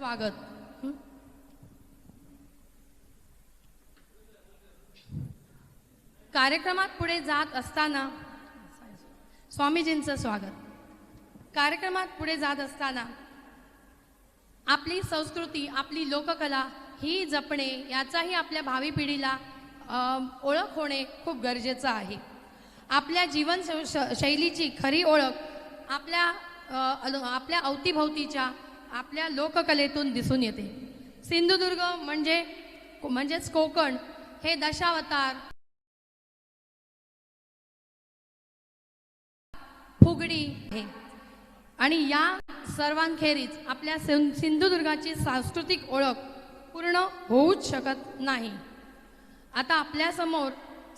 स्वागत. कार्यक्रमात पुढे जात असताना स्वामीजींचं स्वागत. कार्यक्रमात पुढे जात असताना आपली संस्कृती, आपली लोककला ही जपणे, याचाही आपल्या भावी पिढीला ओळख होणे खूप गरजेचं आहे. आपल्या जीवन शैलीची खरी ओळख आपल्या अवतीभोवतीच्या आपल्या लोककलेतून दिसून येते. सिंधुदुर्ग म्हणजेच कोकण हे दशावतार, फुगडी आहे आणि या सर्वांखेरीज आपल्या सिंधुदुर्गाची सांस्कृतिक ओळख पूर्ण होऊच शकत नाही. आता आपल्यासमोर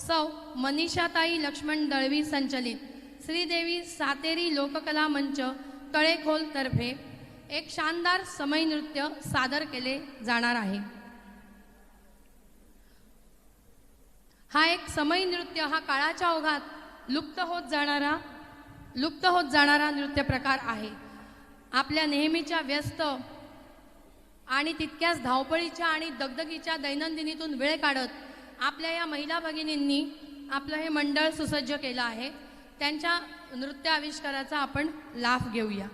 सौ मनीषाताई लक्ष्मण दळवी संचलित श्रीदेवी सातेरी लोककला मंच तळेखोल तर्फे एक शानदार समय नृत्य सादर केले जाणार आहे. हा एक समय नृत्य हा काळाच्या ओघात लुप्त होत जाणारा नृत्य प्रकार आहे. आपल्या नेहमीच्या व्यस्त आणि तितक्याच धावपळीच्या आणि दगदगीच्या दैनंदिनीतून वेळ काढत आपल्या या महिला भगिनींनी आपलं हे मंडळ सुसज्ज केलं आहे. त्यांच्या नृत्य आविष्काराचा आपण लाभ घेऊया.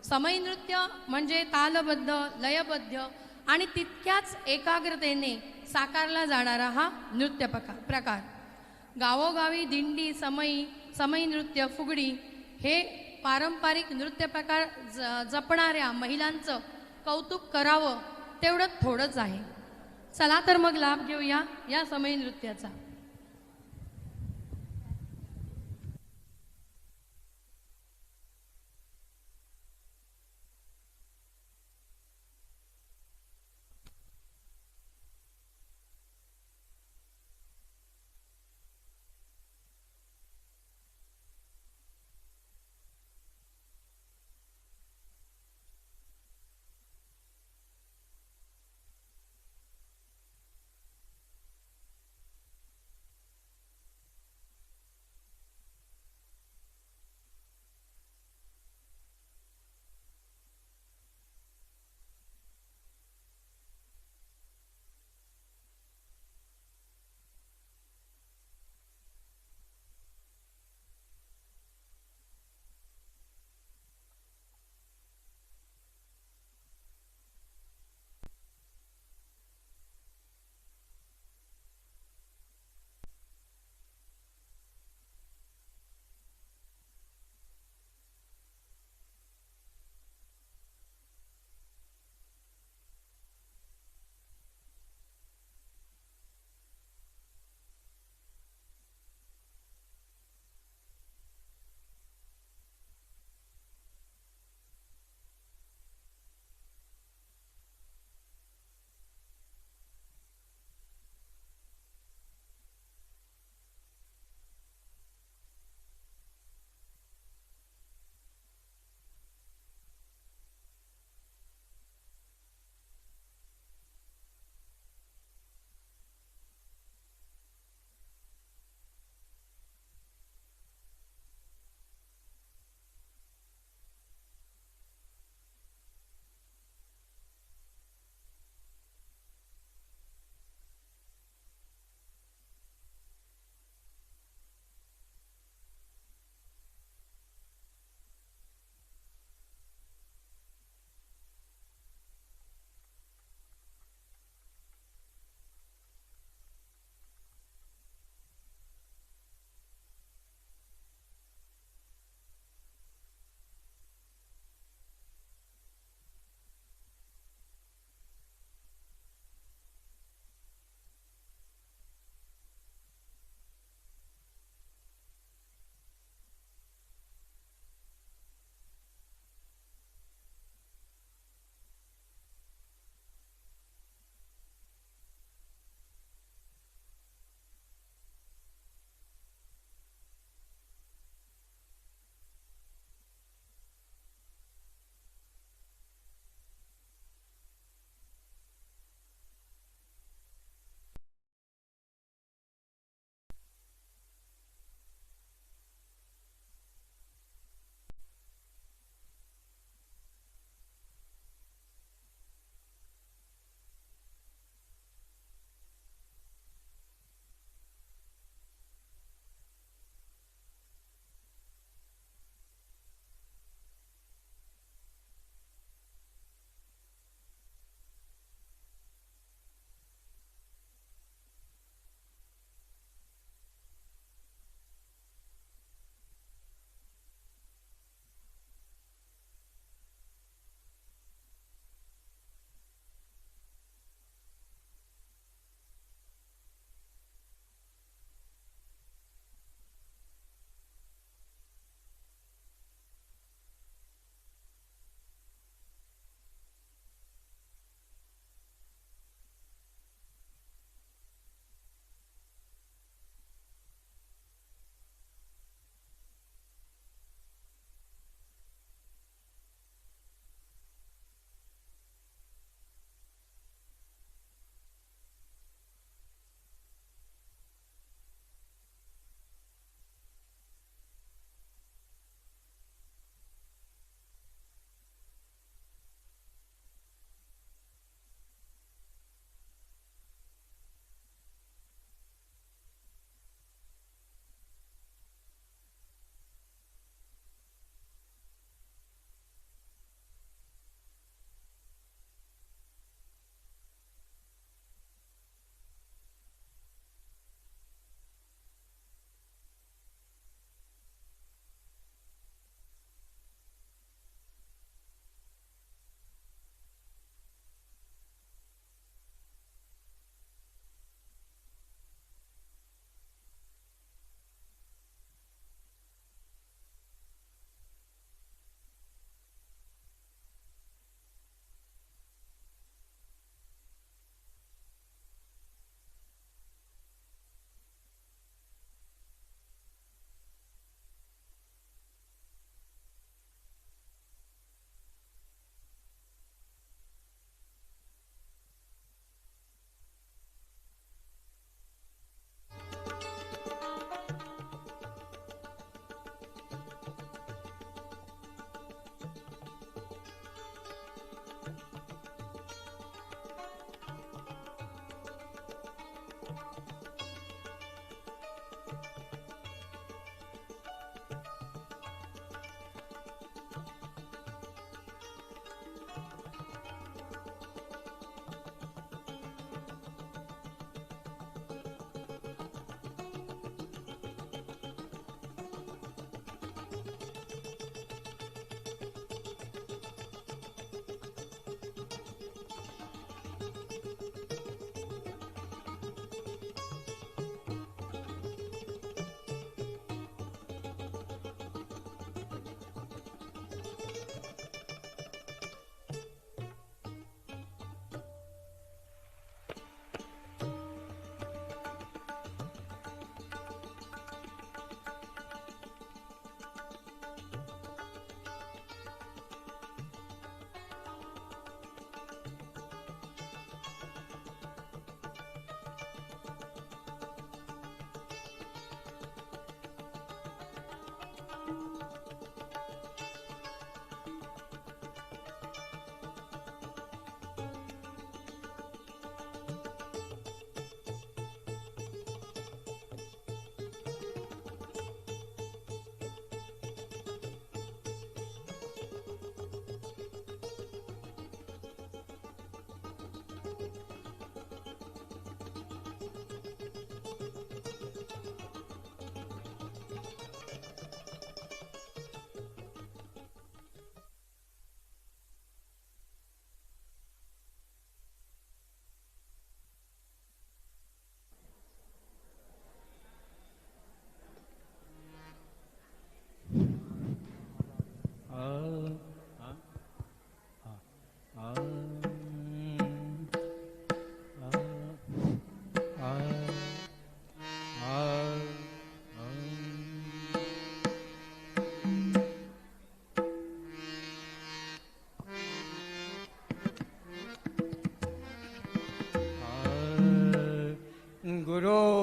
समय नृत्य म्हणजे तालबद्ध, लयबद्ध आणि तितक्याच एकाग्रतेने साकारला जाणारा हा नृत्य प्रकार. गावोगावी दिंडी, समय नृत्य, फुगडी हे पारंपरिक नृत्य प्रकार जपणाऱ्या महिलांचं कौतुक करावं तेवढं थोडंच आहे. चला तर मग लाभ घेऊया या समय नृत्याचा.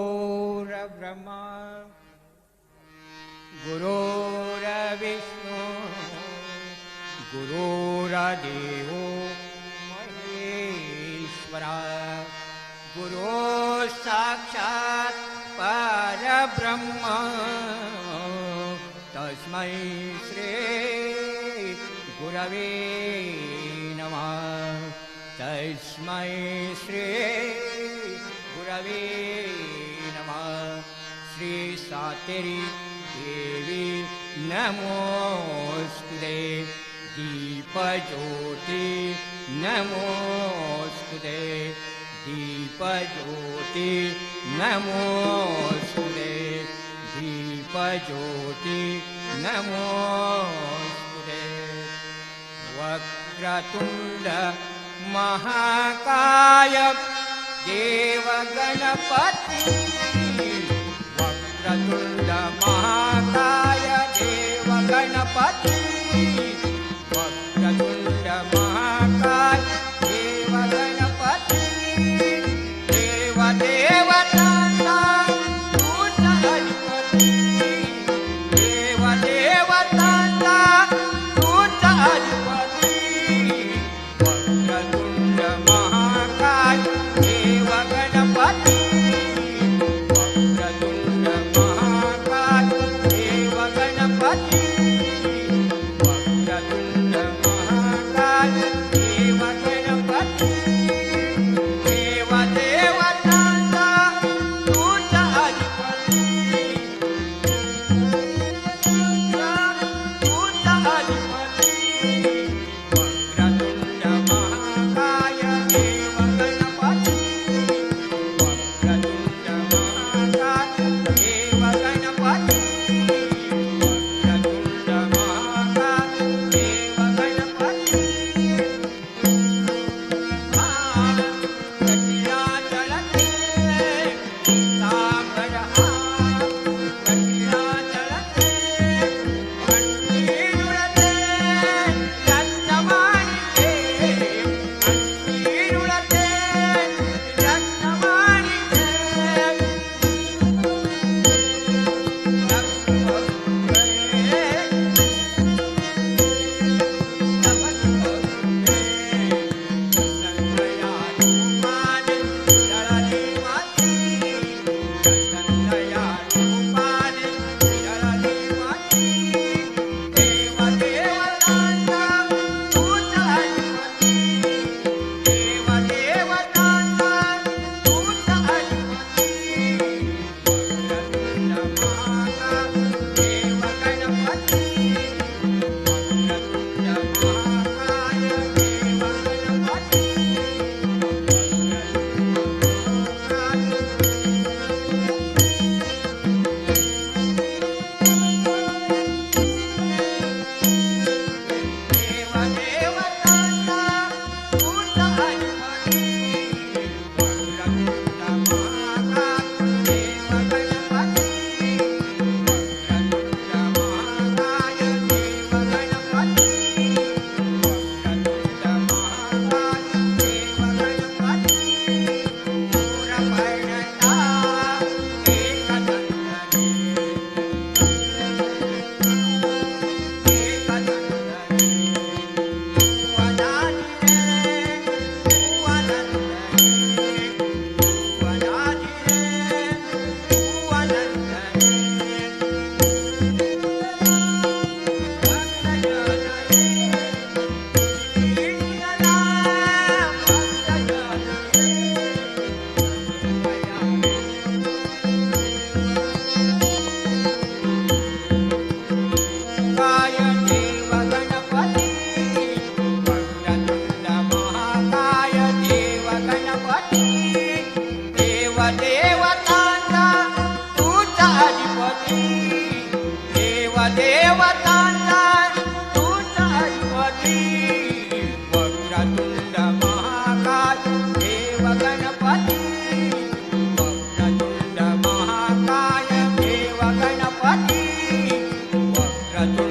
गुरुर्ब्रह्मा गुरुर्विष्णु गुरुर्देवो महेश्वरा गुरु साक्षात् परब्रह्म तस्मै श्री गुरवे नमः तस्मै श्री गुरवे नमः श्री सातेरी देवी नमोस्तुते दीपज्योति नमोस्तुते दीपज्योति नमोस्तुते दीपज्योति नमोस्तुते वक्रतुण्ड महाकाय देवगणपति वक्रतुण्ड महाकाय देवगणपति वक्रतुण्ड महाकाय देवगणपति देवदेवतांचा तूच अधिपती देवदेवतांचा तूच अधिपती वक्रतुण्ड महाकाय देवगणपति वक्रतुण्ड महाकाय देवगणपति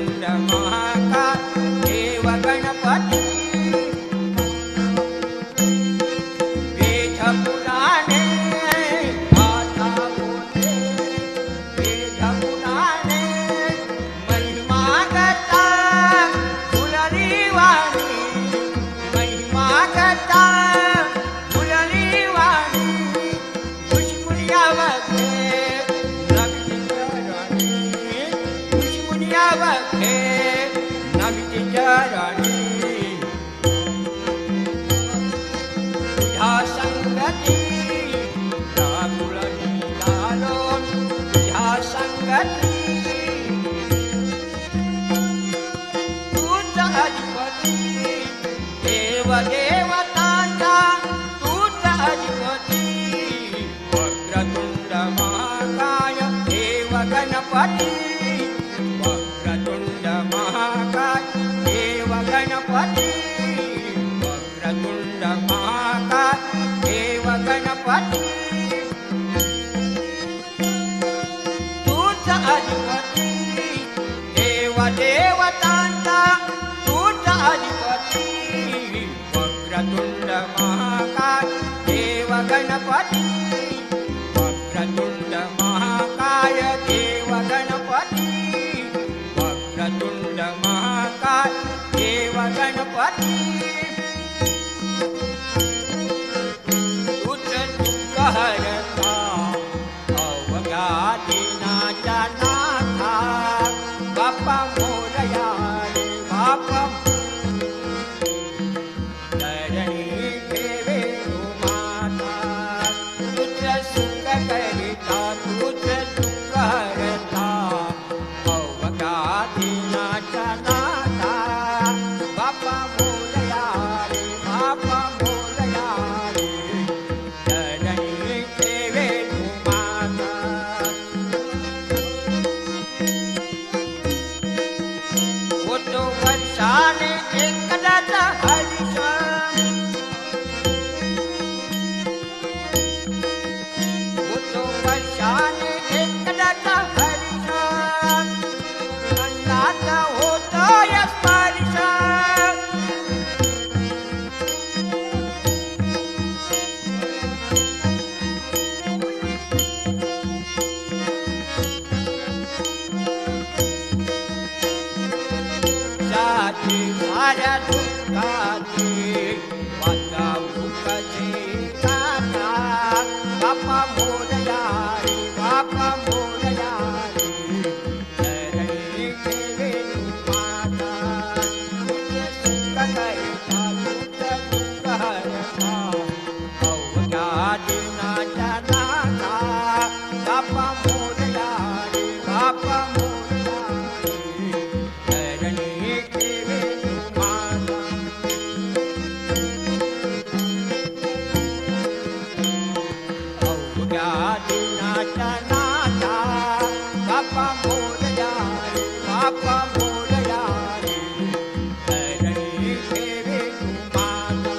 वक्रतुंड महाकाय देव गणपती वेद पुराणे गाथा बोले वेद पुराणे महिमा कथा फुलरी वाणी महिमा कथा फुलरी वाणी दुष्मुनियावखे नमिती चरणी दुष्मुनियावखे नमिती चरणी तुझ्या संगती राहुलनी लालो तुझ्या संगती तुझा अधिपती देव देवतांचा तुझा अधिपती वक्रतुंड महाकाय देव गणपती वक्रतुंड महाकाय देव गणपती वक्रतुंड महाकाय देव गणपती तुझा अधिपती देव देवतांचा तुझा अधिपती वक्रतुंड महाकाय देव गणपती वक्रतुंड महाकाय देव गणपती वक्रतुंड महाकाय देव गणपती तुझ दुःख हरता अवघ्या दिनाच्या नाथा बाप्पा मोरया रे बाप्पा चरणी ठेवे तू माता तुझ सुख करिता तुझ दुःख हरता अवघ्या दिनाच्या नाथा बाप्पा मोरया रे बाप्पा मोरया रे चरणी ठेवे तू माता होतो वर्षाने एकदाच हर्ष होतो वर्षाने एकदाच हर्ष अन्नात होतोय स्पर्श जाती साऱ्या दुःखाची वाचावूकची गाथा बाप्पा मोरया रे बाप्पा मोरया रे चरणी ठेवे तू माता तुझे सुख करिता तुझ दुःख हरता अवघ्या दिनाच्या नाथा बाप्पा मोरया रे बाप्पा मोरया रे चरणी ठेवे तू माता अवघ्या दिनाच्या नाथा बाप्पा मोरया रे बाप्पा मोरया रे चरणी ठेवे तू माता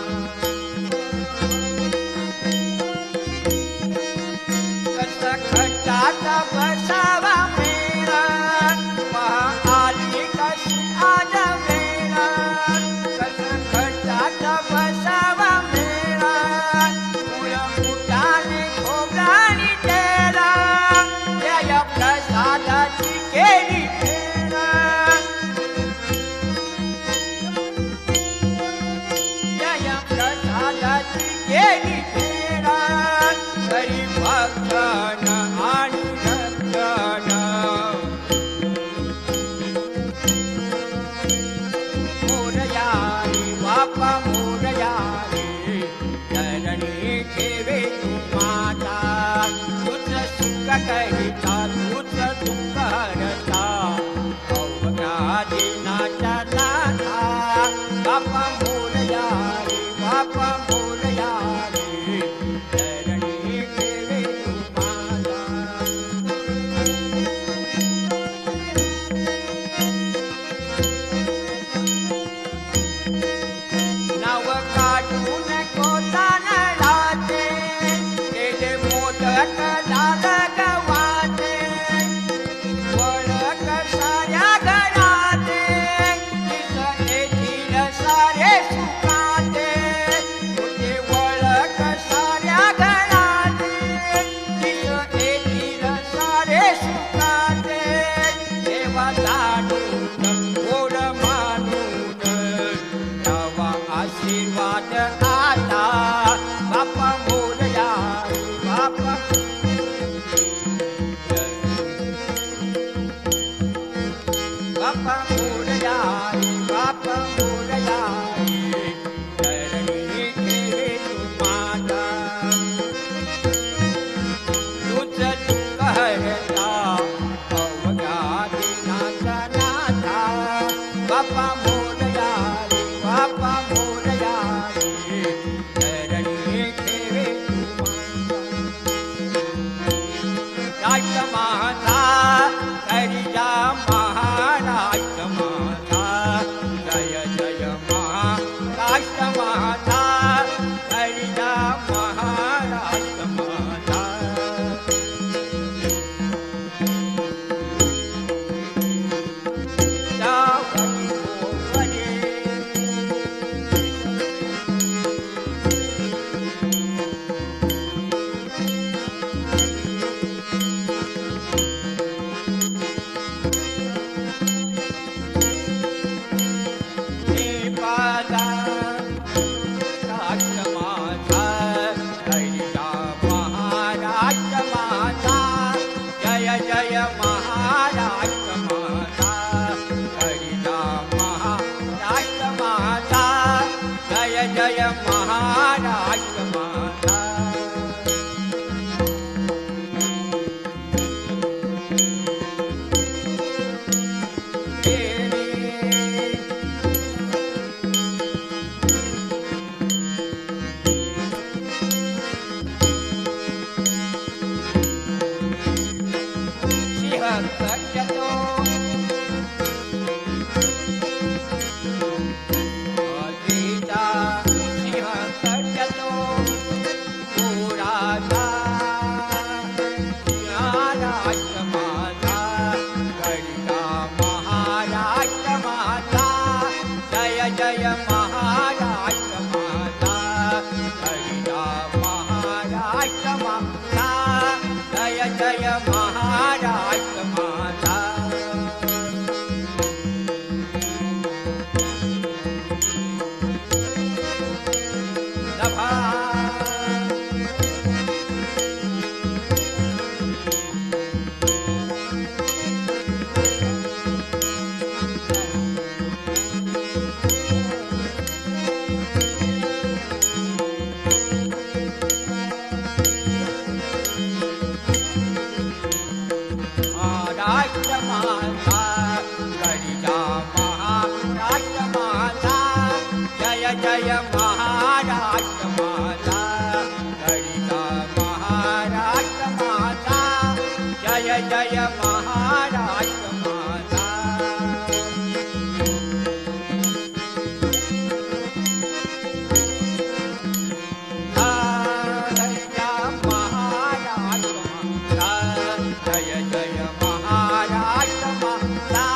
कसा खटाचा बसावा मेळा पहा आली कशी आज वेळा कसा खटाचा बसावा मेळा मुळा मुठाने खोबरानी तेला या प्रसादाची केली फेरा या प्रसादाची केली फेरा हरी भक्तन आणि भक्तन बापा मोरया रे बापा मोरया रे चरणी ठेवे तू माझा तुझ दुःख हरता अवघ्या दिनाचा नाथा बापा मोरया रे बापा मोरया रे चरणी ठेवे तू माझा माझा करिया महाराष्ट्र माझा जय जय महाराष्ट्र माझा करिया महाराष्ट्र माझा जावई गोवरे नेपादा राष्ट्र माझा करिया महाराष्ट्र माझा जय जय महाराष्ट्र माझा करिया महाराष्ट्र माझा जय जय महाराष्ट्र माझा कटतो अजीता सिंह कटतो पुराता महाराष्ट्र माझा करिता महाराष्ट्र माझा जय जय महाराष्ट्र माझा करिता महाराष्ट्र माझा जय जय महाराष्ट्र माझा सभा महाराष्ट्र माझा करिया महाराष्ट्र माझा जय जय महाराष्ट्र माझा करिया महाराष्ट्र माझा जय जय महाराष्ट्र माझा करिया महाराष्ट्र माझा जय जय महाराष्ट्र माझा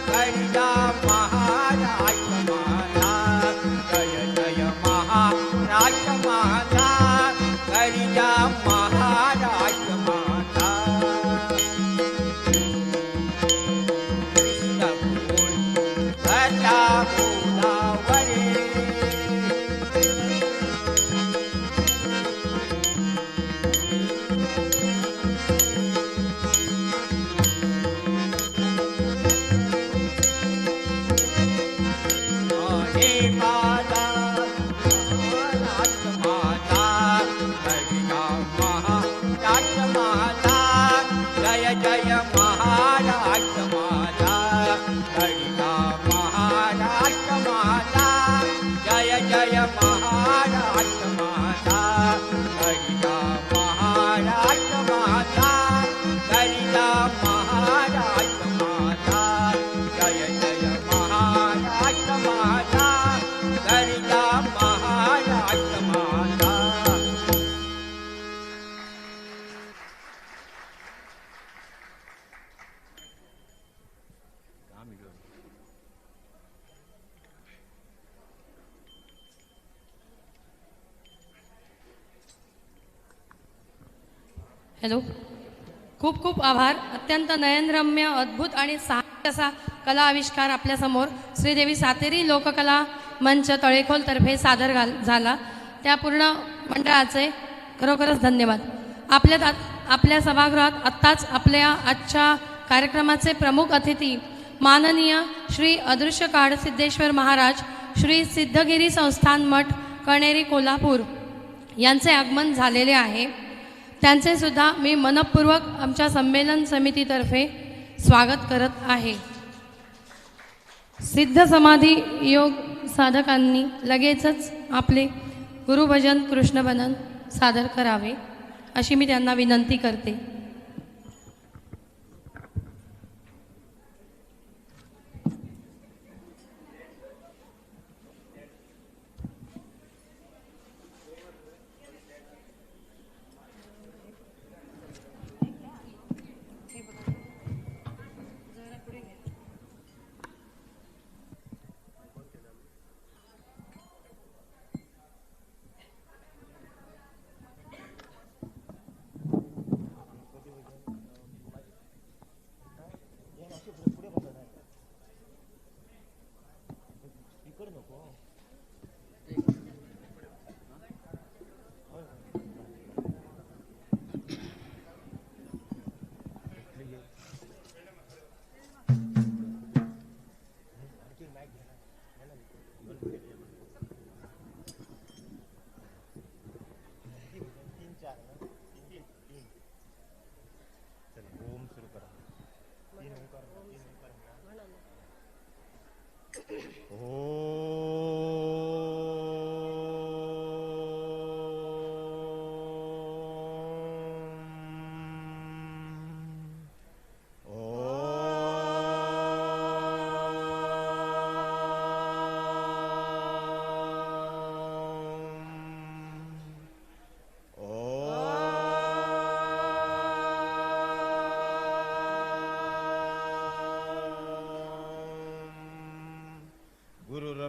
करिया महाराष्ट्र माझा जय जय महाराष्ट्र माझा करिया महाराष्ट्र माझा कृष्ण बोल सदा बोलावरे नेपादा महाराष्ट्र माझा करिया महाराष्ट्र माझा जय जय महाराष्ट्र माझा करिया महाराष्ट्र माझा जय जय महाराष्ट्र माझा करिया महाराष्ट्र माझा करिया महाराष्ट्र माझा जय जय महाराष्ट्र माझा करिया महाराष्ट्र माझा हॅलो, खूप खूप आभार. अत्यंत नयनरम्य, अद्भुत आणि साहसी असा कला आविष्कार आपल्यासमोर श्रीदेवी सातेरी लोककला मंच तळेखोलतर्फे सादर झाला. त्या पूर्ण मंडळाचे खरोखरच धन्यवाद. आपल्या सभागृहात आत्ताच आपल्या आजच्या कार्यक्रमाचे प्रमुख अतिथी माननीय श्री अदृश्य काळसिद्धेश्वर महाराज श्री सिद्धगिरी संस्थान मठ कणेरी कोल्हापूर यांचे आगमन झालेले आहे. त्यांचे सुद्धा मी मनपूर्वक आमच्या संमेलन समितीतर्फे स्वागत करत आहे. सिद्ध समाधी योग साधकांनी लगेचच आपले गुरुभजन कृष्णभजन सादर करावे अशी मी त्यांना विनंती करते.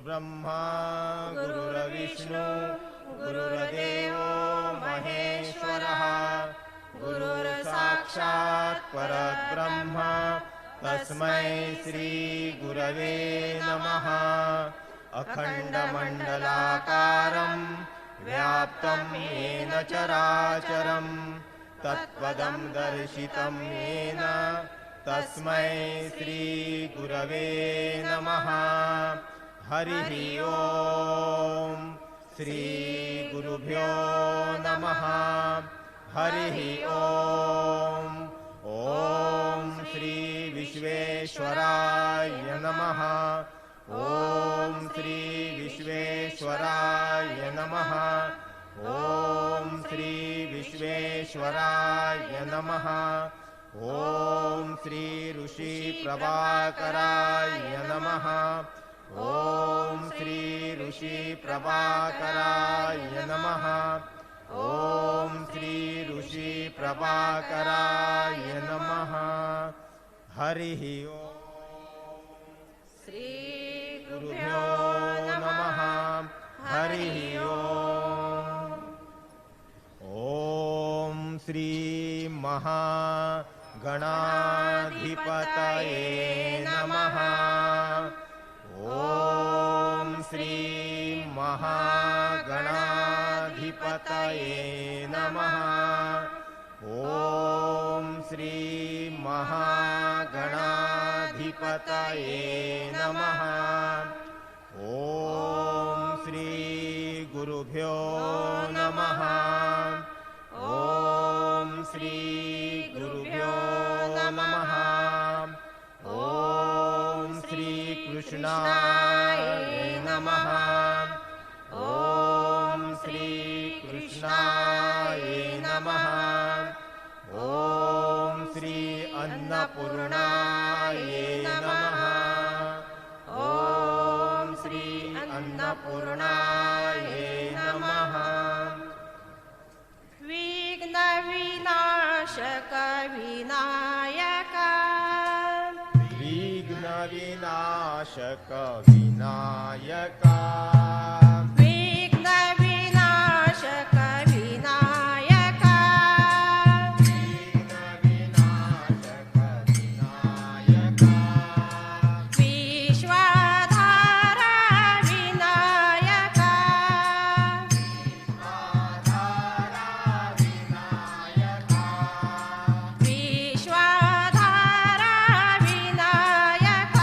ब्रह्मा गुरुर्विष्णु गुरुर्देवो महेश्वरः गुरुर्साक्षात् परब्रह्म तस्मै श्री गुरवे नमः. अखण्डमण्डलाकारं व्याप्तं येन चराचरं तत्पदं दर्शितं येन तस्मै श्री गुरवे नमः. हरिः ओम श्री गुरुभ्यो नमः. हरिः ओम ओम श्री विश्वेश्वराय नमः. ओम श्री विश्वेश्वराय नमः. ओम श्री विश्वेश्वराय नमः. ओम श्री ऋषि प्रभाकराय नमः. ओम श्री ऋषि प्रभाकराय नमः. ओम श्री ऋषि प्रभाकराय नमः. हरिः ओम श्री गुरुभ्यो नमः. हरिः ओम ओम श्री महागणाधिपतये नमः. ओम श्री महागणाधिपतये नमः. ओम श्री महागणाधिपतये नमः. ओम श्री गुरुभ्यो नमः. ओम श्री गुरुभ्यो नमः. ओम श्री कृष्णाय नमः. ओम श्री कृष्णाय नमः. ओम श्री अन्नपूर्णाय नमः. ओम श्री अन्नपूर्णाय नमः. विघ्न विनाशक विनायक विघ्न विनाशक विनायका. विघ्न विनाशक विनायक विघ्न विनाशक विनायका. विश्वधारा विनायक आधारा विनायका. विश्वधारा विनायक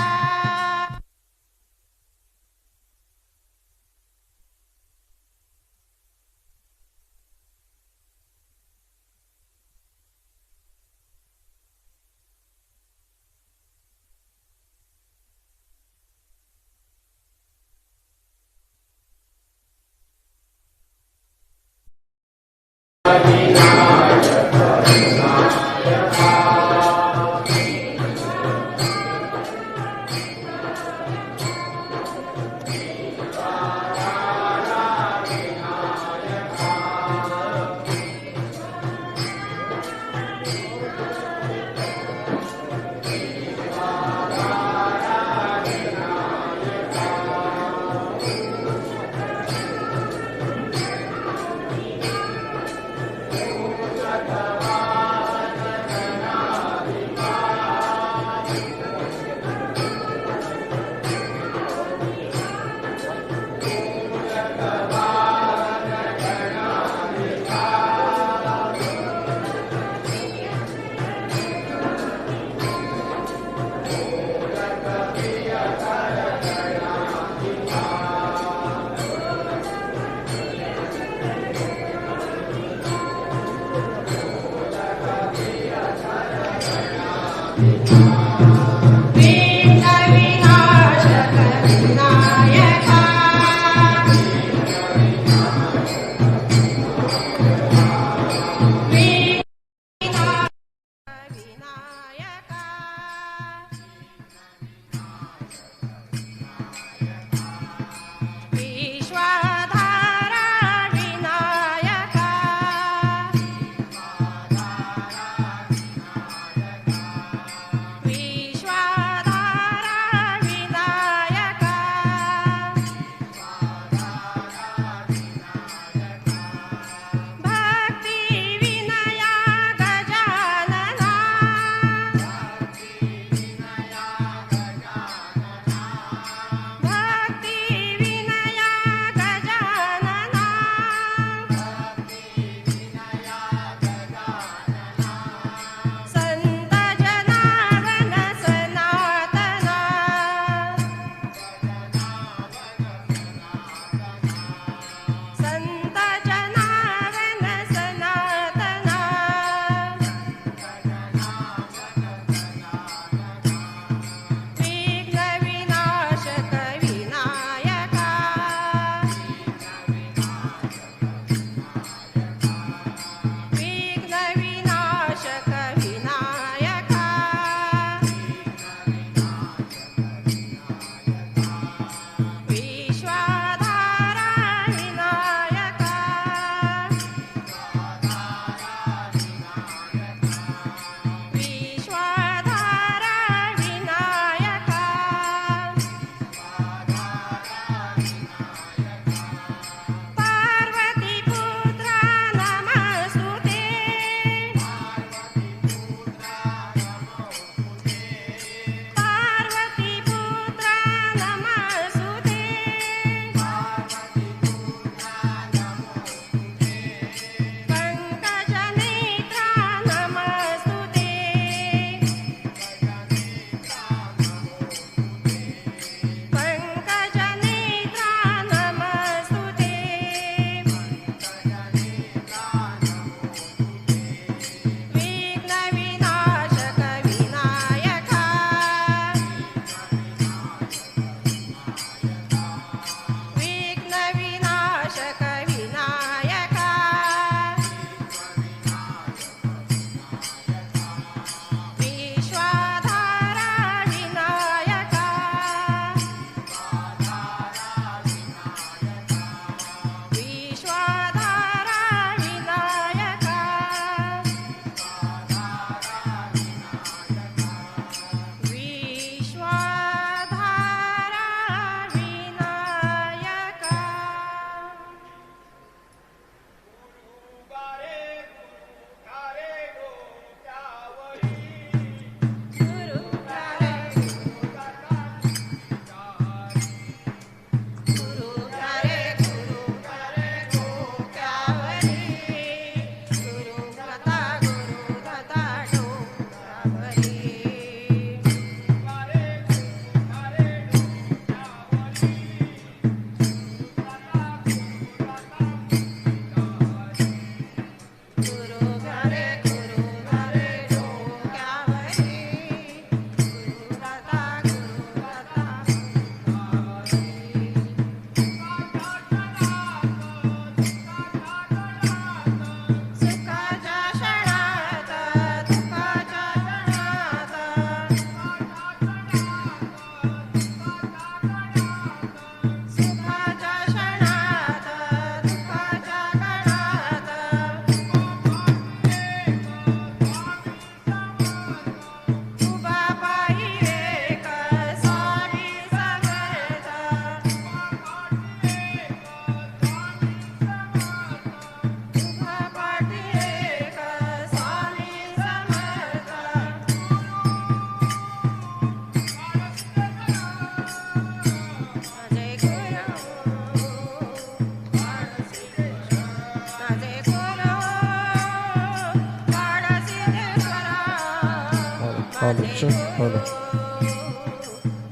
हॅलो चल हॅलो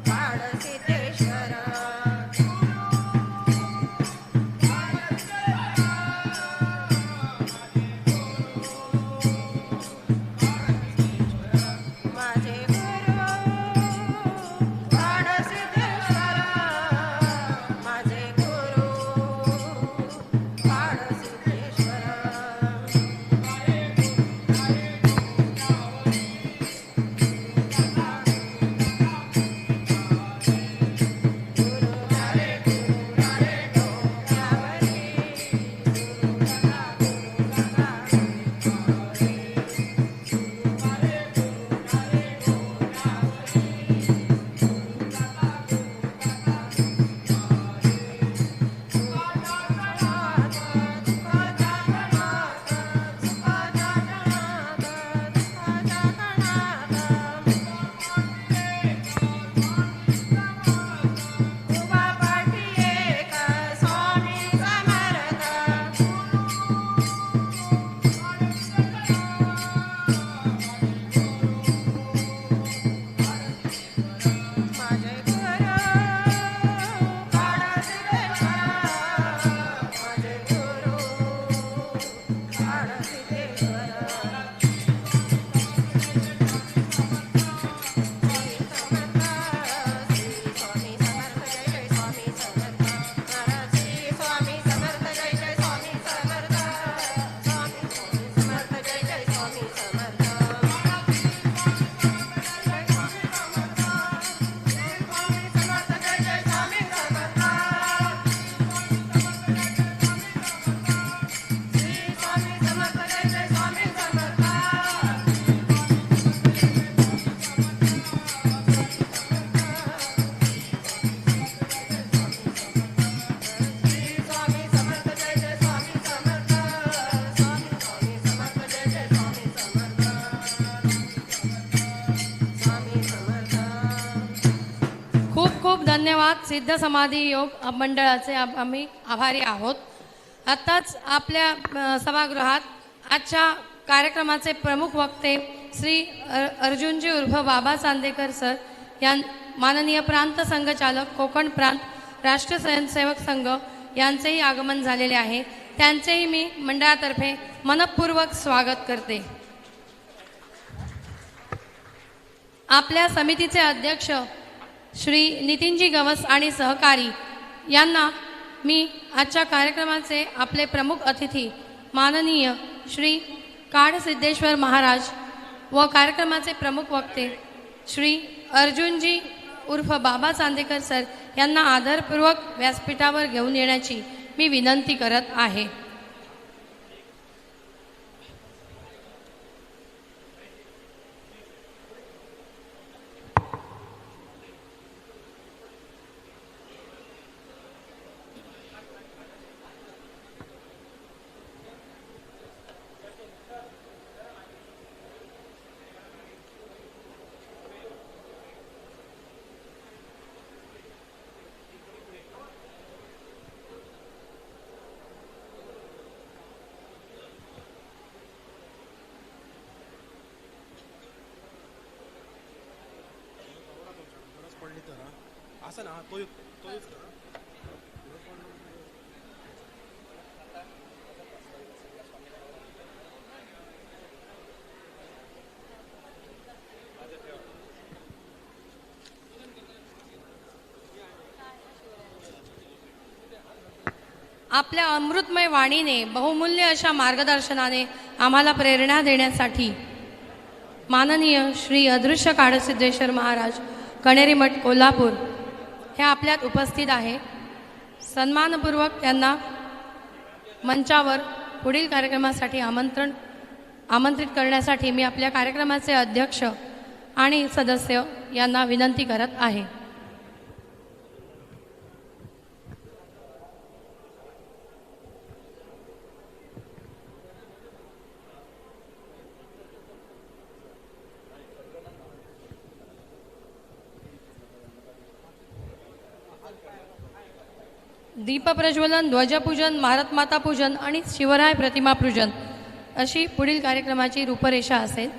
काळसिद्धेश्वर माझे गुरु काळसिद्धेश्वर माझे गुरु काळसिद्धेश्वर खूप खूप धन्यवाद. सिद्ध समाधी योग मंडळाचे आम्ही आभारी आहोत. आत्ताच आपल्या सभागृहात आजच्या कार्यक्रमाचे प्रमुख वक्ते श्री अर्जुनजी उर्फ बाबा चांदेकर सर या माननीय प्रांत संघचालक कोकण प्रांत राष्ट्र स्वयंसेवक संघ यांचेही आगमन झालेले आहे. त्यांचेही मी मंडळातर्फे मनपूर्वक स्वागत करते. आपल्या समितीचे अध्यक्ष श्री नितीनजी गवस आणि सहकारी यांना मी आजच्या कार्यक्रमाचे आपले प्रमुख अतिथी माननीय श्री काळसिद्धेश्वर महाराज व कार्यक्रमाचे प्रमुख वक्ते श्री अर्जुनजी उर्फ बाबा चांदेकर सर यांना आदरपूर्वक व्यासपीठावर घेऊन येण्याची मी विनंती करत आहे. असं ना तो आपल्या अमृतमय वाणीने बहुमूल्य अशा मार्गदर्शनाने आम्हाला प्रेरणा देण्यासाठी माननीय श्री अदृश्य काळसिद्धेश्वर महाराज कणेरी मठ कोल्हापूर हे आपल्यात उपस्थित आहे. सन्मानपूर्वक त्यांना मंचावर पुढील कार्यक्रमासाठी आमंत्रित करण्यासाठी मी आपल्या कार्यक्रमाचे अध्यक्ष आणि सदस्य यांना विनंती करत आहे. दीपप्रज्वलन, ध्वजपूजन, भारतमाता पूजन आणि शिवराय प्रतिमा पूजन अशी पुढील कार्यक्रमाची रूपरेषा असेल.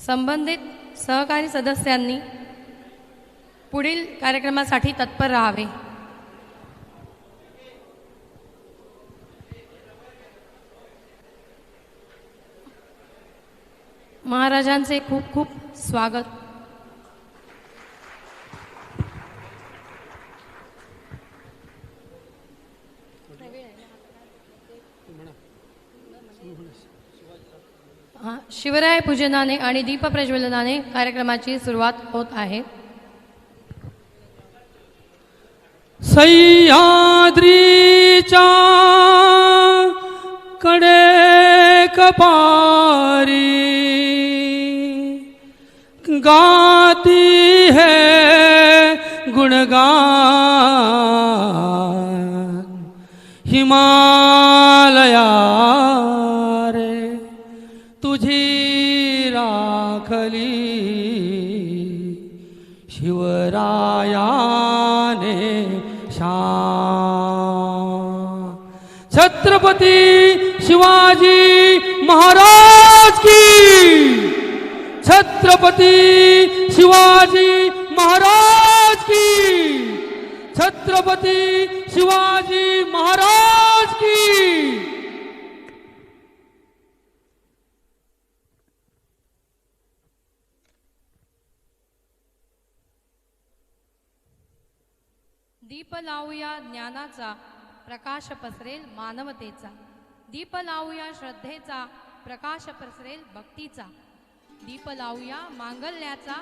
संबंधित सहकारी सदस्यांनी पुढील कार्यक्रमासाठी तत्पर राहावे. महाराजांचे खूप खूप स्वागत. शिवराय पूजनाने आणि दीपप्रज्वलनाने कार्यक्रमाची सुरुवात होत आहे. सह्याद्रीच्या कडे कपारी गाती है गुणगान हिमालया रे तुझी राखली शिवरायाने छत्रपती शिवाजी महाराज की, छत्रपती शिवाजी महाराज की, छत्रपती शिवाजी महाराज की. दीप लावूया ज्ञानाचा, प्रकाश पसरेल मानवतेचा. दीप लावूया श्रद्धेचा, प्रकाश पसरेल भक्तीचा. दीप लावूया मांगल्याचा,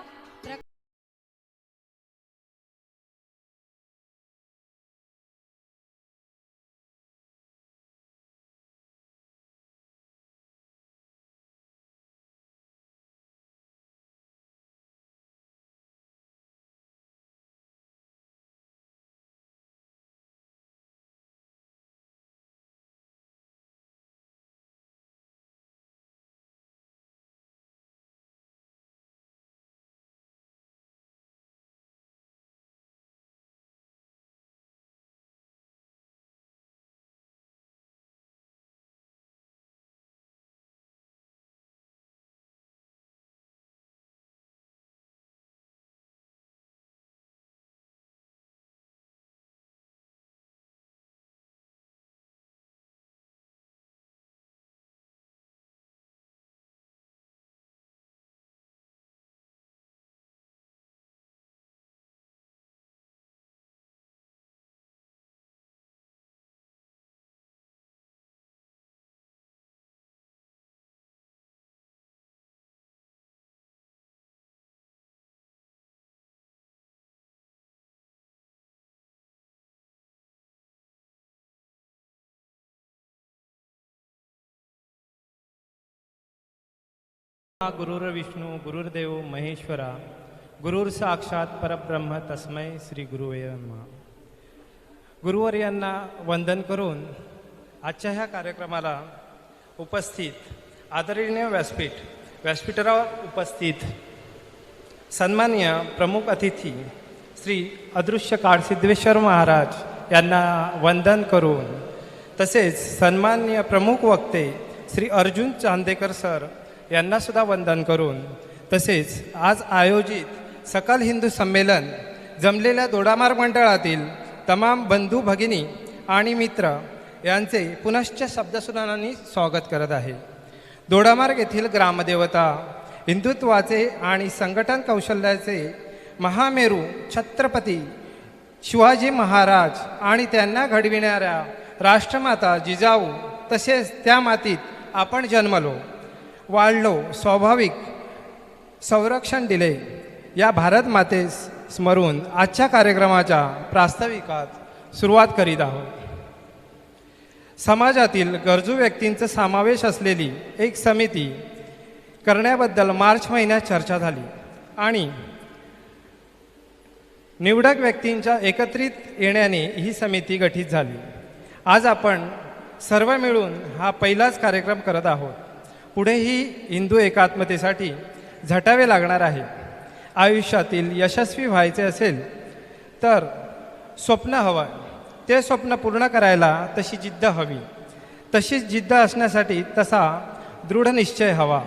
गुरुर्विष्णू गुरुर्देव महेश्वरा गुरुर साक्षात परब्रह्म तस्मै श्री गुरुवे नमः. गुरुवर्यांना वंदन करून आजच्या ह्या कार्यक्रमाला उपस्थित आदरणीय व्यासपीठावर उपस्थित सन्माननीय प्रमुख अतिथी श्री अदृश्य काळसिद्धेश्वर महाराज यांना वंदन करून, तसेच सन्माननीय प्रमुख वक्ते श्री अर्जुन चांदेकर सर यांना सुद्धा वंदन करून, तसेच आज आयोजित सकल हिंदू संमेलन जमलेल्या दोडामार्ग मंडळातील तमाम बंधू भगिनी आणि मित्र यांचे पुनश्च शब्दसुनांनी स्वागत करत आहे. दोडामार्ग येथील ग्रामदेवता, हिंदुत्वाचे आणि संघटन कौशल्याचे महामेरू छत्रपती शिवाजी महाराज आणि त्यांना घडविणाऱ्या राष्ट्रमाता जिजाऊ, तसेच त्या मातीत आपण जन्मलो, वाढलो, स्वाभाविक संरक्षण दिले, या भारत मातेस स्मरून आजच्या कार्यक्रमाच्या प्रास्ताविकात सुरुवात करीत आहोत. समाजातील गरजू व्यक्तींचा समावेश असलेली एक समिती करण्याबद्दल मार्च महिन्यात चर्चा झाली आणि निवडक व्यक्तींच्या एकत्रित येण्याने ही समिती गठीत झाली. आज आपण सर्व मिळून हा पहिलाच कार्यक्रम करत आहोत. पुढेही हिंदू एकात्मतेसाठी झटावे लागणार आहे. आयुष्यातील यशस्वी व्हायचे असेल तर स्वप्न हवं, ते स्वप्न पूर्ण करायला तशी जिद्द हवी, तशीच जिद्द असण्यासाठी तसा दृढ निश्चय हवा.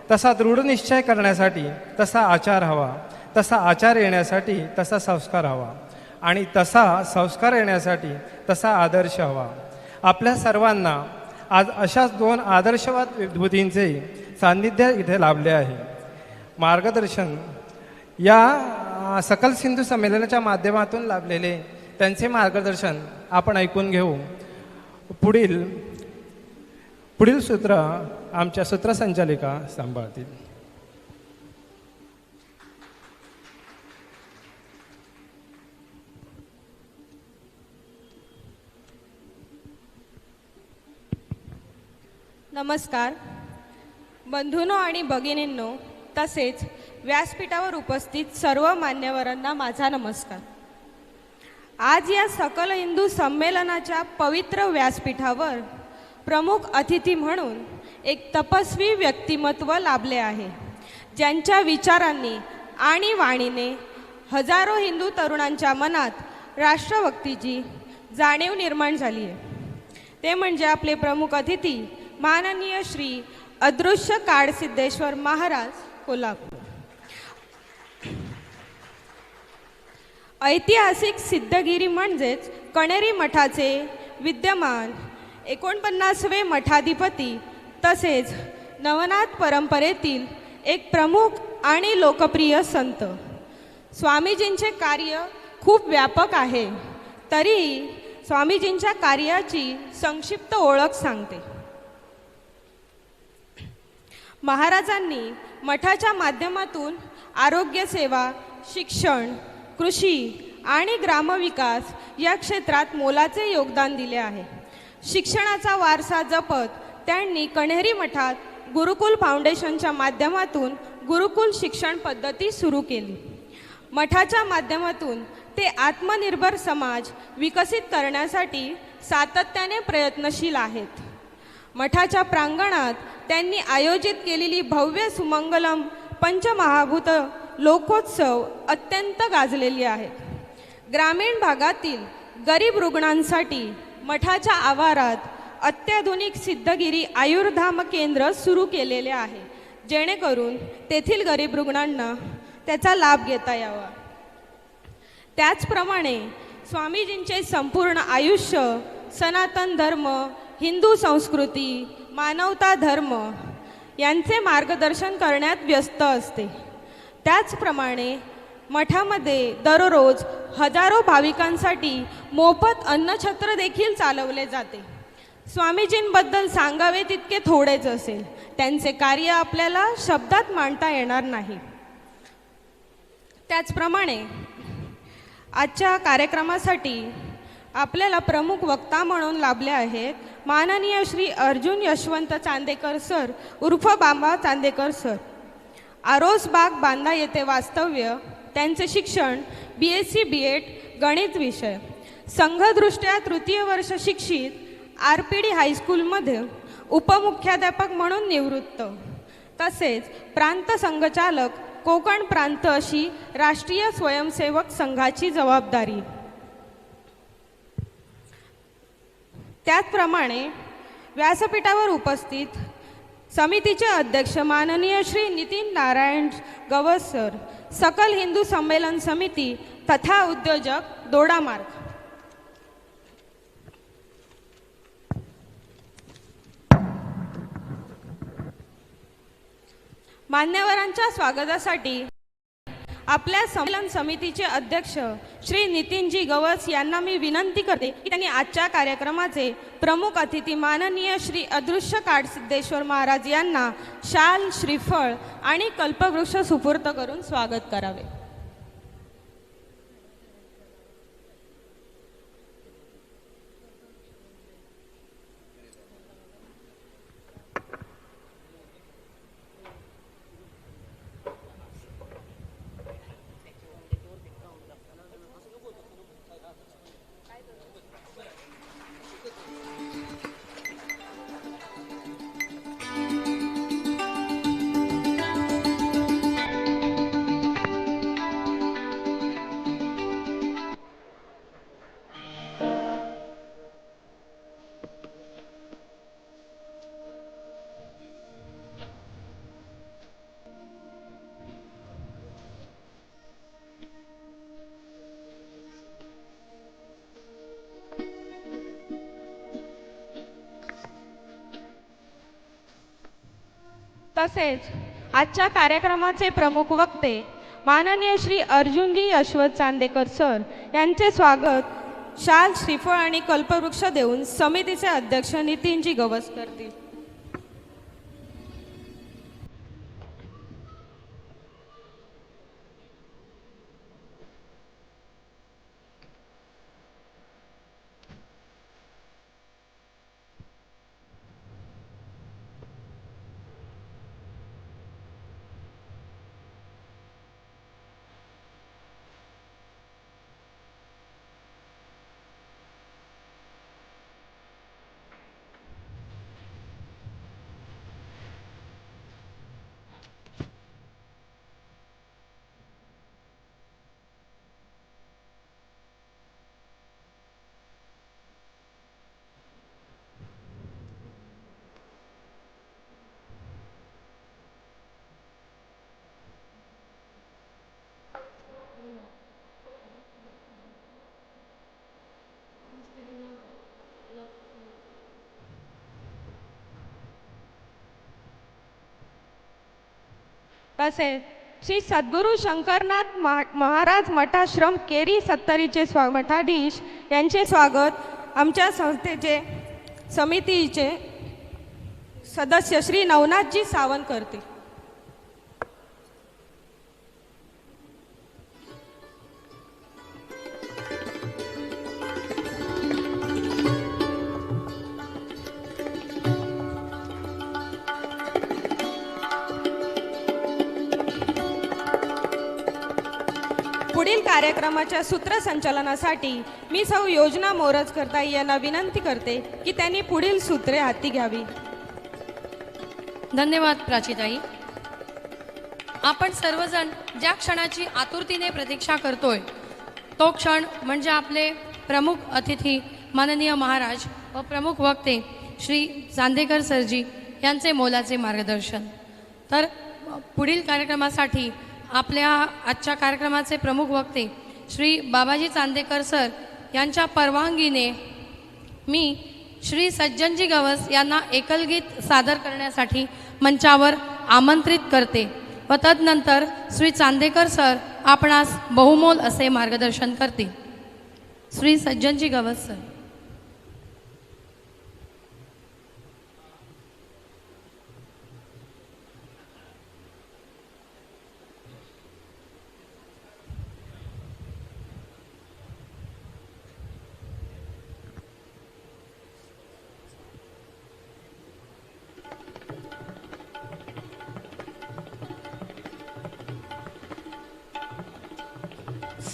तसा दृढ निश्चय करण्यासाठी तसा आचार हवा, तसा आचार येण्यासाठी तसा संस्कार हवा आणि तसा संस्कार येण्यासाठी तसा आदर्श हवा. आपल्या सर्वांना आज अशाच दोन आदर्शवाद विभूतींचे सान्निध्य इथे लाभले आहे. मार्गदर्शन या सकल सिंधू संमेलनाच्या माध्यमातून लाभलेले त्यांचे मार्गदर्शन आपण ऐकून घेऊ. पुढील सूत्र आमच्या सूत्रसंचालिका सांभाळतील. नमस्कार बंधूंनो आणि भगिनींनो, तसेच व्यासपीठावर उपस्थित सर्व मान्यवरांना माझा नमस्कार. आज या सकल हिंदू संमेलनाच्या पवित्र व्यासपीठावर प्रमुख अतिथी म्हणून एक तपस्वी व्यक्तिमत्व लाभले आहे, ज्यांच्या विचारांनी आणि वाणीने हजारो हिंदू तरुणांच्या मनात राष्ट्रभक्तीची जाणीव निर्माण झाली आहे. ते म्हणजे आपले प्रमुख अतिथी माननीय श्री अदृश्य काळसिद्धेश्वर महाराज कोल्हापूर. ऐतिहासिक सिद्धगिरी म्हणजेच कणेरी मठाचे विद्यमान 49वे मठाधिपती तसेच नवनाथ परंपरेतील एक प्रमुख आणि लोकप्रिय संत. स्वामीजींचे कार्य खूप व्यापक आहे, तरीही स्वामीजींच्या कार्याची संक्षिप्त ओळख सांगते. महाराजांनी मठाच्या माध्यमातून आरोग्य सेवा, शिक्षण, कृषी आणि ग्रामविकास या क्षेत्रात मोलाचे योगदान दिले आहे. शिक्षणाचा वारसा जपत त्यांनी कण्हेरी मठात गुरुकुल फाउंडेशनच्या माध्यमातून गुरुकुल शिक्षण पद्धती सुरू केली. मठाच्या माध्यमातून ते आत्मनिर्भर समाज विकसित करण्यासाठी सातत्याने प्रयत्नशील आहेत. मठाच्या प्रांगणात त्यांनी आयोजित केलेली भव्य सुमंगलम पंचमहाभूत लोकोत्सव अत्यंत गाजलेली आहे. ग्रामीण भागातील गरीब रुग्णांसाठी मठाच्या आवारात अत्याधुनिक सिद्धगिरी आयुर्धाम केंद्र सुरू केलेले आहे, जेणेकरून तेथील गरीब रुग्णांना त्याचा लाभ घेता यावा. त्याचप्रमाणे स्वामीजींचे संपूर्ण आयुष्य सनातन धर्म, हिंदू संस्कृती, मानवता धर्म यांचे मार्गदर्शन करण्यात व्यस्त असते. त्याचप्रमाणे मठामध्ये दररोज हजारो भाविकांसाठी मोफत अन्नछत्र देखील चालवले जाते. स्वामीजींबद्दल सांगावे तितके थोडेच असेल. त्यांचे कार्य आपल्याला शब्दात मांडता येणार नाही. त्याचप्रमाणे आजच्या कार्यक्रमासाठी आपल्याला प्रमुख वक्ता म्हणून लाभले आहेत माननीय श्री अर्जुन यशवंत चांदेकर सर उर्फ बाबा चांदेकर सर. आरोसबाग बांधा येथे वास्तव्य. त्यांचे शिक्षण BSc B.Ed गणित विषय. संघदृष्ट्या तृतीय वर्ष शिक्षित RPD हायस्कूलमध्ये उपमुख्याध्यापक म्हणून निवृत्त. तसेच प्रांत संघचालक कोकण प्रांत अशी राष्ट्रीय स्वयंसेवक संघाची जबाबदारी. त्याचप्रमाणे व्यासपीठावर उपस्थित समितीचे अध्यक्ष माननीय श्री नितीन नारायण गवस सर, सकल हिंदू संमेलन समिती तथा उद्योजक दोडामार्ग. मान्यवरांच्या स्वागतासाठी आपल्या संमेलन समितीचे अध्यक्ष श्री नितीनजी गवस यांना मी विनंती करते की त्यांनी आजच्या कार्यक्रमाचे प्रमुख अतिथी माननीय श्री अदृश्य काळसिद्धेश्वर महाराज यांना शाल, श्रीफळ आणि कल्पवृक्ष सुपूर्द करून स्वागत करावे. तसेच आजच्या कार्यक्रमाचे प्रमुख वक्ते माननीय श्री अर्जुनजी यशवंत चांदेकर सर यांचे स्वागत शाल श्रीफळ आणि कल्पवृक्ष देऊन समितीचे अध्यक्ष नितीनजी गवस करतील. तसेच श्री सद्गुरू शंकरनाथ महाराज मठाश्रम केरी सत्तरीचे मठाधीश यांचे स्वागत आमच्या संस्थेचे समितीचे सदस्य श्री नवनाथजी सावंत करतील. पुढील कार्यक्रमाच्या सूत्रसंचालनासाठी मी सौ योजना मोरजकरताई यांना विनंती करते की त्यांनी पुढील सूत्रे हाती घ्यावी. धन्यवाद प्राचीताई. आपण सर्वजण ज्या क्षणाची आतुरतेने प्रतीक्षा करतोय तो क्षण म्हणजे आपले प्रमुख अतिथी माननीय महाराज व प्रमुख वक्ते श्री चांदेकर सरजी यांचे मोलाचे मार्गदर्शन. तर पुढील कार्यक्रमासाठी आपल्या आजच्या कार्यक्रमाचे प्रमुख वक्ते श्री बाबाजी चांदेकर सर यांच्या परवानगीने मी श्री सज्जनजी गवस यांना एकलगीत सादर करण्यासाठी मंचावर आमंत्रित करते व तदनंतर श्री चांदेकर सर आपणास बहुमोल असे मार्गदर्शन करतील. श्री सज्जनजी गवस सर.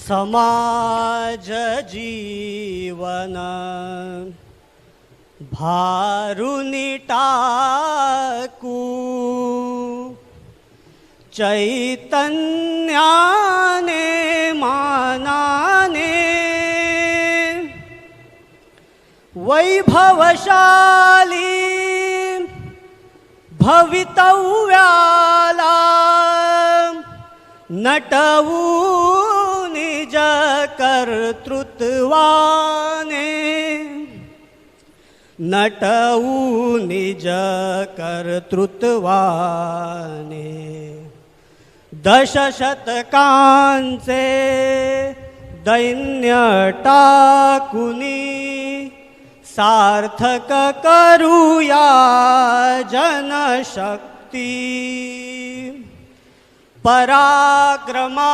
समाज जीवन भारुनी टाकू चैतन्याने मानाने वैभवशाली भवितव्याला नटवू निज कर्तृत्वाने नटवू निज कर्तृत्वाने दशशतकांचे दैन्य टाकुनी सार्थक करूया जनशक्ती पराक्रमाची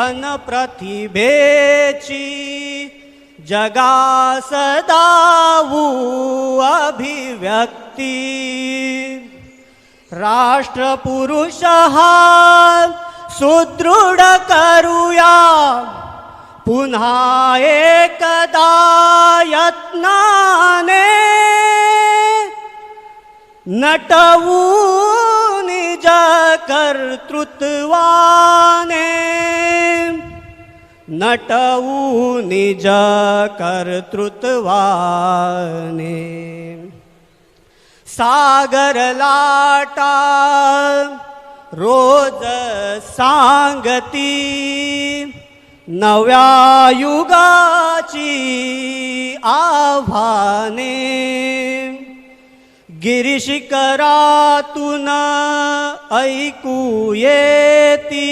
अनप्रतिभेची जगास दावू अभिव्यक्ती राष्ट्रपुरुष हा सुदृढ करूया पुन्हा एकदा यत्नाने नटवू निज कर्तृत्वाने नटवू निज कर्तृत्वाने सागर लाटा रोज सांगती नव्या युगाची आव्हाने गिरिशिखरातून ऐकू येती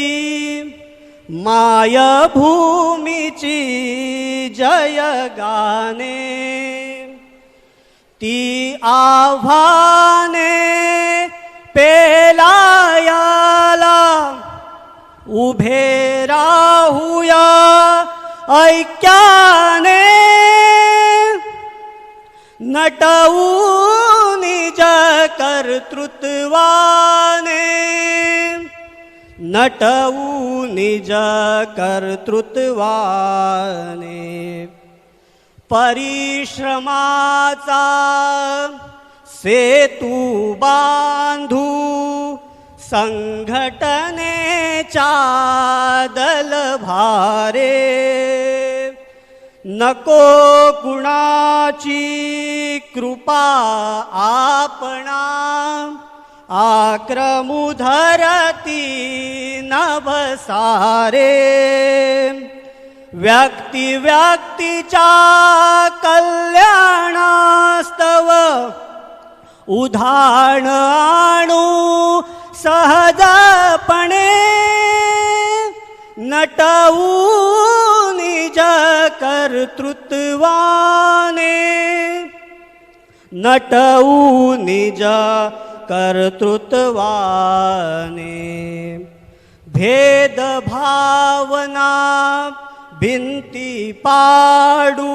मायभूमीची जय गाणे, ती आव्हाने पेलायाला उभे राहूया ऐक्याने, नटवू निज कर्तृत्वाने, नटवू निज कर्तृत्वाने, परिश्रमाचा सेतू बांधू संघटनेच्या दलभारे, नको कुणाची कृपा आपणा आक्रमू धरती नभसारे, व्यक्ती व्यक्तीच्या कल्याणास्तव उधाण आणू सहजपणे, नटवू निज कर्तृत्वाने, नटवू निज कर्तृत्वाने, भेदभावना भिंती पाडू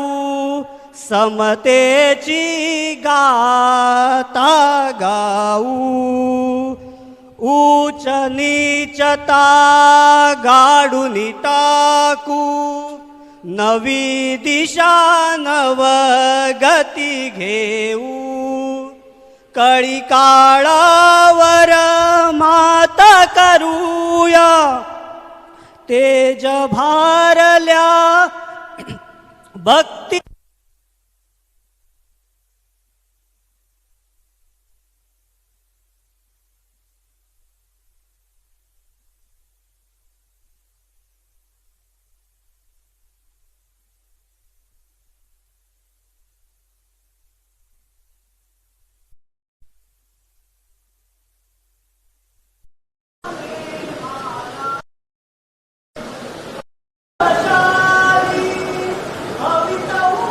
समतेची गाता गाऊ, उच्च नीचता गाडून टाकू, नवी दिशा नवगती घेऊ, कळी काळावर मात करूया, तेज भारल्या भक्ती भवितव्य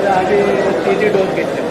आम्ही तिन्ही डोस घेतले.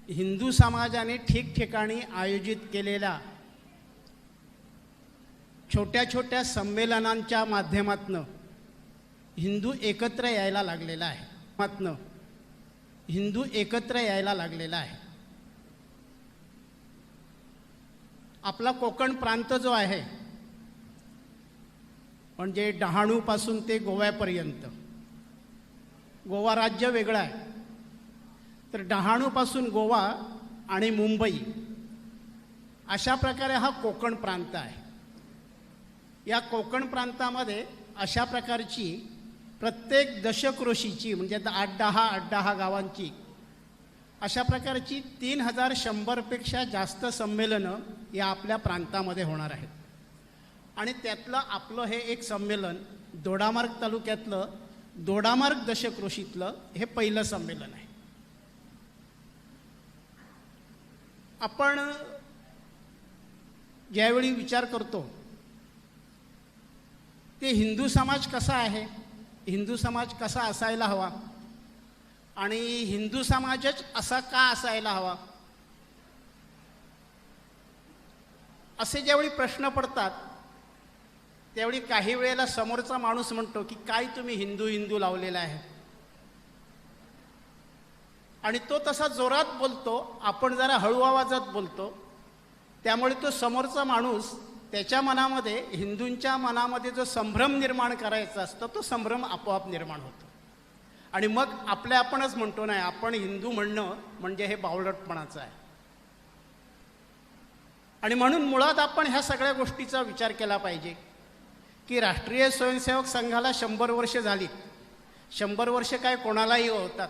हिंदू समाजाने ठिकठिकाणी आयोजित केलेल्या छोट्या छोट्या संमेलनांच्या माध्यमातून हिंदू एकत्र यायला लागलेला आहे. हिंदू एकत्र यायला लागलेला आहे. आपला कोकण प्रांत जो आहे, म्हणजे डहाणूपासून ते गोव्यापर्यंत, गोवा राज्य वेगळं आहे, तर डहाणूपासून गोवा आणि मुंबई अशा प्रकारे हा कोकण प्रांत आहे. या कोकण प्रांतामध्ये अशा प्रकारची प्रत्येक दशक्रोशीची म्हणजे 8-10 गावांची अशा प्रकारची 3100पेक्षा जास्त संमेलनं या आपल्या प्रांतामध्ये होणार आहेत. आणि त्यातलं आपलं हे एक संमेलन दोडामार्ग तालुक्यातलं दोडामार्ग दशक्रोशीतलं हे पहिलं संमेलन आहे. आपण ज्यावेळी विचार करतो ते हिंदू समाज कसा आहे, हिंदू समाज कसा असायला हवा आणि हिंदू समाजच असा का असायला हवा, असे ज्यावेळी प्रश्न पडतात त्यावेळी काही वेळेला समोरचा माणूस म्हणतो की काय तुम्ही हिंदू हिंदू लावलेला आहे, आणि तो तसा जोरात बोलतो, आपण जरा हळू आवाजात बोलतो, त्यामुळे तो समोरचा माणूस त्याच्या मनामध्ये हिंदूंच्या मनामध्ये जो संभ्रम निर्माण करायचा असतो तो संभ्रम आपोआप निर्माण होतो. आणि मग आपणच म्हणतो नाही, आपण हिंदू म्हणणं म्हणजे हे बावळटपणाचं आहे. आणि म्हणून मुळात आपण ह्या सगळ्या गोष्टीचा विचार केला पाहिजे की राष्ट्रीय स्वयंसेवक संघाला 100 वर्ष झाली. 100 वर्ष काय कोणालाही होतात,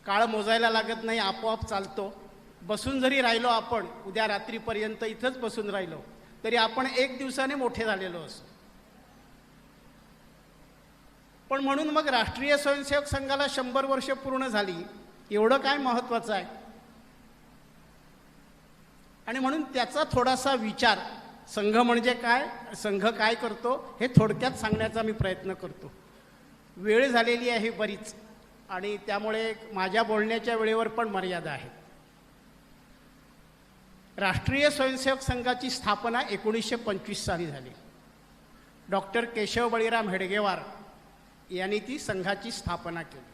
काळ मोजायला लागत नाही, आपोआप चालतो. बसून जरी राहिलो आपण उद्या रात्रीपर्यंत इथंच बसून राहिलो तरी आपण 1 दिवसाने मोठे झालेलो असो. पण म्हणून मग राष्ट्रीय स्वयंसेवक संघाला 100 वर्ष पूर्ण झाली, एवढं काय महत्त्वाचं आहे. आणि म्हणून त्याचा थोडासा विचार, संघ म्हणजे काय, संघ काय करतो हे थोडक्यात सांगण्याचा मी प्रयत्न करतो. वेळ झालेली आहे बरीच आणि त्यामुळे माझ्या बोलण्याच्या वेळेवर पण मर्यादा आहे. राष्ट्रीय स्वयंसेवक संघाची स्थापना 1925 साली झाली. डॉक्टर केशव बळीराम हेडगेवार यांनी ती संघाची स्थापना केली.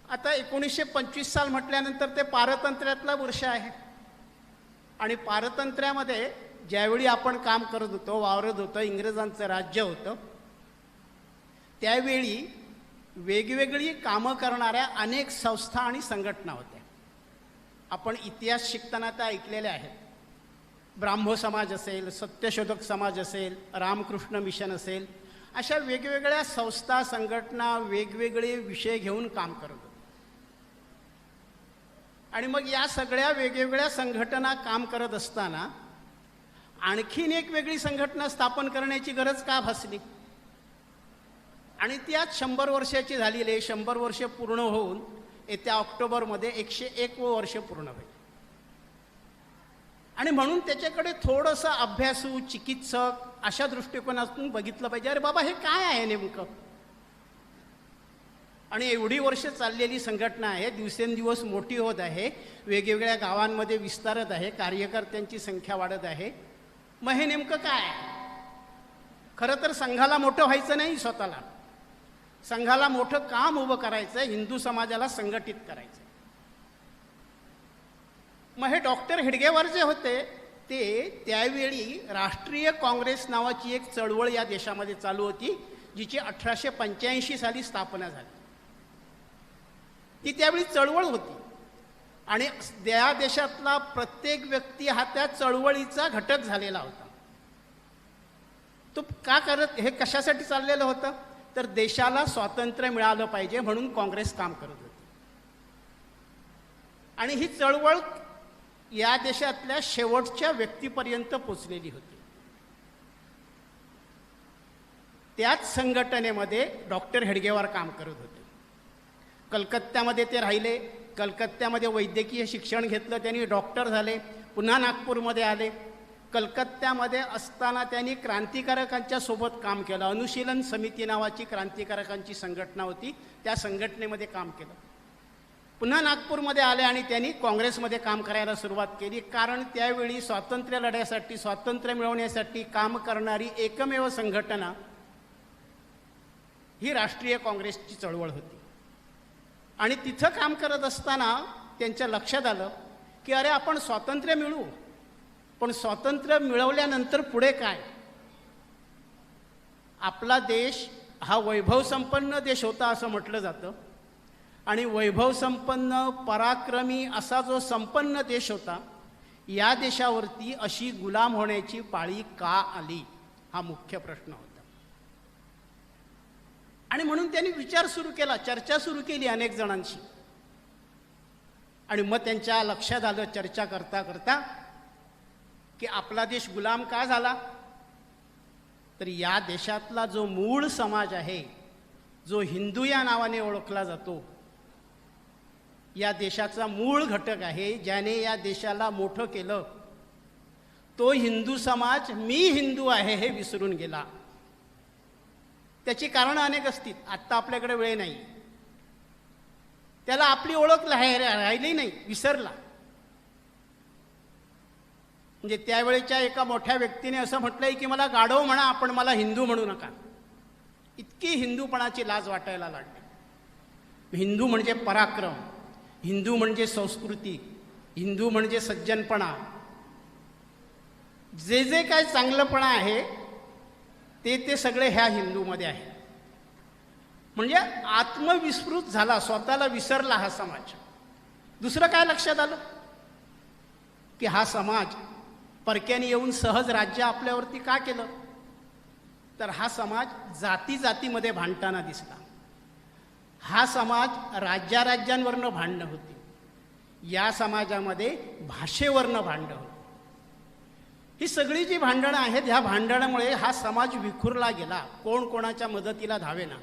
आता 1925 साल म्हटल्यानंतर ते पारतंत्र्यातलं वर्ष आहे. आणि पारतंत्र्यामध्ये ज्यावेळी आपण काम करत होतो, वावरत होतो, इंग्रजांचं राज्य होतं, त्यावेळी वेगवेगळी कामं करणाऱ्या अनेक संस्था आणि संघटना होत्या. आपण इतिहास शिकताना त्या ऐकलेल्या आहेत. ब्राह्मो समाज असेल, सत्यशोधक समाज असेल, रामकृष्ण मिशन असेल, अशा वेगवेगळ्या संस्था संघटना वेगवेगळे विषय घेऊन काम करत होते. आणि मग या सगळ्या वेगवेगळ्या संघटना काम करत असताना आणखीन एक वेगळी संघटना स्थापन करण्याची गरज का भासली. आणि ती आज 100 वर्षाची झालेली आहे. 100 वर्ष पूर्ण होऊन येत्या ऑक्टोबरमध्ये 101 वर्ष पूर्ण होईल. आणि म्हणून त्याच्याकडे थोडंसं अभ्यासू चिकित्सक अशा दृष्टिकोनातून बघितलं पाहिजे, अरे बाबा हे काय आहे नेमकं. आणि एवढी वर्ष चाललेली संघटना आहे, दिवसेंदिवस मोठी होत आहे, वेगवेगळ्या गावांमध्ये विस्तारत आहे, कार्यकर्त्यांची संख्या वाढत आहे. मग हे नेमकं काय. खरं तर संघाला मोठं व्हायचं नाही, स्वतःला संघाला मोठं काम उभं करायचं, हिंदू समाजाला संघटित करायचं. मग हे डॉक्टर हेडगेवार जे होते ते त्यावेळी राष्ट्रीय काँग्रेस नावाची एक चळवळ या देशामध्ये चालू होती, जिची 1885 साली स्थापना झाली. ती त्यावेळी चळवळ होती आणि त्या देशातला प्रत्येक व्यक्ती हा त्या चळवळीचा घटक झालेला होता. तो का करत, हे कशासाठी चाललेलं होतं, तर देशाला स्वातंत्र्य मिळालं पाहिजे म्हणून काँग्रेस काम करत होती. आणि ही चळवळ या देशातल्या शेवटच्या व्यक्तीपर्यंत पोचलेली होती. त्याच संघटनेमध्ये डॉक्टर हेडगेवार काम करत होते. कलकत्त्यामध्ये ते राहिले, कलकत्त्यामध्ये वैद्यकीय शिक्षण घेतलं, त्यांनी डॉक्टर झाले, पुन्हा नागपूरमध्ये आले. कलकत्त्यामध्ये असताना त्यांनी क्रांतिकारकांच्या सोबत काम केलं. अनुशीलन समिती नावाची क्रांतिकारकांची संघटना होती, त्या संघटनेमध्ये काम केलं. पुन्हा नागपूरमध्ये आले आणि त्यांनी काँग्रेसमध्ये काम करायला सुरुवात केली. कारण त्यावेळी स्वातंत्र्य लढ्यासाठी, स्वातंत्र्य मिळवण्यासाठी काम करणारी एकमेव संघटना ही राष्ट्रीय काँग्रेसची चळवळ होती. आणि तिथं काम करत असताना त्यांच्या लक्षात आलं की अरे आपण स्वातंत्र्य मिळवू, पण स्वातंत्र्य मिळवल्यानंतर पुढे काय? आपला देश हा वैभवसंपन्न देश होता असं म्हटलं जातं. आणि वैभवसंपन्न पराक्रमी असा जो संपन्न देश होता, या देशावरती अशी गुलाम होण्याची पाळी का आली, हा मुख्य प्रश्न होता. आणि म्हणून त्यांनी विचार सुरू केला, चर्चा सुरू केली अनेक जणांशी. आणि मग त्यांच्या लक्षात आलं चर्चा करता करता की आपला देश गुलाम का झाला? तर या देशातला जो मूळ समाज आहे, जो हिंदू या नावाने ओळखला जातो, या देशाचा मूळ घटक आहे, ज्याने या देशाला मोठं केलं, तो हिंदू समाज मी हिंदू आहे हे विसरून गेला. त्याची कारणं अनेक असतील, आत्ता आपल्याकडे वेळ नाही. त्याला आपली ओळख राहिली नाही, विसरला. म्हणजे त्यावेळेच्या एका मोठ्या व्यक्तीने असं म्हटलंय की मला गाढव म्हणा, पण मला हिंदू म्हणू नका. इतकी हिंदूपणाची लाज वाटायला लागली. हिंदू म्हणजे पराक्रम, हिंदू म्हणजे संस्कृती, हिंदू म्हणजे सज्जनपणा, जे जे काय चांगलंपणा आहे ते सगळे ह्या हिंदूमध्ये आहे. म्हणजे आत्मविस्मृत झाला, स्वतःला विसरला हा समाज. दुसरं काय लक्षात आलं की हा समाज परक्याने येऊन सहज राज्य आपल्यावरती का केलं? तर हा समाज जाती जातीमध्ये भांडताना दिसला. हा समाज राज्यांवरनं भांडणं होती. या समाजामध्ये भाषेवरनं भांडणं होती. ही सगळी जी भांडणं आहेत, ह्या भांडणामुळे हा समाज विखुरला गेला. कोण कोणाच्या मदतीला धावेना.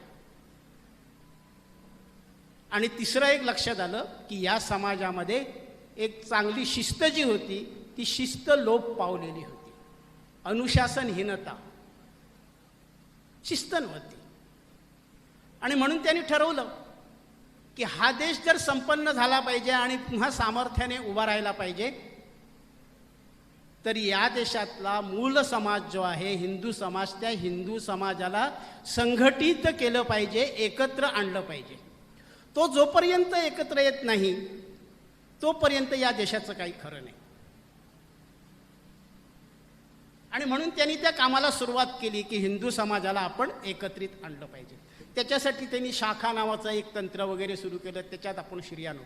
आणि तिसरं एक लक्षात आलं की या समाजामध्ये एक चांगली शिस्त जी होती, ती शिस्त लोप पावलेली होती. अनुशासनहीनता, शिस्त नव्हती. आणि म्हणून त्यांनी ठरवलं की हा देश जर संपन्न झाला पाहिजे आणि पुन्हा सामर्थ्याने उभा राहिला पाहिजे, तर या देशातला मूल समाज जो आहे, हिंदू समाज, त्या हिंदू समाजाला संघटित केलं पाहिजे, एकत्र आणलं पाहिजे. तो जोपर्यंत एकत्र येत नाही, तोपर्यंत या देशाचं काही खरं नाही. आणि म्हणून त्यांनी त्या कामाला सुरुवात केली की हिंदू समाजाला आपण एकत्रित आणलं पाहिजे. त्याच्यासाठी त्यांनी शाखा नावाचं एक तंत्र वगैरे सुरू केलं. त्याच्यात आपण शिर्यानो.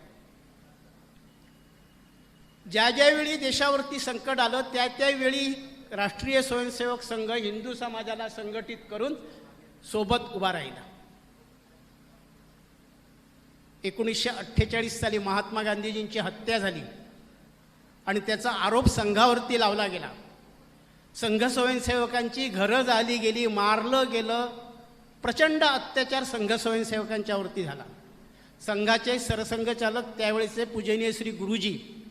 ज्या ज्यावेळी देशावरती संकट आलं, त्या त्यावेळी राष्ट्रीय स्वयंसेवक संघ हिंदू समाजाला संघटित करून सोबत उभा राहिला. 1948 साली महात्मा गांधीजींची हत्या झाली आणि त्याचा आरोप संघावरती लावला गेला. संघ स्वयंसेवकांची घरं जाळली गेली, मारलं गेलं. प्रचंड अत्याचार संघ स्वयंसेवकांच्यावरती झाला. संघाचे सरसंघचालक त्यावेळेचे पूजनीय श्री गुरुजी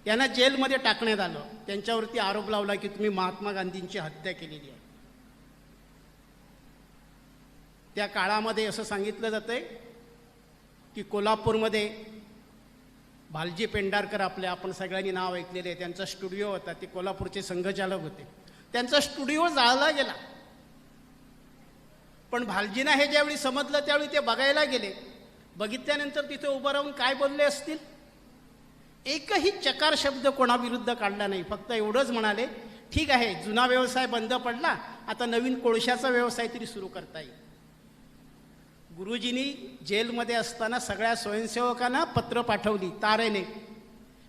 यांना जेलमध्ये टाकण्यात आलं. त्यांच्यावरती आरोप लावला की तुम्ही महात्मा गांधींची हत्या केलेली आहे. त्या काळामध्ये असं सांगितलं जातंय की कोल्हापूरमध्ये भालजी पेंढारकर, आपण सगळ्यांनी नाव ऐकलेले आहे, त्यांचा स्टुडिओ होता. ते कोल्हापूरचे संघचालक होते. त्यांचा स्टुडिओ जाळला गेला. पण भालजींना हे ज्यावेळी समजलं त्यावेळी ते बघायला गेले. बघितल्यानंतर तिथे उभं राहून काय बोलले असतील? एकही चकार शब्द कोणाविरुद्ध काढला नाही. फक्त एवढंच म्हणाले, ठीक आहे, जुना व्यवसाय बंद पडला, आता नवीन कोळशाचा व्यवसाय तरी सुरू करता येईल. गुरुजींनी जेलमध्ये असताना सगळ्या स्वयंसेवकांना पत्र पाठवली तारेने,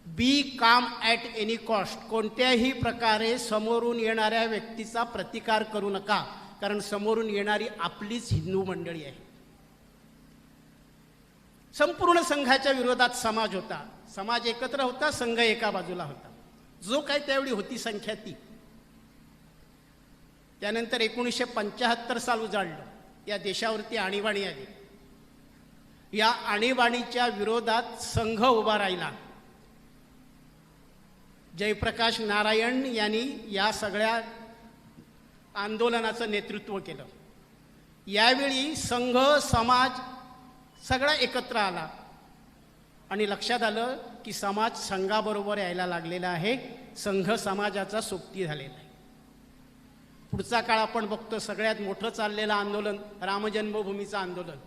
बी काम ॲट एनी कॉस्ट. कोणत्याही प्रकारे समोरून येणाऱ्या व्यक्तीचा प्रतिकार करू नका, कारण समोरून येणारी आपलीच हिंदू मंडळी आहे. संपूर्ण संघाच्या विरोधात समाज होता. समाज एकत्र होता, संघ एका बाजूला होता. जो काय त्यावेळी होती संख्या ती. त्यानंतर 1975 साल उजाडलं. या देशावरती आणीबाणी आली. या आणीबाणीच्या विरोधात संघ उभा राहिला. जयप्रकाश नारायण यांनी या सगळ्या आंदोलनाचं नेतृत्व केलं. यावेळी संघ समाज सगळा एकत्र आला आणि लक्षात आलं की समाज संघाबरोबर यायला लागलेला आहे, संघ समाजाचा सोबती झालेला आहे. पुढचा काळ आपण बघतो, सगळ्यात मोठं चाललेलं आंदोलन रामजन्मभूमीचं आंदोलन.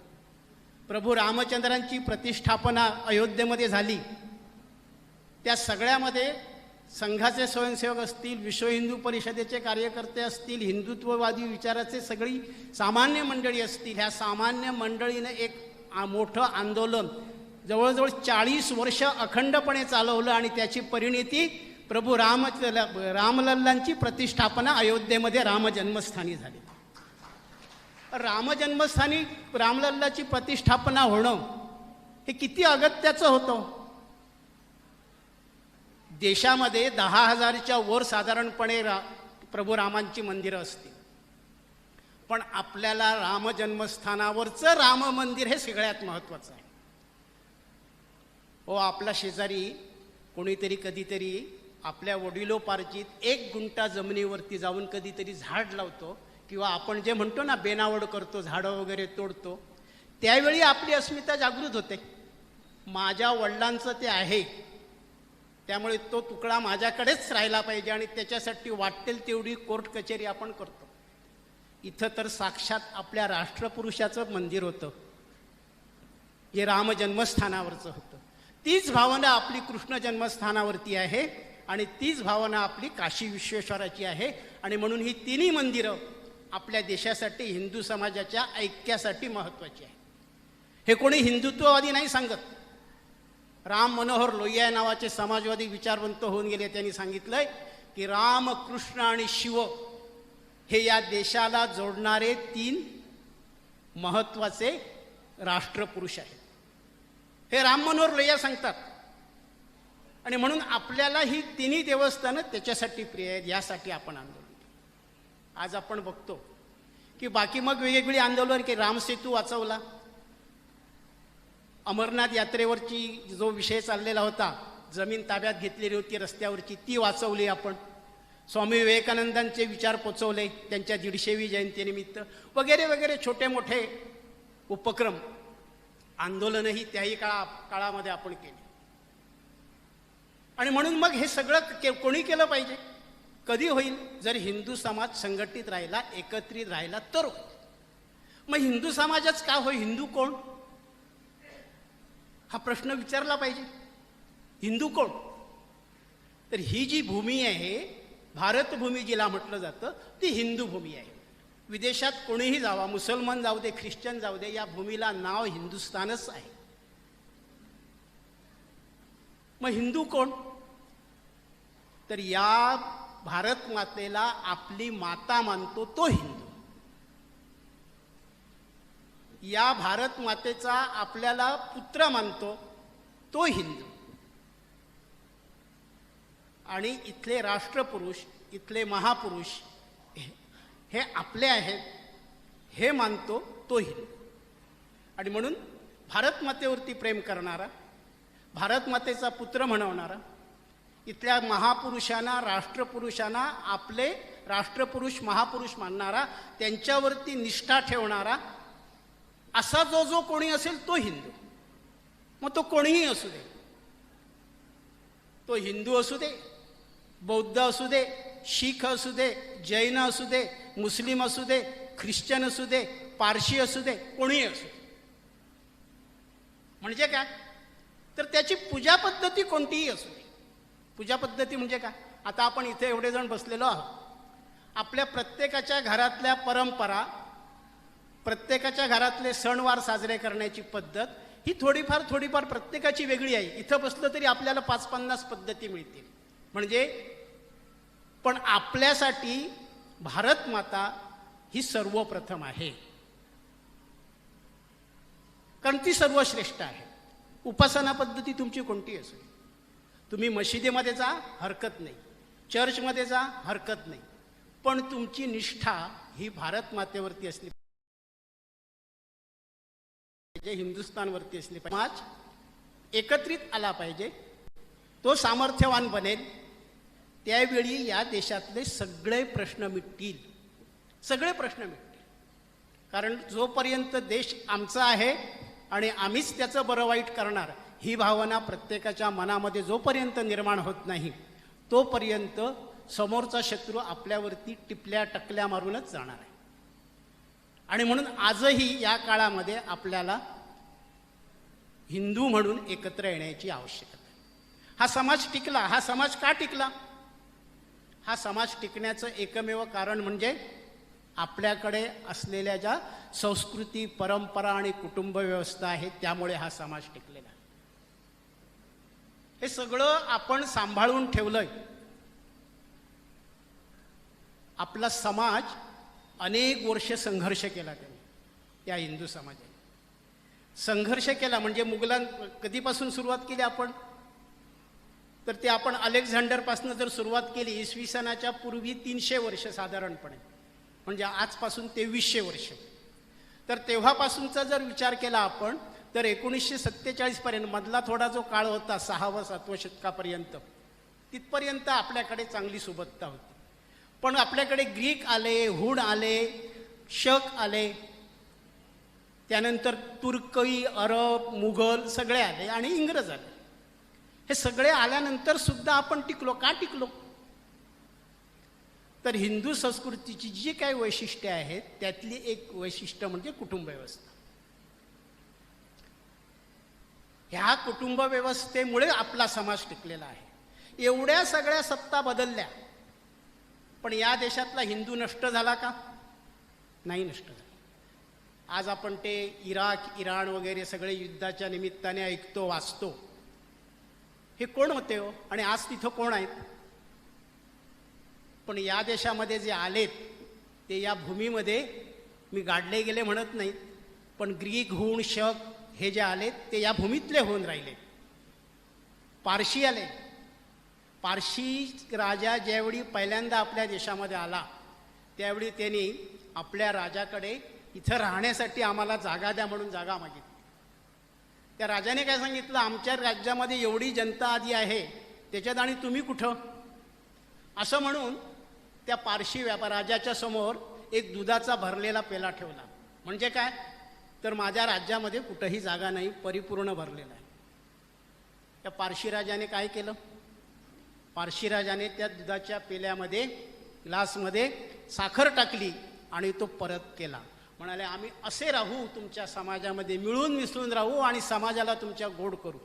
प्रभू रामचंद्रांची प्रतिष्ठापना अयोध्येमध्ये झाली. त्या सगळ्यामध्ये संघाचे स्वयंसेवक असतील, विश्व हिंदू परिषदेचे कार्यकर्ते असतील, हिंदुत्ववादी विचाराचे सगळी सामान्य मंडळी असतील, ह्या सामान्य मंडळीने एक मोठं आंदोलन जवळजवळ 40 वर्ष अखंडपणे चालवलं आणि त्याची परिणिती प्रभू रामलल्लांची प्रतिष्ठापना अयोध्येमध्ये रामजन्मस्थानी झाली. रामजन्मस्थानी रामलल्लाची प्रतिष्ठापना होणं हे किती अगत्याचं होतं. देशामध्ये 10,000च्या वर साधारणपणे प्रभू रामांची मंदिरं असतील, पण आपल्याला रामजन्मस्थानावरचं राम मंदिर हे सगळ्यात महत्त्वाचं आहे. आपला शेजारी कोणीतरी कधीतरी आपल्या वडिलोपार्जित 1 गुंठा जमिनीवरती जाऊन कधीतरी झाड लावतो, किंवा आपण जे म्हणतो ना बेनावड करतो, झाडं वगैरे तोडतो, त्यावेळी आपली अस्मिता जागृत होते. माझ्या वडिलांचं ते आहे, त्यामुळे तो तुकडा माझ्याकडेच राहिला पाहिजे आणि त्याच्यासाठी वाटेल तेवढी कोर्ट कचेरी आपण करतो. इथं तर साक्षात आपल्या राष्ट्रपुरुषाचं मंदिर होतं, जे राम जन्मस्थानावरचं होतं. तीच भावना आपली कृष्ण जन्मस्थानावरती आहे आणि तीच भावना आपली काशी विश्वेश्वराची आहे. आणि म्हणून ही तिन्ही मंदिरं आपल्या देशासाठी, हिंदू समाजाच्या ऐक्यासाठी महत्त्वाची आहे. हे कोणी हिंदुत्ववादी नाही सांगत. राम मनोहर लोहिया नावाचे समाजवादी विचारवंत होऊन गेले, त्यांनी सांगितलंय की राम, कृष्ण आणि शिव हे या देशाला जोडणारे 3 महत्त्वाचे राष्ट्रपुरुष आहेत. हे राम मनोहर लोहिया सांगतात. आणि म्हणून आपल्याला ही तिन्ही देवस्थानं त्याच्यासाठी प्रिय आहेत, यासाठी आपण आंदोलन केलं. आज आपण बघतो की बाकी मग वेगवेगळी आंदोलन की रामसेतू वाचवला, अमरनाथ यात्रेवरची जो विषय चाललेला होता, जमीन ताब्यात घेतलेली होती रस्त्यावरची, ती वाचवली आपण. स्वामी विवेकानंदांचे विचार पोचवले त्यांच्या 150वी जयंतीनिमित्त, वगैरे वगैरे छोटे मोठे उपक्रम, आंदोलनही त्याही काळामध्ये आपण केले. आणि म्हणून मग हे सगळं कोणी केलं पाहिजे, कधी होईल, जर हिंदू समाज संघटित राहिला, एकत्रित राहिला तर होईल. मग हिंदू समाजच का होय, हिंदू कोण हा प्रश्न विचारला पाहिजे. हिंदू कोण? तर ही जी भूमी आहे, भारतभूमी जिला म्हटलं जातं, ती हिंदू भूमी आहे. विदेशात कोणीही जावा, मुसलमान जाऊ दे, ख्रिश्चन जाऊ दे, या भूमीला नाव हिंदुस्थानच आहे. मग हिंदू कोण? तर या भारत मातेला आपली माता मानतो तो हिंदू. या भारत मातेचा आपल्याला पुत्र मानतो तो हिंदू. आणि इथले राष्ट्रपुरुष, इथले महापुरुष हे आपले आहेत हे मानतो तो हिंदू. आणि म्हणून भारत मातेवरती प्रेम करणारा, भारत मातेचा पुत्र म्हणवणारा, इथल्या महापुरुषांना, राष्ट्रपुरुषांना आपले राष्ट्रपुरुष, महापुरुष मानणारा, त्यांच्यावरती निष्ठा ठेवणारा, असा जो कोणी असेल तो हिंदू. मग तो कोणीही असू दे, तो हिंदू असू दे, बौद्ध असू दे, शीख असू दे, जैन असू दे, मुस्लिम असू दे, ख्रिश्चन असू दे, पारशी असू दे, कोणीही असू दे. म्हणजे काय? तर त्याची पूजा पद्धती कोणतीही असू दे. पूजा पद्धती म्हणजे काय? आता आपण इथे एवढे जण बसलेलो आहोत, आपल्या प्रत्येकाच्या घरातल्या परंपरा, प्रत्येकाच्या घरातले सणवार साजरे करण्याची पद्धत ही थोडीफार प्रत्येकाची वेगळी आहे. इथं बसलं तरी आपल्याला 5-50 पद्धती मिळतील. म्हणजे पण आपल्यासाठी भारत माता ही सर्वप्रथम आहे, कारण ती सर्वश्रेष्ठ आहे. उपासना पद्धती तुमची कोणती असो, तुम्ही मशिदीमध्ये जा हरकत नाही, चर्चमध्ये जा हरकत नाही, पण तुमची निष्ठा ही भारत मातेवरती असली पाहिजे, हिंदुस्थानवरती असली पाहिजे. समाज एकत्रित आला पाहिजे, तो सामर्थ्यवान बनेल, त्यावेळी या देशातले सगळे प्रश्न मिटतील, सगळे प्रश्न मिटतील. कारण जोपर्यंत देश आमचा आहे आणि आम्हीच त्याचं बरं वाईट करणार, ही भावना प्रत्येकाच्या मनामध्ये जोपर्यंत निर्माण होत नाही तोपर्यंत समोरचा शत्रू आपल्यावरती टिपल्या टकल्या मारूनच जाणार आहे. आणि म्हणून आजही या काळामध्ये आपल्याला हिंदू म्हणून एकत्र येण्याची आवश्यकता आहे. हा समाज टिकला. हा समाज का टिकला? हा समाज टिकण्याचं एकमेव कारण म्हणजे आपल्याकडे असलेल्या ज्या संस्कृती, परंपरा आणि कुटुंब व्यवस्था आहे त्यामुळे हा समाज टिकलेला आहे. हे सगळं आपण सांभाळून ठेवलंय. आपला समाज अनेक वर्ष संघर्ष केला त्याने, या हिंदू समाजाने संघर्ष केला. म्हणजे मुघलां कधीपासून सुरुवात केली आपण, तर ते आपण अलेक्झांडरपासून जर सुरुवात केली इसवी सनाच्या पूर्वी 300 वर्ष साधारणपणे, म्हणजे आजपासून 2300 वर्ष. तर तेव्हापासूनचा जर विचार केला आपण तर 1947 पर्यंत मधला थोडा जो काळ होता 6व 7व शतकापर्यंत, तिथपर्यंत आपल्याकडे चांगली सुबत्ता होती. पण आपल्याकडे ग्रीक आले, हुण आले, शक आले, त्यानंतर तुर्की, अरब, मुघल सगळे आले आणि इंग्रज आले. हे सगळे आल्यानंतर सुद्धा आपण टिकलो. का टिकलो? तर हिंदू संस्कृतीची जी काही वैशिष्ट्ये आहेत त्यातली एक वैशिष्ट्य म्हणजे कुटुंब व्यवस्था. ह्या कुटुंब व्यवस्थेमुळे आपला समाज टिकलेला आहे. एवढ्या सगळ्या सत्ता बदलल्या, पण या देशातला हिंदू नष्ट झाला का? नाही नष्ट झाला. आज आपण ते इराक, इराण वगैरे सगळे युद्धाच्या निमित्ताने ऐकतो, वाचतो. हे कोण होते हो आणि आज तिथं कोण आहेत? पण या देशामध्ये जे आलेत ते या भूमीमध्ये मी गाडले गेले म्हणत नाहीत, पण ग्रीक, हुण, शक हे जे आलेत ते या भूमीतले होऊन राहिले. पारशी आले. पारशी राजा ज्यावेळी पहिल्यांदा आपल्या देशामध्ये आला त्यावेळी त्यांनी आपल्या राजाकडे इथं राहण्यासाठी आम्हाला जागा द्या म्हणून जागा मागितली. त्या राजाने काय सांगितलं, आमच्या राज्यामध्ये एवढी जनता आधी आहे त्याच्यात आणि तुम्ही कुठं? असं म्हणून त्या पारशी राजाच्या समोर एक दुधाचा भरलेला पेला ठेवला. म्हणजे काय? तर माझ्या राज्यामध्ये कुठंही जागा नाही, परिपूर्ण भरलेला आहे. त्या पारशी राजाने काय केलं? पारशी राजाने त्या दुधाच्या पेल्यामध्ये, ग्लासमध्ये साखर टाकली आणि तो परत केला. म्हणाले, आम्ही असे राहू, तुमच्या समाजामध्ये मिळून मिसळून राहू आणि समाजाला तुमच्या गोड करू.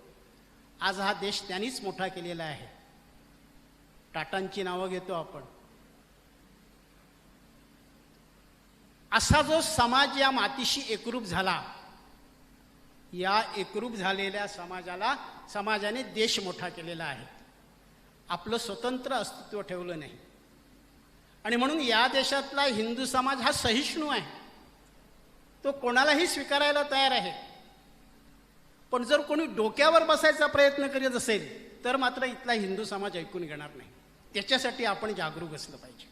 आज हा देश त्यांनीच मोठा केलेला आहे. टाटांची नावं घेतो आपण. असा जो समाज या मातीशी एकरूप झाला, या एकरूप झालेल्या समाजाने देश मोठा केलेला आहे. आपलं स्वतंत्र अस्तित्व ठेवलं नाही. आणि म्हणून या देशातला हिंदू समाज हा सहिष्णू आहे. तो कोणालाही स्वीकारायला तयार आहे. पण जर कोणी डोक्यावर बसायचा प्रयत्न करीत असेल तर मात्र इथला हिंदू समाज ऐकून घेणार नाही. त्याच्यासाठी आपण जागरूक असलं पाहिजे.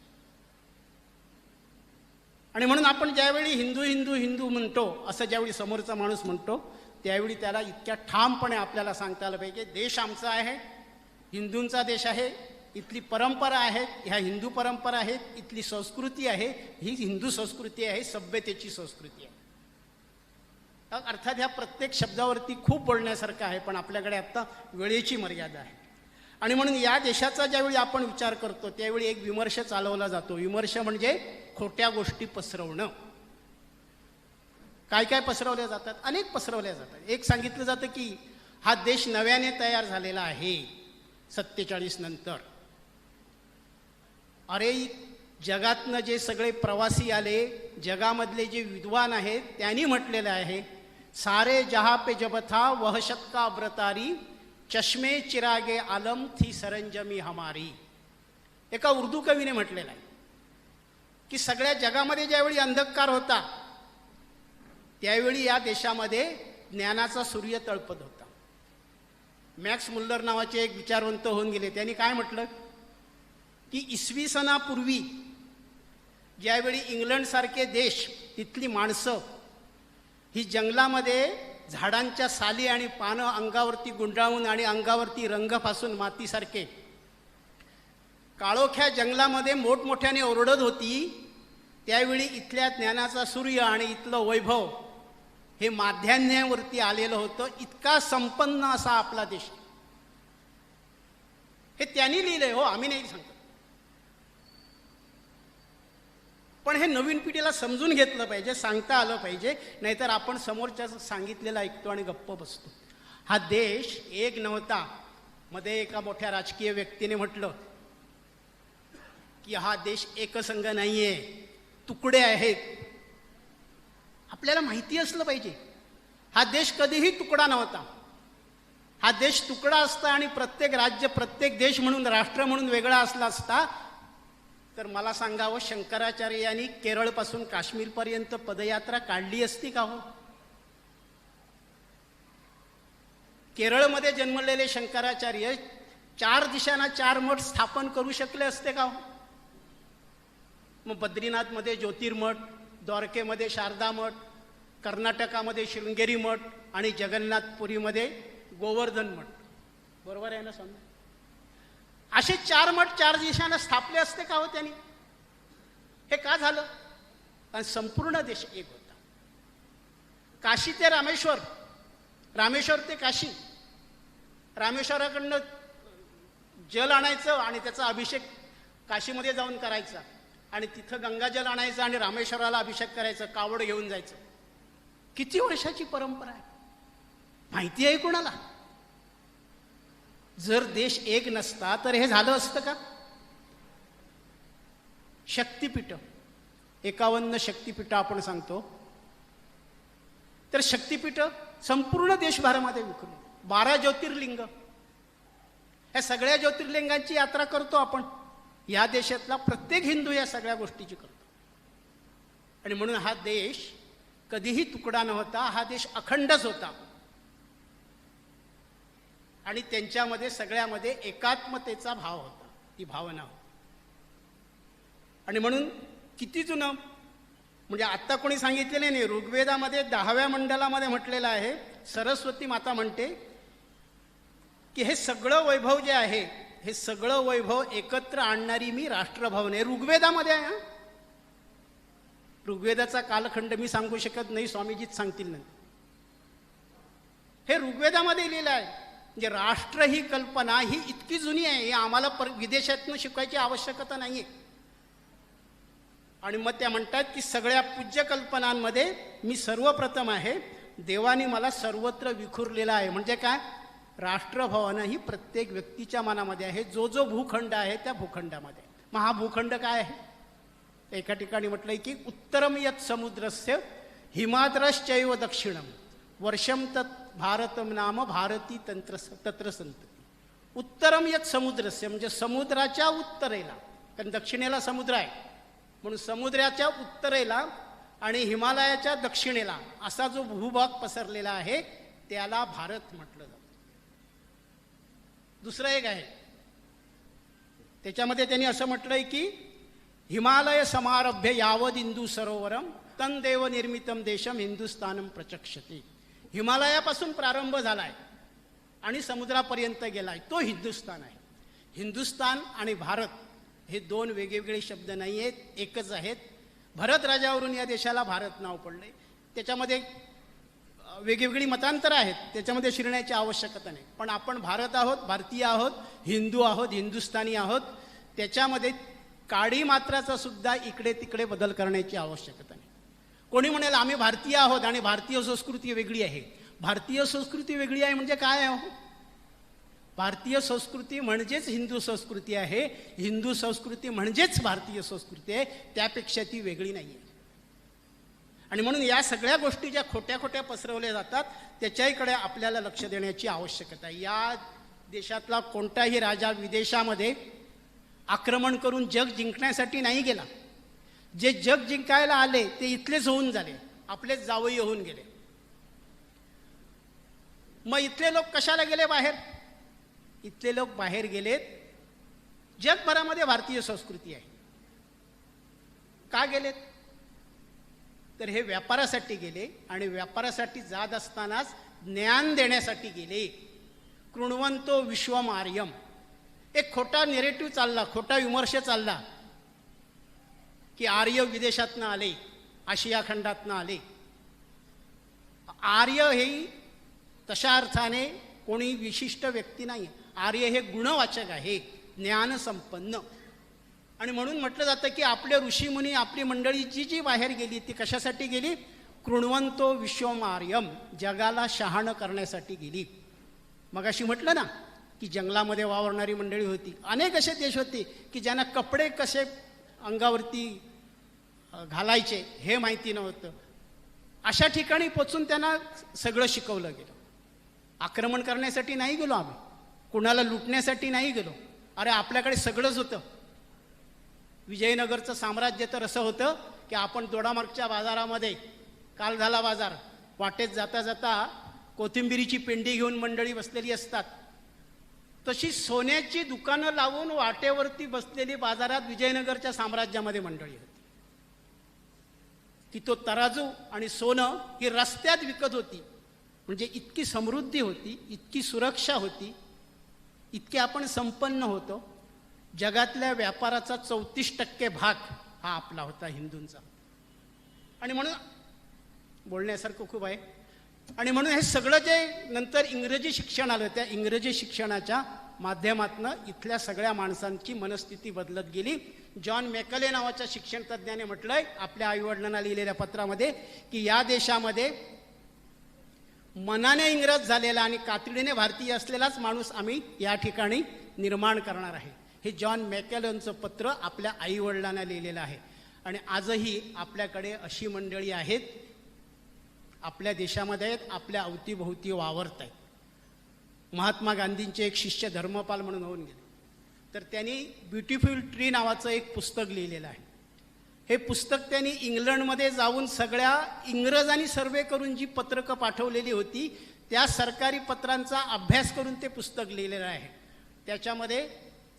आणि म्हणून आपण ज्यावेळी हिंदू हिंदू हिंदू म्हणतो, असं ज्यावेळी समोरचा माणूस म्हणतो त्यावेळी त्याला इतक्या ठामपणे आपल्याला सांगता आलं पाहिजे, देश आमचा आहे, हिंदूंचा देश आहे, इथली परंपरा आहेत, ह्या हिंदू परंपरा आहेत, इथली संस्कृती आहे, ही हिंदू संस्कृती आहे, सभ्यतेची संस्कृती आहे. अर्थात ह्या प्रत्येक शब्दावरती खूप बोलण्यासारखं आहे, पण आपल्याकडे आत्ता वेळेची मर्यादा आहे. आणि म्हणून या देशाचा ज्यावेळी आपण विचार करतो त्यावेळी एक विमर्श चालवला जातो. विमर्श म्हणजे खोट्या गोष्टी पसरवणं. काय काय पसरवल्या जातात? अनेक पसरवल्या जातात. एक सांगितलं जातं की हा देश नव्याने तयार झालेला आहे 47 नंतर. अरे, जगातनं जे सगळे प्रवासी आले, जगामधले जे विद्वान आहेत त्यांनी म्हटलेलं आहे, सारे जहा पे जब था वह शत का अब्रतारी, चष्मे चिरागे आलम थी सरंजमी हमारी. एका उर्दू कवीने म्हटलेलं आहे की सगळ्या जगामध्ये ज्यावेळी अंधकार होता त्यावेळी या देशामध्ये ज्ञानाचा सूर्य तळपत होता. मॅक्स मुल्लर नावाचे एक विचारवंत होऊन गेले. त्यांनी काय म्हटलं की इसवी सनापूर्वी ज्यावेळी इंग्लंडसारखे देश, तिथली माणसं ही जंगलामध्ये झाडांच्या साली आणि पानं अंगावरती गुंडाळून आणि अंगावरती रंग फासून मातीसारखे काळोख्या जंगलामध्ये मोठमोठ्याने ओरडत होती, त्यावेळी इथल्या ज्ञानाचा सूर्य आणि इथलं वैभव हे माध्यान्यावरती आलेलं होतं. इतका संपन्न असा आपला देश. हे त्यांनी लिहिलंय हो, आम्ही नाही सांगतो. पण हे नवीन पिढीला समजून घेतलं पाहिजे, सांगता आलं पाहिजे, नाहीतर आपण समोरच्याचं सांगितलेलं ऐकतो आणि गप्प बसतो. हा देश एक नव्हता. मध्ये एका मोठ्या राजकीय व्यक्तीने म्हटलं की हा देश एकसंघ नाहीये, तुकडे आहेत. आपल्याला माहिती असलं पाहिजे, हा देश कधीही तुकडा नव्हता. हा देश तुकडा असता आणि प्रत्येक राज्य, प्रत्येक देश म्हणून, राष्ट्र म्हणून वेगळा असला असता तर मला सांगावं, शंकराचार्य यांनी केरळपासून काश्मीरपर्यंत पदयात्रा काढली असती का हो? केरळमध्ये जन्मलेले शंकराचार्य 4 दिशांना 4 मठ स्थापन करू शकले असते का हो? मग बद्रीनाथमध्ये ज्योतिर्मठ, द्वारकेमध्ये शारदा मठ, कर्नाटकामध्ये शृंगेरी मठ आणि जगन्नाथपुरीमध्ये गोवर्धन मठ. बरोबर आहे ना समजा? असे 4 मठ 4 दिशांना स्थापले असते का हो त्यांनी? हे का झालं? कारण संपूर्ण देश एक होता. काशी ते रामेश्वर, रामेश्वर ते काशी. रामेश्वराकडनं जल आणायचं आणि त्याचा अभिषेक काशीमध्ये जाऊन करायचा, आणि तिथं गंगाजल आणायचं आणि रामेश्वराला अभिषेक करायचं, कावड घेऊन जायचं. किती वर्षाची परंपरा आहे, माहिती आहे कोणाला? जर देश एक नसता तर हे झालं असतं का? शक्तिपीठ, 51 शक्तिपीठ आपण सांगतो, तर शक्तिपीठ संपूर्ण देशभरामध्ये विखुरली. 12 ज्योतिर्लिंग, या सगळ्या ज्योतिर्लिंगांची यात्रा करतो आपण. या देशातला प्रत्येक हिंदू या सगळ्या गोष्टीची करतो. आणि म्हणून हा देश कधीही तुकडा नव्हता, हा देश अखंडच होता. आणि त्यांच्यामध्ये सगळ्यामध्ये एकात्मतेचा भाव होता, ती भावना होती. आणि म्हणून किती जुनं, म्हणजे आत्ता कोणी सांगितलेले नाही, ऋग्वेदामध्ये 10व्या मंडलामध्ये म्हटलेलं आहे, सरस्वती माता म्हणते की हे सगळं वैभव जे आहे, हे सगळं वैभव एकत्र आणणारी मी राष्ट्रभावना आहे. ऋग्वेदामध्ये आहे. ऋग्वेदाचा कालखंड मी सांगू शकत नाही, स्वामीजीच सांगतील नाही. हे ऋग्वेदामध्ये लिहिलं आहे. म्हणजे राष्ट्र ही कल्पना ही इतकी जुनी आहे, ही आम्हाला विदेशातून शिकायची आवश्यकता नाही आहे. आणि मग त्या म्हणतात की सगळ्या पूज्य कल्पनांमध्ये मी सर्वप्रथम आहे, देवाने मला सर्वत्र विखुरलेला आहे. म्हणजे काय? राष्ट्रभावना ही प्रत्येक व्यक्तीच्या मनामध्ये आहे, जो जो भूखंड आहे त्या भूखंडामध्ये. मग हा भूखंड काय आहे? एका ठिकाणी म्हटलंय की उत्तरम यत समुद्रस्य हिमाद्रश्चैव दक्षिणम वर्षम तत् भारतम नाम भारती तत्र संतती. उत्तरम यत समुद्रस्य म्हणजे समुद्राच्या उत्तरेला, कारण दक्षिणेला समुद्र आहे, म्हणून समुद्राच्या उत्तरेला आणि हिमालयाच्या दक्षिणेला असा जो भूभाग पसरलेला आहे त्याला भारत म्हटलं जातं. दुसरं एक आहे, त्याच्यामध्ये त्यांनी असं म्हटलंय की हिमालय समारभ्य यावद हिंदू सरोवरम तन देव निर्मितम देशम हिंदुस्थानम प्रचक्षते. हिमालयापासून प्रारंभ झालाय आणि समुद्रापर्यंत गेलाय, तो हिंदुस्थान आहे. हिंदुस्थान आणि भारत हे 2 वेगवेगळे शब्द नाही आहेत, एकच आहेत. भरत राजावरून या देशाला भारत नाव पडले. त्याच्यामध्ये वेगवेगळी मतांतरं आहेत, त्याच्यामध्ये शिरण्याची आवश्यकता नाही. पण आपण भारत आहोत, भारतीय आहोत, हिंदू आहोत, हिंदुस्थानी आहोत. त्याच्यामध्ये काडी मात्राचा सुद्धा इकडे तिकडे बदल करण्याची आवश्यकता नाही. कोणी म्हणेल आम्ही भारतीय आहोत आणि भारतीय संस्कृती वेगळी आहे. भारतीय संस्कृती वेगळी आहे म्हणजे काय आहे? भारतीय संस्कृती म्हणजेच हिंदू संस्कृती आहे, हिंदू संस्कृती म्हणजेच भारतीय संस्कृती आहे, त्यापेक्षा ती वेगळी नाही आहे. आणि म्हणून या सगळ्या गोष्टी ज्या खोट्या खोट्या पसरवल्या जातात त्याच्याकडे आपल्याला लक्ष देण्याची आवश्यकता आहे. या देशातला कोणताही राजा विदेशामध्ये आक्रमण करून जग जिंकण्यासाठी नाही गेला. जे जग जिंकायला आले ते इथलेच होऊन झाले, आपलेच जावई होऊन गेले. मग इथले लोक कशाला गेले बाहेर? इथले लोक बाहेर गेलेत, जगभरामध्ये भारतीय संस्कृती आहे. का गेलेत? तर हे व्यापारासाठी गेले, आणि व्यापारासाठी जात असतानाच ज्ञान देण्यासाठी गेले. कृण्वन्तो विश्वमार्यम, एक खोटा नेरेटिव्ह चालला, खोटा विमर्श चालला की आर्य विदेशातनं आले, आशिया खंडातनं आले. आर्य हे तशा अर्थाने कोणी विशिष्ट व्यक्ती नाही. आर्य हे गुणवाचक आहे, ज्ञानसंपन्न. आणि म्हणून म्हटलं जातं की आपले ऋषीमुनी, आपली मंडळी जी जी बाहेर गेली ती कशासाठी गेली? कृण्वंतो विश्वमार्यम, जगाला शहाणं करण्यासाठी गेली. मग अशी म्हटलं ना की जंगलामध्ये वावरणारी मंडळी होती. अनेक असे देश होते की ज्यांना कपडे कसे अंगावरती घालायचे हे माहिती नव्हतं. अशा ठिकाणी पोचून त्यांना सगळं शिकवलं गेलं. आक्रमण करण्यासाठी नाही गेलो आम्ही, कुणाला लुटण्यासाठी नाही गेलो. अरे आपल्याकडे सगळंच होतं. विजयनगरचं साम्राज्य तर असं होतं की आपण दोडामार्गच्या बाजारामध्ये, काल झाला बाजार, वाटेत जाता जाता कोथिंबिरीची पेंडी घेऊन मंडळी बसलेली असतात. तशी सोन्याची दुकानं लावून वाटेवरती बसलेली बाजारात विजयनगरच्या साम्राज्यामध्ये मंडळी होती. की तो तराजू आणि सोनं ही रस्त्यात विकत होती. म्हणजे इतकी समृद्धी होती, इतकी सुरक्षा होती, इतके आपण संपन्न होतो. जगातल्या व्यापाराचा 34% भाग हा आपला होता, हिंदूंचा. आणि म्हणून बोलण्यासारखं खूप आहे. आणि म्हणून हे सगळं जे नंतर इंग्रजी शिक्षण आलं, त्या इंग्रजी शिक्षणाच्या माध्यमातून इथल्या सगळ्या माणसांची मनस्थिती बदलत गेली. जॉन मेकले नावाच्या शिक्षण तज्ज्ञाने म्हटलंय आपल्या आईवडिलांना लिहिलेल्या पत्रामध्ये की या देशामध्ये मनाने इंग्रज झालेला आणि कातडीने भारतीय असलेलाच माणूस आम्ही या ठिकाणी निर्माण करणार आहे. हे जॉन मेकलेंचं पत्र आपल्या आईवडिलांना लिहिलेलं आहे. आणि आजही आपल्याकडे अशी मंडळी आहेत, आपल्या देशामध्ये आहेत, आपल्या अवतीभोवती वावरत आहेत. महात्मा गांधींचे एक शिष्य धर्मपाल म्हणून होऊन गेले, तर त्यांनी ब्युटिफुल ट्री नावाचं एक पुस्तक लिहिलेलं आहे. हे पुस्तक त्यांनी इंग्लंडमध्ये जाऊन सगळ्या इंग्रजांनी सर्वे करून जी पत्रकं पाठवलेली होती त्या सरकारी पत्रांचा अभ्यास करून ते पुस्तक लिहिलेलं आहे. त्याच्यामध्ये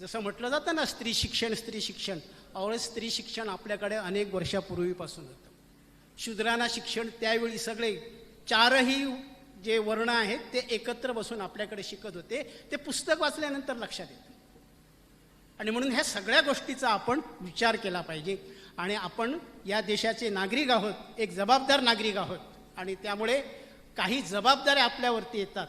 जसं म्हटलं जातं ना स्त्री शिक्षण, स्त्री शिक्षण, अवळ स्त्री शिक्षण आपल्याकडे अनेक वर्षापूर्वीपासून होतं. शूद्रांना शिक्षण त्यावेळी सगळे 4ही जे वर्ण आहेत ते एकत्र बसून आपल्याकडे शिकत होते. ते पुस्तक वाचल्यानंतर लक्षात येतं. आणि म्हणून ह्या सगळ्या गोष्टीचा आपण विचार केला पाहिजे. आणि आपण या देशाचे नागरिक आहोत, एक जबाबदार नागरिक आहोत. आणि त्यामुळे काही जबाबदाऱ्या आपल्यावरती येतात.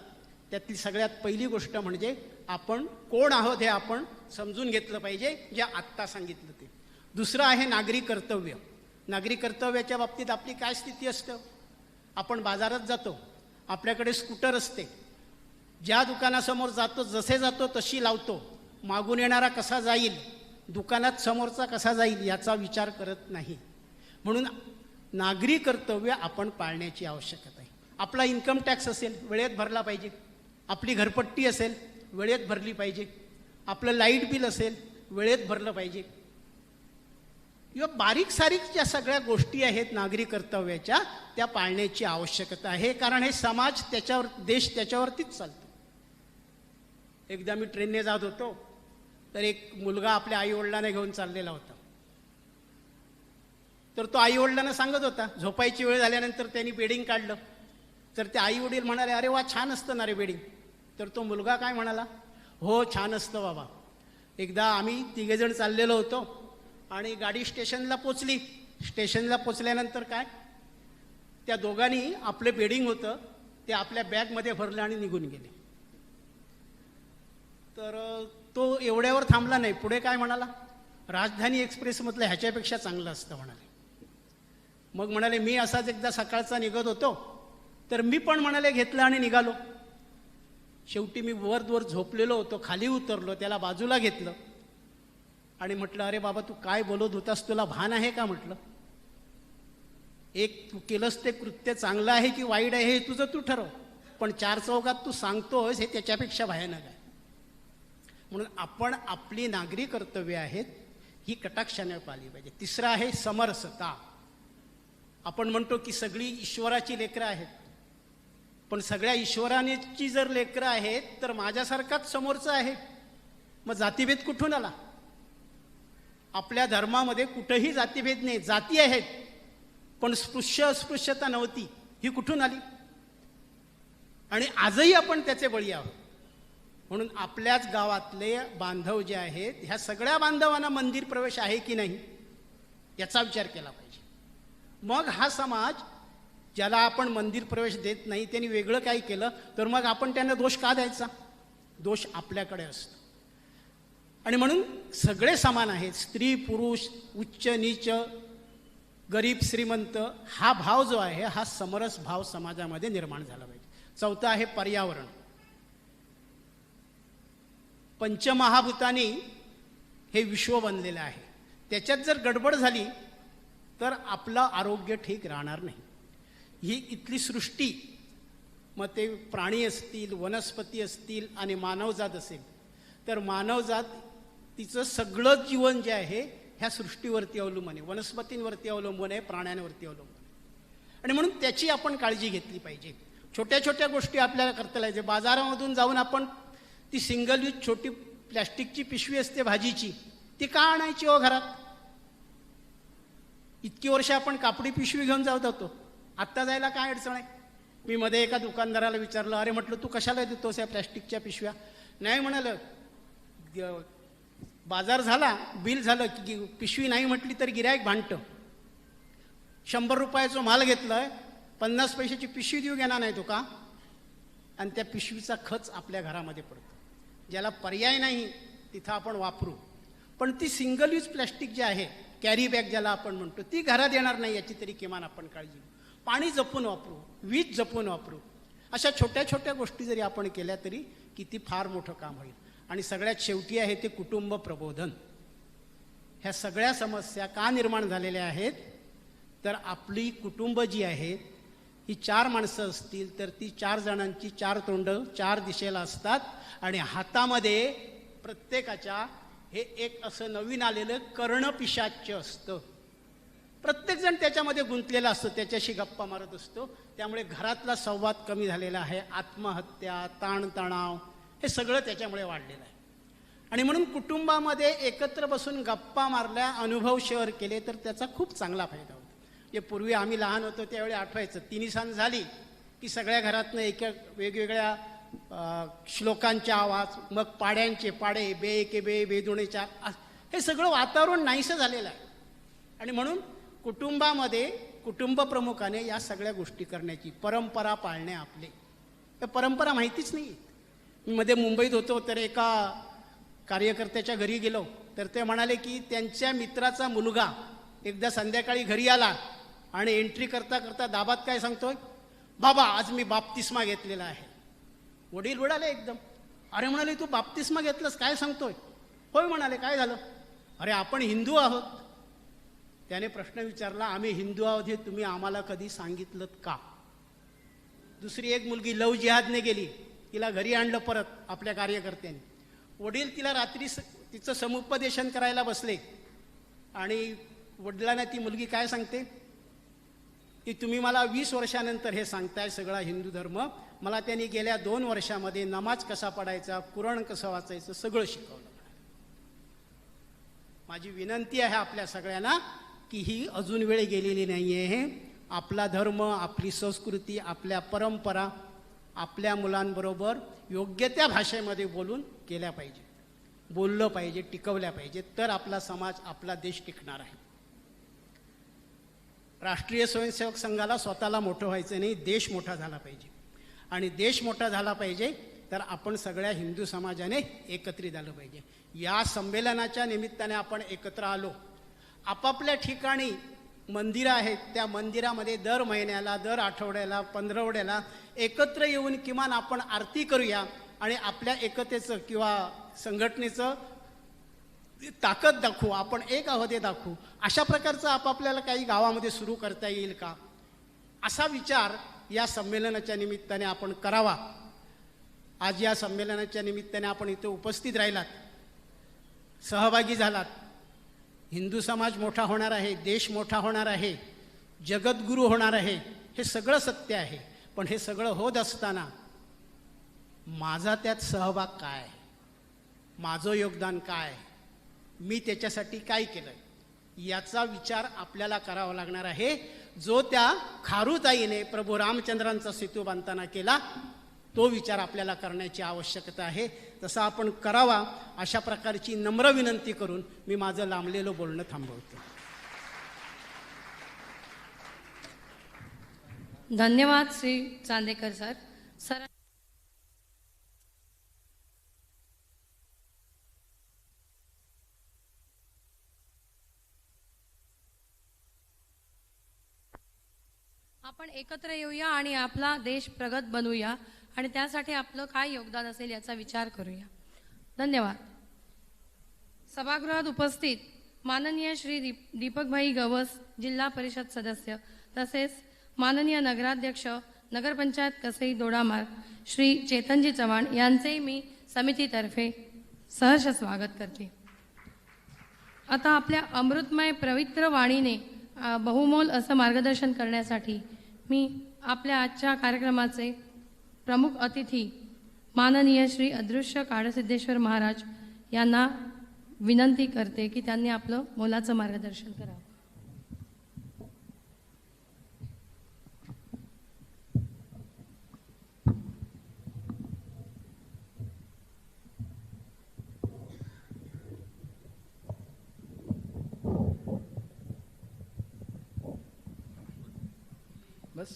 त्यातली सगळ्यात पहिली गोष्ट म्हणजे आपण कोण आहोत हे आपण समजून घेतलं पाहिजे, जे आत्ता सांगितलं ते. दुसरं आहे नागरी कर्तव्य. नागरी कर्तव्याच्या बाबतीत आपली काय स्थिती असतं? आपण बाजारात जातो, आपल्याकडे स्कूटर असते, ज्या दुकानासमोर जातो जसे जातो तशी लावतो. मागून येणारा कसा जाईल, दुकानात समोरचा कसा जाईल याचा विचार करत नाही. म्हणून नागरी कर्तव्य आपण पाळण्याची आवश्यकता आहे. आपला इन्कम टॅक्स असेल वेळेत भरला पाहिजे, आपली घरपट्टी असेल वेळेत भरली पाहिजे, आपलं लाईट बिल असेल वेळेत भरलं पाहिजे. किंवा बारीक सारीक ज्या सगळ्या गोष्टी आहेत नागरी कर्तव्याच्या त्या पाळण्याची आवश्यकता आहे. कारण हे समाज त्याच्यावर, देश त्याच्यावरतीच चालतो. एकदा मी ट्रेनने जात होतो, तर एक मुलगा आपल्या आईवडिलांना घेऊन चाललेला होता. तर तो आईवडिलांना सांगत होता, झोपायची वेळ झाल्यानंतर त्यांनी बेडिंग काढलं. तर ते आईवडील म्हणाले, अरे वा छान असतं ना रे बेडिंग. तर तो मुलगा काय म्हणाला, हो छान असतं बाबा. एकदा आम्ही तिघेजण चाललेलो होतो आणि गाडी स्टेशनला पोचली. स्टेशनला पोचल्यानंतर काय, त्या दोघांनी आपले बेडिंग होतं ते आपल्या बॅगमध्ये भरलं आणि निघून गेले. तर तो एवढ्यावर थांबला नाही, पुढे काय म्हणाला, राजधानी एक्सप्रेसमधलं ह्याच्यापेक्षा चांगलं असतं म्हणाले. मग म्हणाले मी असाच एकदा सकाळचा निघत होतो, तर मी पण म्हणाले घेतलं आणि निघालो. शेवटी मी वर झोपलेलो होतो, खाली उतरलो, त्याला बाजूला घेतलं आणि म्हटलं, अरे बाबा तू काय बोलत होतास, तुला भान आहे का म्हटलं. एक तू केलंस ते कृत्य चांगलं आहे की वाईट आहे हे तुझं तू ठरव, पण चार चौघात तू सांगतोस हे त्याच्यापेक्षा भयानक आहे. म्हणून आपण आपली नागरी कर्तव्य आहेत ही कटाक्षाने पाळली पाहिजे. तिसरं आहे समरसता. आपण म्हणतो की सगळी ईश्वराची लेकरं आहेत, पण सगळ्या ईश्वराची जर लेकरं आहेत तर माझ्यासारखाच समोरचं आहे, मग जातीभेद कुठून आला? आपल्या धर्मामध्ये कुठंही जातीभेद नाही. जाती आहेत पण अस्पृश्यता नव्हती, ही कुठून आली? आणि आजही आपण त्याचे बळी आहोत. म्हणून आपल्याच गावातले बांधव जे आहेत ह्या सगळ्या बांधवांना मंदिर प्रवेश आहे की नाही याचा विचार केला पाहिजे. मग हा समाज ज्याला आपण मंदिर प्रवेश देत नाही त्यांनी वेगळं काही केलं तर मग आपण त्यांना दोष का द्यायचा? दोष आपल्याकडे असतो. आणि म्हणून सगळे समान आहेत, स्त्री पुरुष, उच्च नीच, गरीब श्रीमंत, हा भाव जो आहे हा समरस भाव समाजामध्ये निर्माण झाला पाहिजे. चौथं आहे पर्यावरण. पंचमहाभूतांनी हे विश्व बनलेलं आहे. त्याच्यात जर गडबड झाली तर आपलं आरोग्य ठीक राहणार नाही. ही इथली सृष्टी, मग ते प्राणी असतील, वनस्पती असतील आणि मानवजात असेल, तर मानवजात तिचं सगळं जीवन जे आहे ह्या सृष्टीवरती अवलंबून आहे, वनस्पतींवरती अवलंबून आहे, प्राण्यांवरती अवलंबून आहे. आणि म्हणून त्याची आपण काळजी घेतली पाहिजे. छोट्या छोट्या गोष्टी आपल्याला करता येते. बाजारामधून जाऊन आपण ती सिंगल यूज छोटी प्लॅस्टिकची पिशवी असते भाजीची, ती का आणायची हो घरात? इतकी वर्ष आपण कापडी पिशवी घेऊन जात होतो, आत्ता जायला काय अडचण आहे? मी मध्ये एका दुकानदाराला विचारलं, अरे म्हटलं तू कशाला देतोस या प्लॅस्टिकच्या पिशव्या? नाही म्हणालं, बाजार झाला, बिल झालं की पिशवी नाही म्हटली तर गिऱ्हाईक भांडतं. 100 रुपयाचं माल घेतलंय, 50 पैशाची पिशवी देऊ घेणार नाही तो का? आणि त्या पिशवीचा खच आपल्या घरामध्ये पडतो. ज्याला पर्याय नाही तिथं आपण वापरू, पण ती सिंगल यूज प्लॅस्टिक जे आहे, कॅरी बॅग ज्याला आपण म्हणतो, ती घरात येणार नाही याची तरी किमान आपण काळजी घेऊ. पाणी जपून वापरू, वीज जपून वापरू. अशा छोट्या छोट्या गोष्टी जरी आपण केल्या तरी किती फार मोठं काम होईल. आणि सगळ्यात शेवटी आहे ते कुटुंब प्रबोधन. ह्या सगळ्या समस्या का निर्माण झालेल्या आहेत? तर आपली कुटुंब जी आहेत ही 4 माणसं असतील तर ती 4 जणांची 4 तोंडं 4 दिशेला असतात आणि हातामध्ये प्रत्येकाच्या हे एक असं नवीन आलेलं कर्णपिशाच्य असतं. प्रत्येकजण त्याच्यामध्ये गुंतलेला असतो, त्याच्याशी गप्पा मारत असतो. त्यामुळे घरातला संवाद कमी झालेला आहे. आत्महत्या, ताणतणाव हे सगळं त्याच्यामुळे वाढलेलं आहे. आणि म्हणून कुटुंबामध्ये एकत्र बसून गप्पा मारल्या, अनुभव शेअर केले तर त्याचा खूप चांगला फायदा होतो. जे पूर्वी आम्ही लहान होतो त्यावेळी आठवायचं, तिन्ही सांज झाली की सगळ्या घरातनं एक वेगवेगळ्या श्लोकांचे आवाज, मग पाड्यांचे पाडे, बे एके बे, बेदुणे चार, हे सगळं वातावरण नाहीसं झालेलं आहे. आणि म्हणून कुटुंबामध्ये कुटुंब प्रमुखाने या सगळ्या गोष्टी करण्याची परंपरा पाळणे आपले. त्या परंपरा माहितीच नाही. मी मध्ये मुंबईत होतो तर एका कार्यकर्त्याच्या घरी गेलो तर ते म्हणाले की त्यांच्या मित्राचा मुलगा एकदा संध्याकाळी घरी आला आणि एंट्री करता करता दाबात काय सांगतोय, बाबा आज मी बाप्तिस्मा घेतलेला आहे. वडील उडाले एकदम. अरे म्हणाले तू बाप्तिस्मा घेतलंस, काय सांगतोय? होय म्हणाले, काय झालं? अरे आपण हिंदू आहोत. त्याने प्रश्न विचारला, आम्ही हिंदू आहोत हे तुम्ही आम्हाला कधी सांगितलं का? दुसरी एक मुलगी लव जिहादने गेली, तिला घरी आणलं परत आपल्या कार्यकर्त्यांनी. वडील तिला रात्री तिचं समुपदेशन करायला बसले आणि वडिलांना ती मुलगी काय सांगते की तुम्ही मला 20 वर्षानंतर हे सांगताय सगळा हिंदू धर्म, मला त्यांनी गेल्या 2 वर्षामध्ये नमाज कसा पडायचा, कुराण कसं वाचायचं सगळं शिकवलं. माझी विनंती आहे आपल्या सगळ्यांना की ही अजून वेळ गेलेली नाही आहे. आपला धर्म, आपली संस्कृती, आपल्या परंपरा आपल्या मुलांबरोबर योग्य त्या भाषेमध्ये बोलून केल्या पाहिजे, बोललं पाहिजे, टिकवल्या पाहिजे, तर आपला समाज, आपला देश टिकणार आहे. राष्ट्रीय स्वयंसेवक संघाला स्वतःला मोठं व्हायचं नाही, देश मोठा झाला पाहिजे. आणि देश मोठा झाला पाहिजे तर आपण सगळ्या हिंदू समाजाने एकत्रित आलं पाहिजे. या संमेलनाच्या निमित्ताने आपण एकत्र आलो. आपापल्या ठिकाणी मंदिरं आहेत, त्या मंदिरामध्ये दर महिन्याला, दर आठवड्याला, 15वड्याला एकत्र येऊन किमान आपण आरती करूया आणि आपल्या एकतेचं किंवा संघटनेचं ताकद दाखवू, आपण एक आहोत हे दाखवू. अशा प्रकारचं आपापल्याला काही गावामध्ये सुरू करता येईल का, असा विचार या संमेलनाच्या निमित्ताने आपण करावा. आज या संमेलनाच्या निमित्ताने आपण इथे उपस्थित राहिलात, सहभागी झालात. हिंदू समाज मोठा होणार आहे, देश मोठा होणार आहे, जगद्गुरू होणार आहे, हे सगळं सत्य आहे. पण हे सगळं होत असताना माझा त्यात सहभाग काय, माझं योगदान काय, मी त्याच्यासाठी काय केलं, याचा विचार आपल्याला करावा लागणार आहे. जो त्या खारुताईने प्रभू रामचंद्रांचा सेतू बांधताना केला तो विचार आपल्याला करण्याची आवश्यकता आहे. तसा आपण करावा अशा प्रकारची नम्र विनंती करून मी माझं लांबलेलं बोलणं थांबवतो. धन्यवाद श्री चांदेकर सर. सर आपण एकत्र येऊया आणि आपला देश प्रगत बनवूया आणि त्यासाठी आपलं काय योगदान असेल याचा विचार करूया. धन्यवाद. सभागृहात उपस्थित माननीय श्री दीपकभाई गवस जिल्हा परिषद सदस्य तसेच माननीय नगराध्यक्ष नगरपंचायत कसई दोडामार्ग श्री चेतनजी चव्हाण यांचेही मी समितीतर्फे सहर्ष स्वागत करते. आता आपल्या अमृतमय पवित्र वाणीने बहुमोल असं मार्गदर्शन करण्यासाठी मी आपल्या आजच्या कार्यक्रमाचे प्रमुख अतिथी माननीय श्री अदृश्य काळसिद्धेश्वर महाराज यांना विनंती करते की त्यांनी आपलं मोलाचं मार्गदर्शन करावं. बस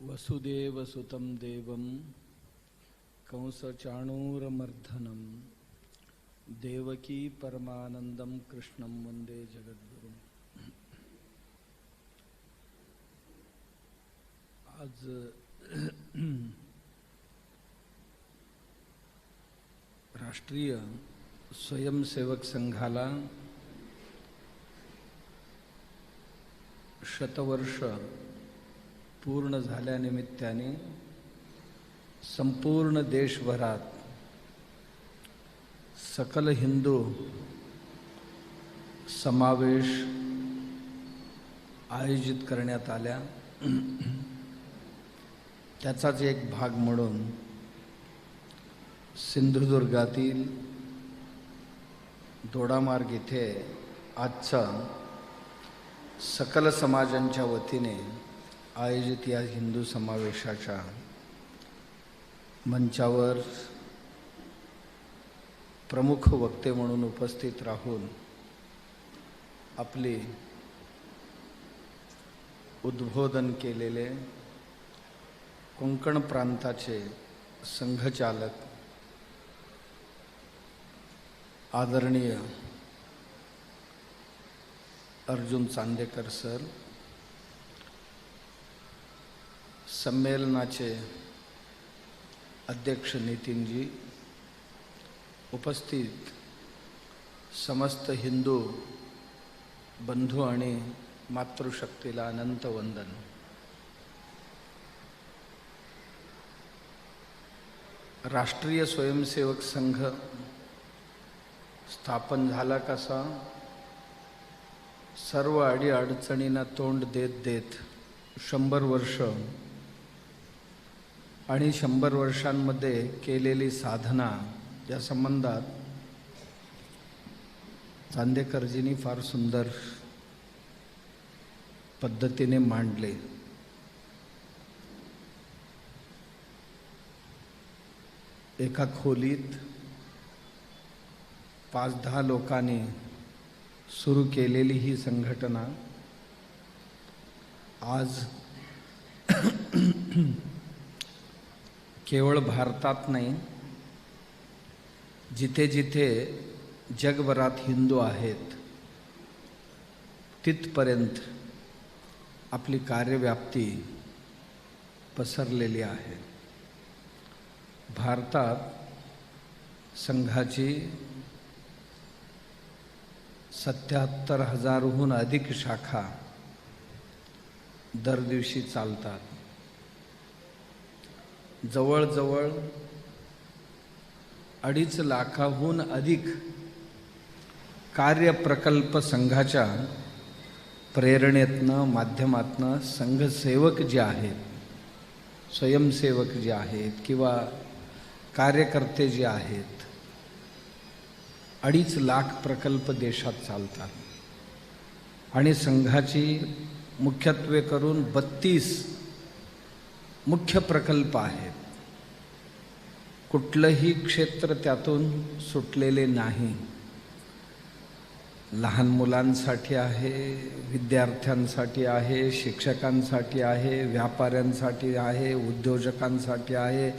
वसुदेवसुतं देवं कंसचाणूरमर्दनं देवकी परमानंदम कृष्णं वंदे जगद्गुरुं. आज राष्ट्रीय स्वयंसेवक संघाला शतवर्ष पूर्ण झाल्यानिमित्ताने संपूर्ण देशभरात सकल हिंदू समावेश आयोजित करण्यात आल्या. त्याचाच एक भाग म्हणून सिंधुदुर्गातील दोडामार्ग येथे आजचा सकल समाजांच्या वतीने आयोजित या हिंदू समावेशाच्या मंचावर प्रमुख वक्ते म्हणून उपस्थित राहून आपले उद्बोधन केलेले कोकण प्रांताचे संघचालक आदरणीय अर्जुन चांदेकर सर, संमेलनाचे अध्यक्ष नितीनजी, उपस्थित समस्त हिंदू बंधू आणि मातृशक्तीला अनंत वंदन. राष्ट्रीय स्वयंसेवक संघ स्थापन झाला कसा? सर्व अडीअडचणींना तोंड देत देत 100 वर्ष आणि 100 वर्षांमध्ये केलेली साधना या संबंधात चांदेकरजींनी फार सुंदर पद्धतीने मांडले. एका खोलीत 5-10 लोकांनी सुरू केलेली ही संघटना आज केवळ भारतात नाही, जिथे जिथे जगभरात हिंदू आहेत तिथपर्यंत आपली कार्यव्याप्ती पसरलेली आहे. भारतात संघाची 77,000हून अधिक शाखा दर दिवशी चालतात. जवळजवळ 2.5 लाखाहून अधिक कार्यप्रकल्प संघाच्या प्रेरणेतनं माध्यमातनं संघसेवक जे आहेत, स्वयंसेवक जे आहेत किंवा कार्यकर्ते जे आहेत 2.5 लाख प्रकल्प देशात चालतात आणि संघाची मुख्यत्वे करून 32 मुख्य प्रकल्प आहेत. कुठलंही क्षेत्र त्यातून सुटलेले नाही. लहान मुलांसाठी आहे, विद्यार्थ्यांसाठी आहे, शिक्षकांसाठी आहे, व्यापाऱ्यांसाठी आहे, उद्योजकांसाठी आहे,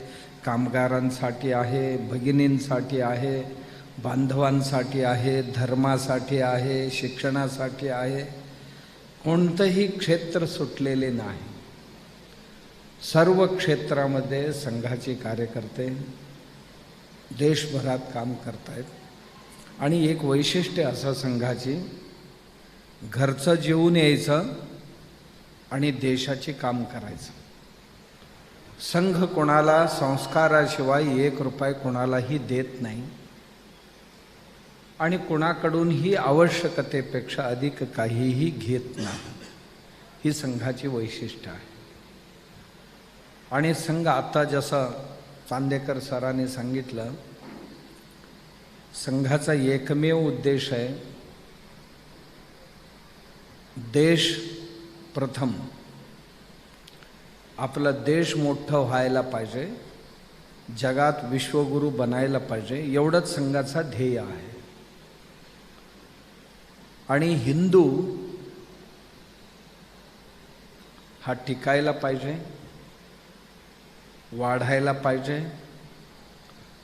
कामगारांसाठी आहे, भगिनींसाठी आहे, बांधवांसाठी आहे, धर्मासाठी आहे, शिक्षणासाठी आहे. कोणतंही क्षेत्र सुटलेले नाही. सर्व क्षेत्रामध्ये संघाचे कार्यकर्ते देशभरात काम करतायत. आणि एक वैशिष्ट्य असं संघाची, घरचं जेवून यायचं आणि देशाचे काम करायचं. संघ कोणाला संस्काराशिवाय 1 रुपया कोणालाही देत नाही आणि कोणाकडूनही आवश्यकतेपेक्षा अधिक काहीही घेत नाही. ही संघाची वैशिष्ट्य आहे. आणि संघ आता जसं चांदेकर सरांनी सांगितलं, संघाचा एकमेव उद्देश आहे देश प्रथम. आपला देश मोठं व्हायला पाहिजे, जगात विश्वगुरू बनायला पाहिजे, एवढंच संघाचा ध्येय आहे. आणि हिंदू हा टिकायला पाहिजे, वाढायला पाहिजे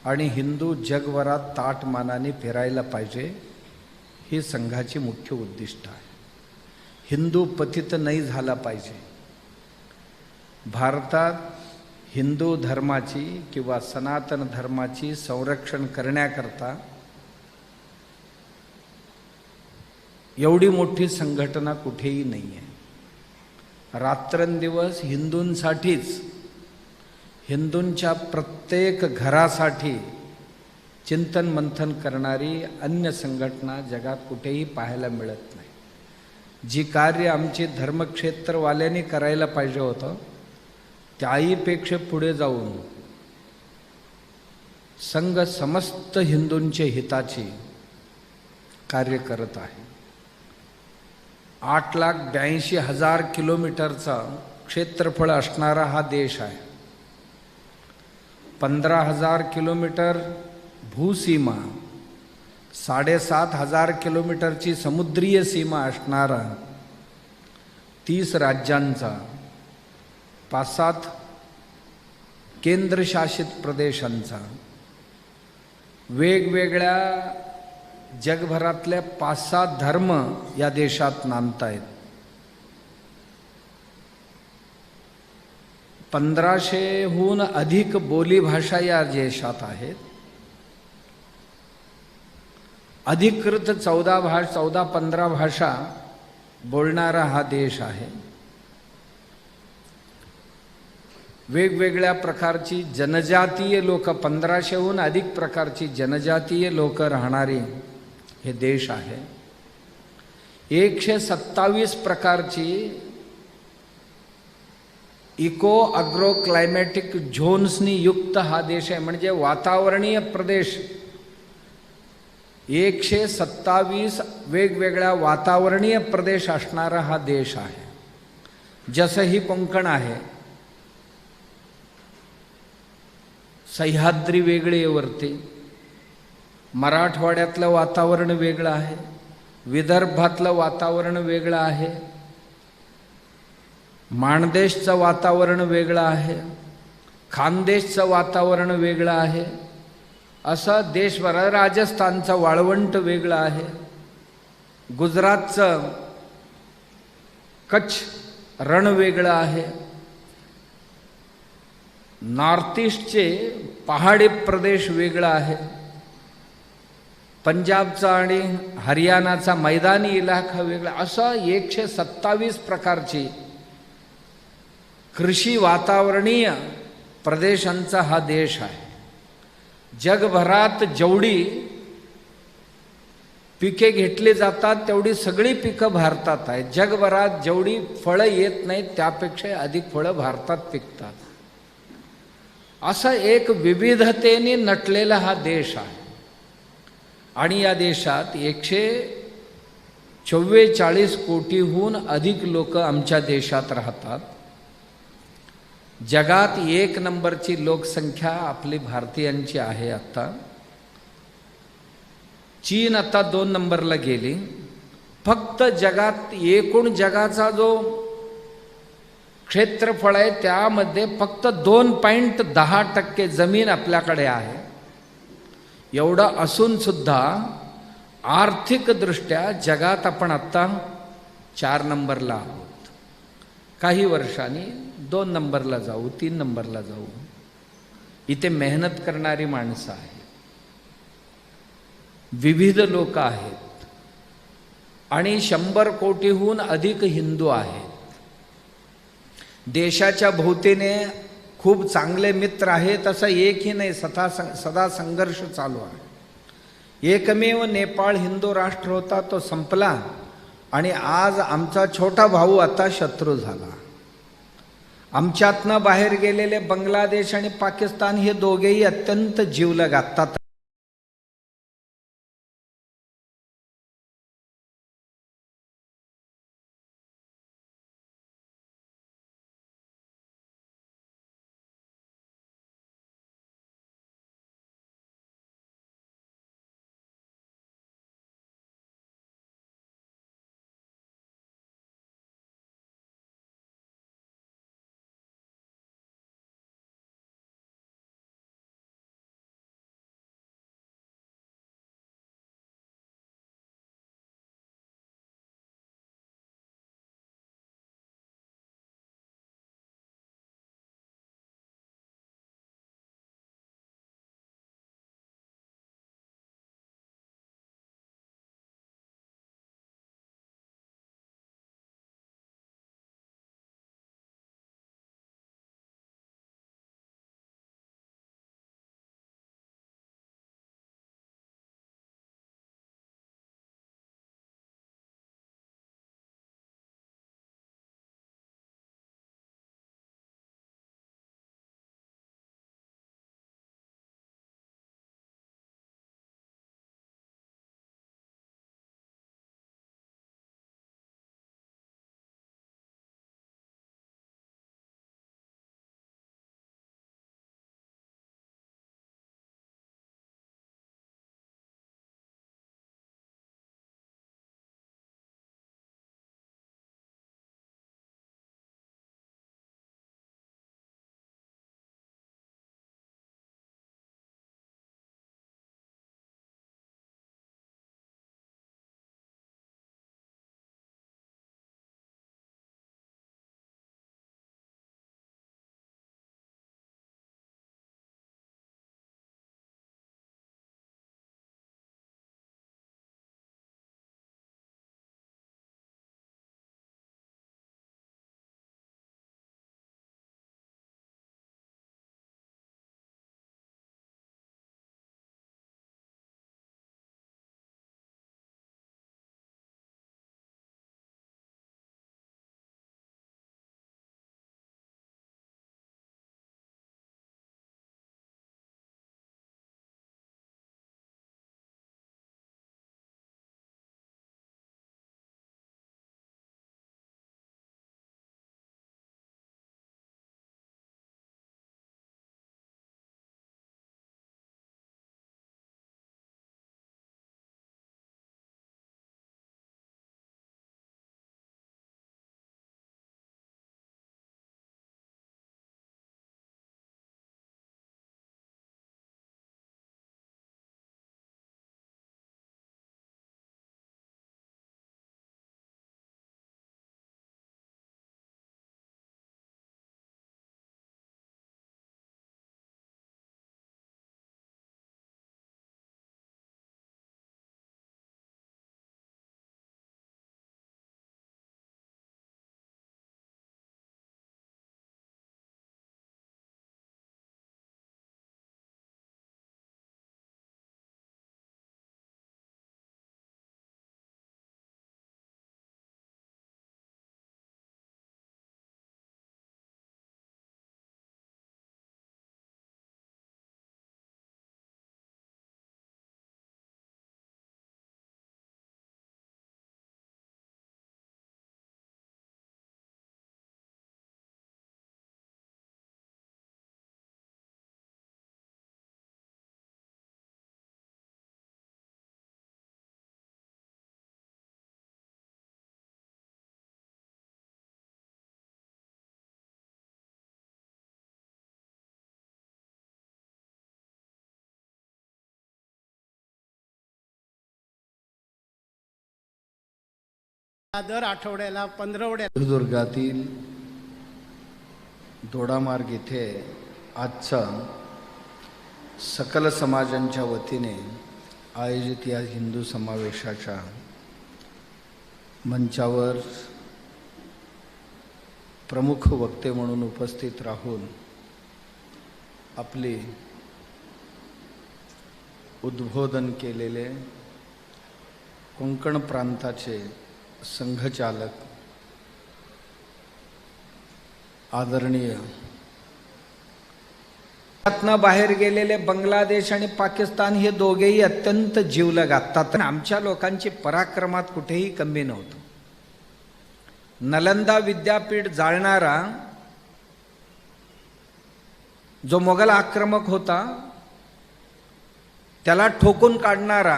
आणि हिंदू जगभरात ताटमानाने फिरायला पाहिजे. ही संघाची मुख्य उद्दिष्ट आहे. हिंदू पतित नाही झाला पाहिजे. भारतात हिंदू धर्माची किंवा सनातन धर्माची संरक्षण करण्याकरता एवढी मोठी संघटना कुठेही नाही आहे. रात्रंदिवस हिंदूंसाठीच, हिंदूंच्या प्रत्येक घरासाठी चिंतन मंथन करणारी अन्य संघटना जगात कुठेही पाहायला मिळत नाही. जी कार्य आमची धर्मक्षेत्रवाल्यांनी करायला पाहिजे होतं त्याहीपेक्षा पुढे जाऊन संघ समस्त हिंदूंचे हिताची कार्य करत आहे. 8,82,000 किलोमीटरचा क्षेत्रफळ असणारा हा देश आहे. 15,000 किलोमीटर भूसीमा, 7,500 किलोमीटरची समुद्रीय सीमा असणारा, 30 राज्यांचा, 5-7 केंद्रशासित प्रदेशांचा, वेगवेगळ्या जगभरातल्या 5-6 धर्म या देशात नांदतायत. 1500हून अधिक बोलीभाषा या देशात आहेत. अधिकृत 14-15 भाषा बोलणारा हा देश आहे. वेगवेगळ्या प्रकारची जनजातीय लोक, 1500हून अधिक प्रकारची जनजातीय लोक राहणारे हे देश आहे. 127 प्रकारची इको अग्रो क्लायमॅटिक झोन्सनी युक्त हा देश आहे. म्हणजे वातावरणीय प्रदेश 127 वेगवेगळ्या वातावरणीय प्रदेश असणारा हा देश आहे. जसं ही कोकण आहे, सह्याद्री वेगळी आहे वरती, मराठवाड्यातलं वातावरण वेगळं आहे, विदर्भातलं वातावरण वेगळं आहे, माणदेशचं वातावरण वेगळं आहे, खानदेशचं वातावरण वेगळं आहे. असं देशभरात राजस्थानचं वाळवंट वेगळं आहे, गुजरातचं कच्छ रण वेगळं आहे, नॉर्थ ईस्टचे पहाडी प्रदेश वेगळा आहे, पंजाबचा आणि हरियाणाचा मैदानी इलाका वेगळा. असं 127 प्रकारची कृषी वातावरणीय प्रदेशांचा हा देश आहे. जगभरात जेवढी पिके घेतली जातात तेवढी सगळी पिकं भारतात आहेत. जगभरात जेवढी फळं येत नाहीत त्यापेक्षा अधिक फळं भारतात पिकतात. असा एक विविधतेने नटलेला हा देश आहे. आणि या देशात 144 कोटीहून अधिक लोक आमच्या देशात राहतात. जगात 1 नंबरची लोकसंख्या आपली भारतीयांची आहे. आता चीन आता 2 नंबरला गेली. फक्त जगात एकूण जगाचा जो क्षेत्रफळ आहे त्यामध्ये फक्त 2.10% जमीन आपल्याकडे आहे. एवढं असून सुद्धा आर्थिकदृष्ट्या जगात आपण आत्ता 4 नंबरला आहोत. काही वर्षांनी 2 नंबरला जाऊ, 3 नंबरला जाऊ. इथे मेहनत करणारी माणसं आहेत, विविध लोक आहेत आणि 100 कोटीहून अधिक हिंदू आहेत. देशाच्या भोवतीने खूप चांगले मित्र आहेत असं एकही नाही, सदा संघर्ष चालू आहे. एकमेव नेपाळ हिंदू राष्ट्र होता, तो संपला आणि आज आमचा छोटा भाऊ आता शत्रू झाला. आमच्यातनं बाहेर गेलेले बांगलादेश आणि पाकिस्तान हे दोघेही अत्यंत जीवलग आत्ता दर आठवड्याला 15 सिंधुदुर्गातील दोडामार्ग येथे आजचा सकल समाजांच्या वतीने आयोजित या हिंदू समावेशाच्या मंचावर प्रमुख वक्ते म्हणून उपस्थित राहून आपले उद्बोधन केलेले कोकण प्रांताचे संघचालक आदरणीय त्यातनं बाहेर गेलेले बांगलादेश आणि पाकिस्तान हे दोघेही अत्यंत जीवलग असतात. आमच्या लोकांची पराक्रमात कुठेही कमी नव्हतं. नालंदा विद्यापीठ जाळणारा जो मोगल आक्रमक होता त्याला ठोकून काढणारा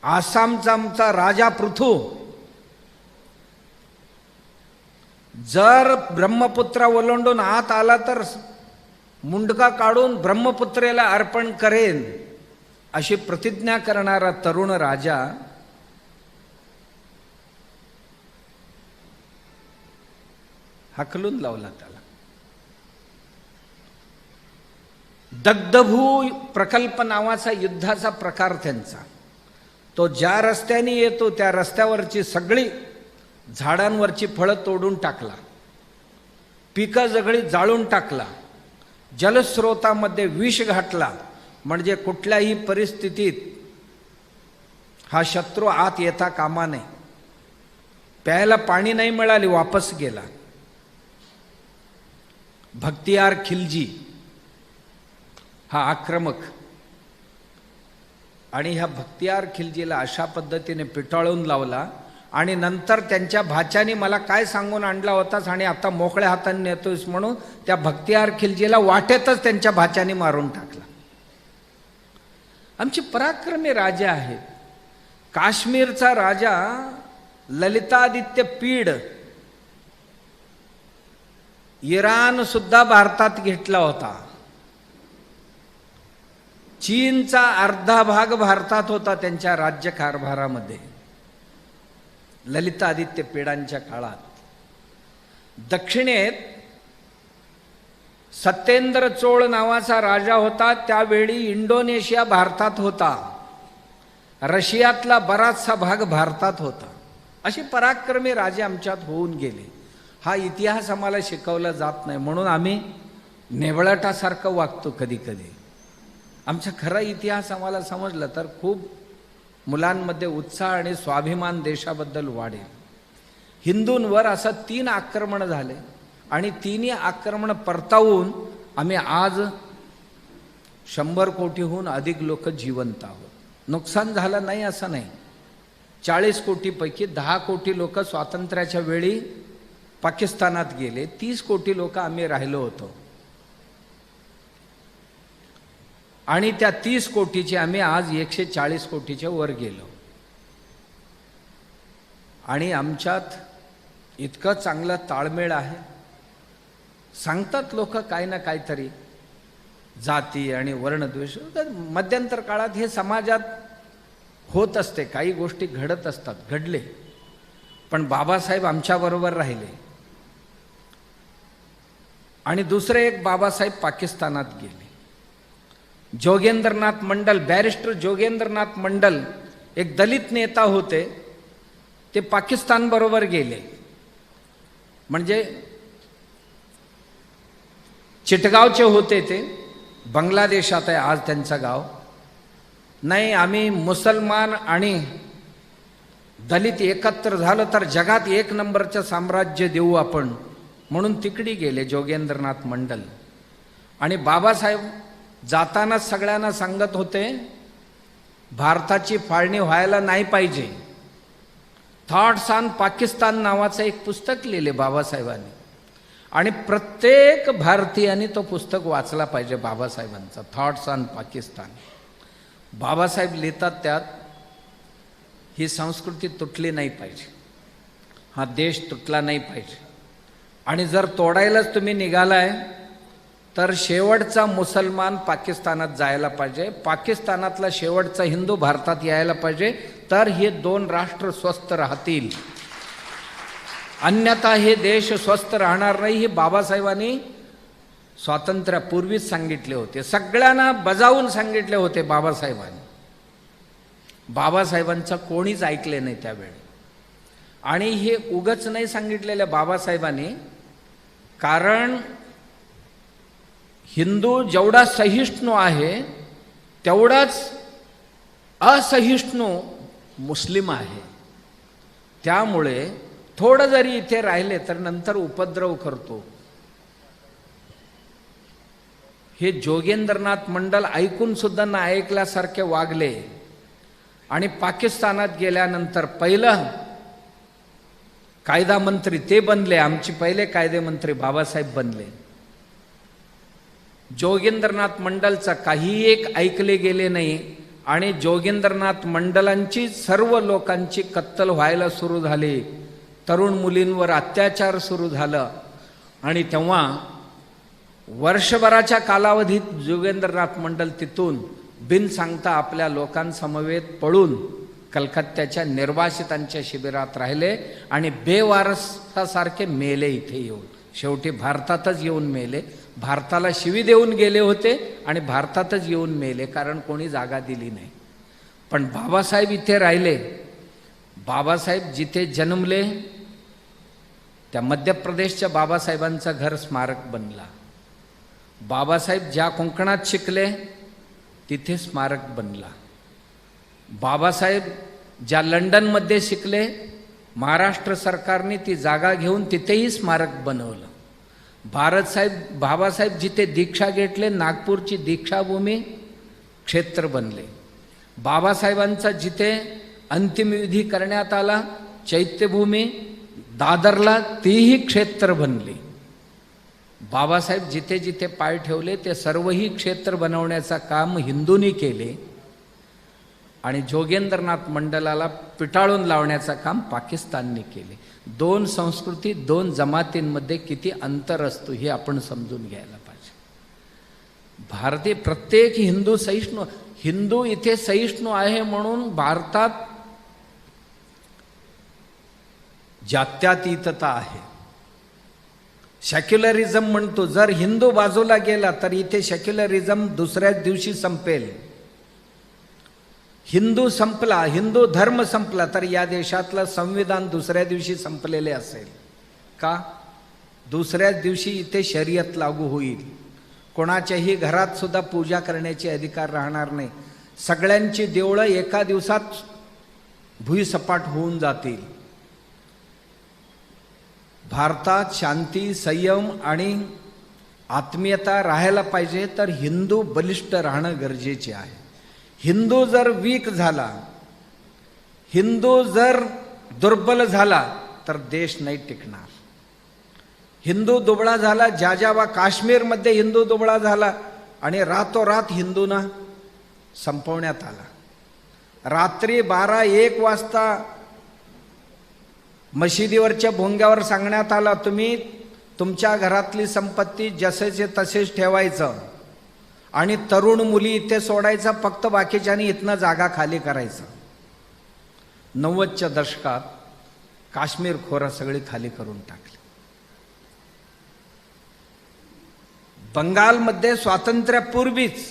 आसामचा आमचा राजा पृथू जर ब्रह्मपुत्रा ओलांडून आत आला तर मुंडका काढून ब्रह्मपुत्रेला अर्पण करेन अशी प्रतिज्ञा करणारा तरुण राजा हकलून लावला त्याला. दग्धभू प्रकल्प नावाचा युद्धाचा प्रकार त्यांचा. तो ज्या रस्त्याने येतो त्या रस्त्यावरची सगळी झाडांवरची फळं तोडून टाकला, पिकं सगळी जाळून टाकला, जलस्रोतामध्ये विष घातला, म्हणजे कुठल्याही परिस्थितीत हा शत्रू आत येता कामा नये. प्यायला पाणी नाही मिळाली, वापस गेला. भक्तियार खिलजी हा आक्रमक, आणि ह्या भक्तियार खिलजीला अशा पद्धतीने पिटाळून लावला. आणि नंतर त्यांच्या भाच्याने मला काय सांगून आणला होतास आणि आता मोकळ्या हाताने नेतोस म्हणून त्या भक्तियार खिलजीला वाटेतच त्यांच्या भाच्याने मारून टाकला. आमचे पराक्रमी राजे आहेत. काश्मीरचा राजा ललितादित्य पीड इराण सुद्धा भारतात घेतला होता. चीनचा अर्धा भाग भारतात होता त्यांच्या राज्यकारभारामध्ये ललितादित्य पेडांच्या काळात. दक्षिणेत सत्येंद्र चोळ नावाचा राजा होता, त्यावेळी इंडोनेशिया भारतात होता. रशियातला बराचसा भाग भारतात होता. असे पराक्रमी राजे आमच्यात होऊन गेले. हा इतिहास आम्हाला शिकवला जात नाही म्हणून आम्ही नेवळाटासारखं वागतो कधी कधी. आमचा खरा इतिहास आम्हाला समजला तर खूप मुलांमध्ये उत्साह आणि स्वाभिमान देशाबद्दल वाढेल. हिंदूंवर असं 3 आक्रमण झाले आणि 3ही आक्रमण परतावून आम्ही आज 100 कोटीहून अधिक लोक जिवंत आहोत. नुकसान झालं नाही असं नाही. 40 कोटीपैकी 10 कोटी लोक स्वातंत्र्याच्या वेळी पाकिस्तानात गेले, 30 कोटी लोक आम्ही राहिलो होतो. आणि त्या 30 कोटीचे आम्ही आज 140 कोटीच्या वर गेलो. आणि आमच्यात इतकं चांगलं ताळमेळ आहे. सांगतात लोक काय ना काहीतरी जाती आणि वर्णद्वेष. मध्यंतर काळात हे समाजात होत असते, काही गोष्टी घडत असतात, घडले. पण बाबासाहेब आमच्याबरोबर राहिले. आणि दुसरे एक बाबासाहेब पाकिस्तानात गेले. जोगेंद्रनाथ मंडल, बॅरिस्टर जोगेंद्रनाथ मंडल एक दलित नेता होते, ते पाकिस्तान बरोबर गेले. म्हणजे चिटगावचे होते, ते बांगलादेशात आहे आज त्यांचं गाव. नाही आम्ही मुसलमान आणि दलित एकत्र झालं तर जगात 1 नंबरचं साम्राज्य देऊ आपण, म्हणून तिकडे गेले जोगेंद्रनाथ मंडल. आणि बाबासाहेब जातानाच सगळ्यांना सांगत होते भारताची फाळणी व्हायला नाही पाहिजे. थॉट्स ऑन पाकिस्तान नावाचं एक पुस्तक लिहिले बाबासाहेबांनी आणि प्रत्येक भारतीयाने तो पुस्तक वाचला पाहिजे बाबासाहेबांचा, थॉट्स ऑन पाकिस्तान. बाबासाहेब लिहितात त्यात ही संस्कृती तुटली नाही पाहिजे, हा देश तुटला नाही पाहिजे. आणि जर तोडायलाच तुम्ही निघालाय तर शेवटचा मुसलमान पाकिस्तानात जायला पाहिजे, पाकिस्तानातला शेवटचा हिंदू भारतात यायला पाहिजे, तर हे 2 राष्ट्र स्वस्थ राहतील, अन्यथा हे देश स्वस्थ राहणार नाही. हे बाबासाहेबांनी स्वातंत्र्यापूर्वीच सांगितले होते, सगळ्यांना बजावून सांगितले होते बाबासाहेबांनी. बाबासाहेबांचं कोणीच ऐकले नाही त्यावेळी. आणि हे उगच नाही सांगितलेलं बाबासाहेबांनी, कारण हिंदू जेवढा सहिष्णू आहे तेवढाच असहिष्णू मुस्लिम आहे. त्यामुळे थोडं जरी इथे राहिले तर नंतर उपद्रव करतो. हे जोगेंद्रनाथ मंडल ऐकून सुद्धा न ऐकल्यासारखे वागले. आणि पाकिस्तानात गेल्यानंतर पहिलं कायदा मंत्री ते बनले, आमचे पहिले कायदे मंत्री बाबासाहेब बनले. जोगेंद्रनाथ मंडलचं काही एक ऐकले गेले नाही. आणि जोगेंद्रनाथ मंडलांची सर्व लोकांची कत्तल व्हायला सुरू झाली, तरुण मुलींवर अत्याचार सुरू झालं. आणि तेव्हा वर्षभराच्या कालावधीत जोगेंद्रनाथ मंडल तिथून बिन सांगता आपल्या लोकांसमवेत पळून कलकत्त्याच्या निर्वासितांच्या शिबिरात राहिले आणि बेवारसासारखे मेले इथे येऊन. शेवटी भारतातच येऊन मेले. भारताला शिवी देऊन गेले होते आणि भारतातच येऊन मेले, कारण कोणी जागा दिली नाही. पण बाबासाहेब इथे राहिले. बाबासाहेब जिथे जन्मले त्या मध्य प्रदेशच्या बाबासाहेबांचं घर स्मारक बनला. बाबासाहेब ज्या कोकणात शिकले तिथे स्मारक बनला. बाबासाहेब ज्या लंडनमध्ये शिकले, महाराष्ट्र सरकारने ती जागा घेऊन तिथेही स्मारक बनवलं. बाबासाहेब जिथे दीक्षा घेतले, नागपूरची दीक्षाभूमी क्षेत्र बनले. बाबासाहेबांचा जिथे अंतिमविधी करण्यात आला, चैत्यभूमी दादरला, तीही क्षेत्र बनली. बाबासाहेब जिथे जिथे पाय ठेवले ते सर्वही क्षेत्र बनवण्याचं काम हिंदूंनी केले. आणि जोगेंद्रनाथ मंडलाला पिटाळून लावण्याचं काम पाकिस्तानने केले. 2 संस्कृती, 2 जमातींमध्ये किती अंतर असतो हे आपण समजून घ्यायला पाहिजे. भारतीय प्रत्येक हिंदू सहिष्णू, हिंदू इथे सहिष्णू आहे म्हणून भारतात जात्यातीतता आहे. सेक्युलरिझम म्हणतो, जर हिंदू बाजूला गेला तर इथे सेक्युलरिझम दुसऱ्याच दिवशी संपेल. हिंदू संपला, हिंदू धर्म संपला तर या देशातलं संविधान दुसऱ्या दिवशी संपलेले असेल. का? दुसऱ्याच दिवशी इथे शर्यत लागू होईल. कोणाच्याही घरात सुद्धा पूजा करण्याचे अधिकार राहणार नाही. सगळ्यांची देवळं एका दिवसात भुईसपाट होऊन जातील. भारतात शांती, संयम आणि आत्मीयता राहायला पाहिजे तर हिंदू बलिष्ठ राहणं गरजेचे आहे. हिंदू जर वीक झाला, हिंदू जर दुर्बल झाला तर देश नाही टिकणार. हिंदू दुबळा झाला, ज्या काश्मीरमध्ये हिंदू दुबळा झाला आणि रातोरात हिंदूंना संपवण्यात आला. रात्री 12-1 वाजता मशिदीवरच्या भोंग्यावर सांगण्यात आलं, तुम्ही तुमच्या घरातली संपत्ती जसेचे तसेच ठेवायचं आणि तरुण मुली इथे सोडायचं, फक्त बाकीच्यानी इथनं जागा खाली करायचं. 90च्या दशकात काश्मीर खोरं सगळी खाली करून टाकली. बंगालमध्ये स्वातंत्र्यापूर्वीच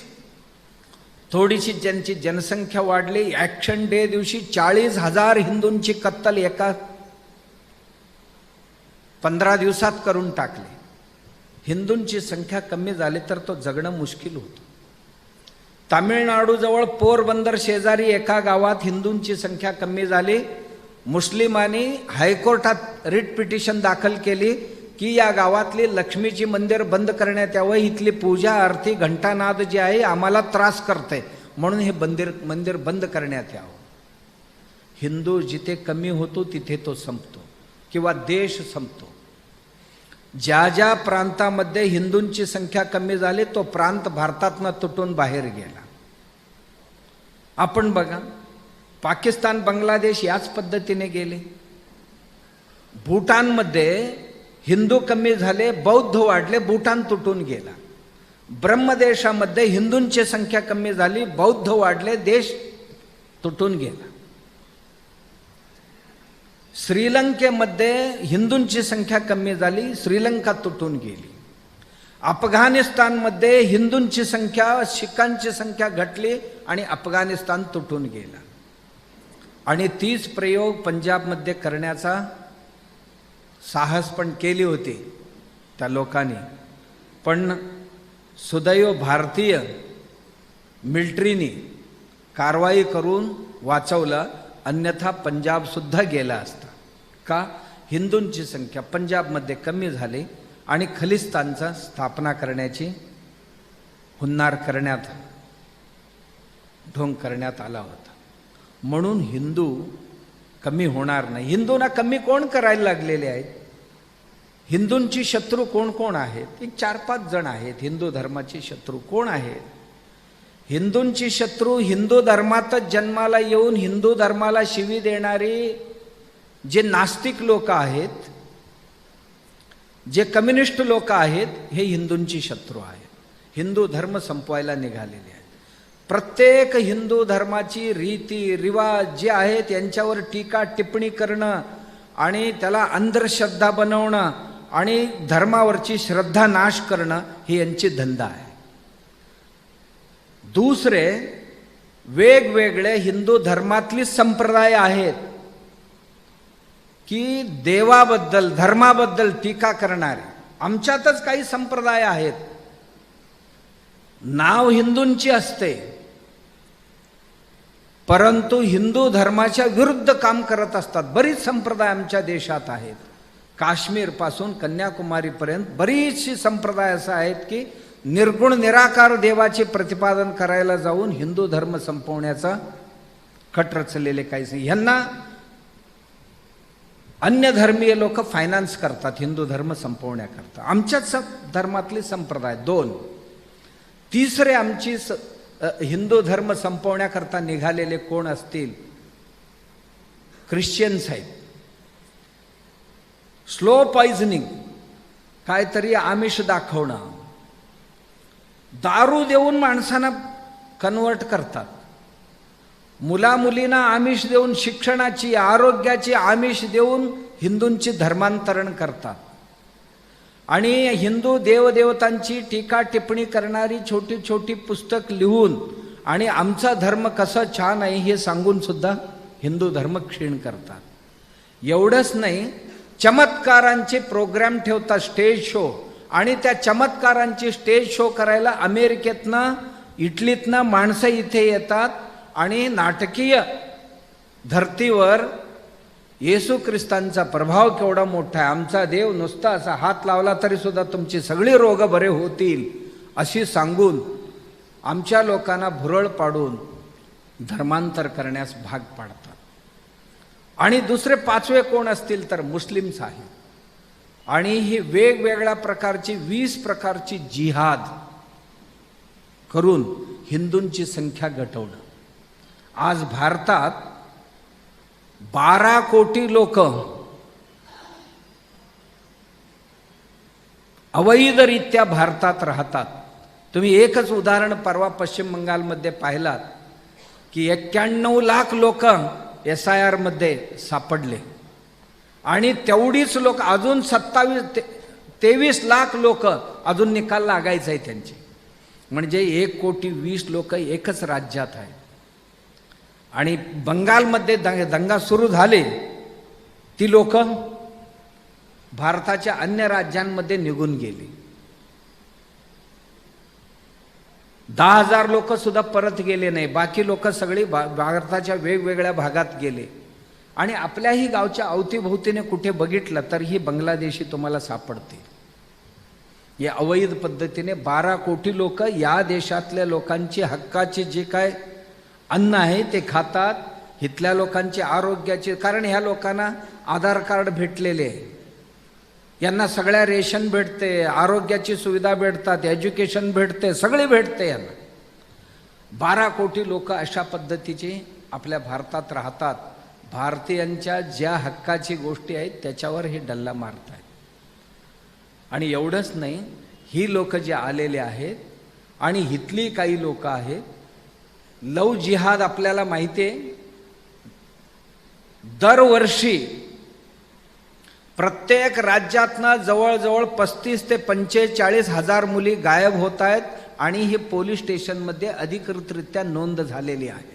थोडीशी ज्यांची जनसंख्या वाढली, ॲक्शन डे दिवशी 40,000 हिंदूंची कत्तल एका 15 दिवसात करून टाकले. हिंदूंची संख्या कमी झाली तर तो जगणं मुश्किल होतं. तामिळनाडूजवळ पोरबंदर शेजारी एका गावात हिंदूंची संख्या कमी झाली. मुस्लिमांनी हायकोर्टात रिट पिटिशन दाखल केली की या गावातली लक्ष्मीची मंदिर बंद करण्यात यावं, इथली पूजा आरती घंटानाद जे आहे आम्हाला त्रास करते, म्हणून हे मंदिर बंद करण्यात यावं. हिंदू जिथे कमी होतो तिथे तो संपतो किंवा देश संपतो. ज्या ज्या प्रांतामध्ये हिंदूंची संख्या कमी झाली तो प्रांत भारतातनं तुटून बाहेर गेला. आपण बघा, पाकिस्तान, बांगलादेश याच पद्धतीने गेले. भूटानमध्ये हिंदू कमी झाले, बौद्ध वाढले, भूटान तुटून गेला. ब्रह्मदेशामध्ये हिंदूंची संख्या कमी झाली, बौद्ध वाढले, देश तुटून गेला. श्रीलंकेमध्ये हिंदूंची संख्या कमी झाली, श्रीलंका तुटून गेली. अफगाणिस्तानमध्ये हिंदूंची संख्या, शिखांची संख्या घटली आणि अफगाणिस्तान तुटून गेला. आणि तीच प्रयोग पंजाबमध्ये करण्याचा साहस पण केली होती त्या लोकांनी, पण सुदैव भारतीय मिलिटरीने कारवाई करून वाचवलं, अन्यथा पंजाब सुद्धा गेला असता. का? हिंदूंची संख्या पंजाबमध्ये कमी झाली आणि खलिस्तानचा स्थापना करण्याची हुन्नार करण्यात, ढोंग करण्यात आला होता. म्हणून हिंदू कमी होणार नाही. हिंदूंना कमी कोण करायला लागलेले आहेत? हिंदूंची शत्रू कोण कोण आहेत? एक 4-5 जण आहेत. हिंदू धर्माचे शत्रू कोण आहेत? हिंदूंची शत्रू हिंदू धर्मातच जन्माला येऊन हिंदू धर्माला शिवी देणारे जे नास्तिक लोक आहेत, जे कम्युनिस्ट लोक आहेत, हे हिंदूंची शत्रू आहेत. हिंदू धर्म संपवायला निघालेले आहेत. प्रत्येक हिंदू धर्माची रीती रिवाज जे आहेत यांच्यावर टीका टिप्पणी करणं आणि त्याला अंधश्रद्धा बनवणं आणि धर्मावरची श्रद्धा नाश करणं हे यांची धंदा आहे. दुसरे वेगवेगळे हिंदू धर्मातली संप्रदाय आहेत की देवाबद्दल, धर्माबद्दल टीका करणारे. आमच्यातच काही संप्रदाय आहेत, नाव हिंदूंची असते, परंतु हिंदू धर्माच्या विरुद्ध काम करत असतात. बरीच संप्रदाय आमच्या देशात आहेत. काश्मीर पासून कन्याकुमारीपर्यंत बरीचशी संप्रदाय असं आहेत की निर्गुण निराकार देवाचे प्रतिपादन करायला जाऊन हिंदू धर्म संपवण्याचा कट रचलेले काहीच नाही. ह्यांना अन्य धर्मीय लोक फायनान्स करतात हिंदू धर्म संपवण्याकरता. आमच्याच धर्मातले संप्रदाय 2. तिसरे आमची हिंदू धर्म संपवण्याकरता निघालेले कोण असतील? ख्रिश्चन्स आहेत. स्लो पॉइझनिंग, काहीतरी आमिष दाखवणं, दारू देऊन माणसांना कन्वर्ट करतात. मुलामुलींना आमिष देऊन, शिक्षणाची, आरोग्याची आमिष देऊन हिंदूंची धर्मांतरण करतात. आणि हिंदू देवदेवतांची टीका टिप्पणी करणारी छोटी छोटी पुस्तक लिहून आणि आमचा धर्म कसा छान आहे हे सांगून सुद्धा हिंदू धर्म क्षीण करतात. एवढंच नाही, चमत्कारांचे प्रोग्राम ठेवतात, स्टेज शो, आणि त्या चमत्कारांची स्टेज शो करायला अमेरिकेतनं, इटलीतनं माणसं इथे येतात आणि नाटकीय धर्तीवर येशू ख्रिस्तांचा प्रभाव केवढा मोठा आहे, आमचा देव नुसता असा हात लावला तरी सुद्धा तुमची सगळी रोग बरे होतील अशी सांगून आमच्या लोकांना भुरळ पाडून धर्मांतर करण्यास भाग पाडतात. आणि दुसरे 5वे कोण असतील तर मुस्लिम्स आहेत. आणि ही वेगवेगळ्या प्रकारची 20 प्रकारची जिहाद करून हिंदूंची संख्या घटवणं. आज भारतात 12 कोटी लोक अवैधरित्या भारतात राहतात. तुम्ही एकच उदाहरण परवा पश्चिम बंगालमध्ये पाहिलात की 91 लाख लोक SIR मध्ये सापडले आणि तेवढीच लोक अजून 23 लाख लोक अजून निकाल लागायचा आहे त्यांचे. म्हणजे 1,20,00,000 लोक एकच राज्यात आहे. आणि बंगालमध्ये दंगा सुरू झाले, ती लोक भारताच्या अन्य राज्यांमध्ये निघून गेली. 10,000 लोक सुद्धा परत गेले नाही. बाकी लोक सगळी भारताच्या वेगवेगळ्या भागात गेले. आणि आपल्याही गावच्या अवतीभोवतीने कुठे बघितलं तर ही बांगलादेशी तुम्हाला सापडते. या अवैध पद्धतीने 12 कोटी लोक या देशातल्या लोकांची हक्काचे जे काय अन्न आहे ते खातात. इथल्या लोकांचे आरोग्याचे, कारण ह्या लोकांना आधार कार्ड भेटलेले आहे, यांना सगळ्या रेशन भेटते, आरोग्याची सुविधा भेटतात, एज्युकेशन भेटते, सगळे भेटते यांना. 12 कोटी लोक अशा पद्धतीचे आपल्या भारतात राहतात. भारतीयांच्या ज्या हक्काची गोष्टी आहेत त्याच्यावर हे डल्ला मारत आहेत. आणि एवढंच नाही, ही लोक जे आलेले आहेत आणि इथली काही लोक आहेत, लव जिहाद आपल्याला माहिती आहे, दरवर्षी प्रत्येक राज्यातनं जवळजवळ 35 ते 45 हजार मुली गायब होत आहेत आणि ही पोलीस स्टेशनमध्ये अधिकृतरित्या नोंद झालेली आहे.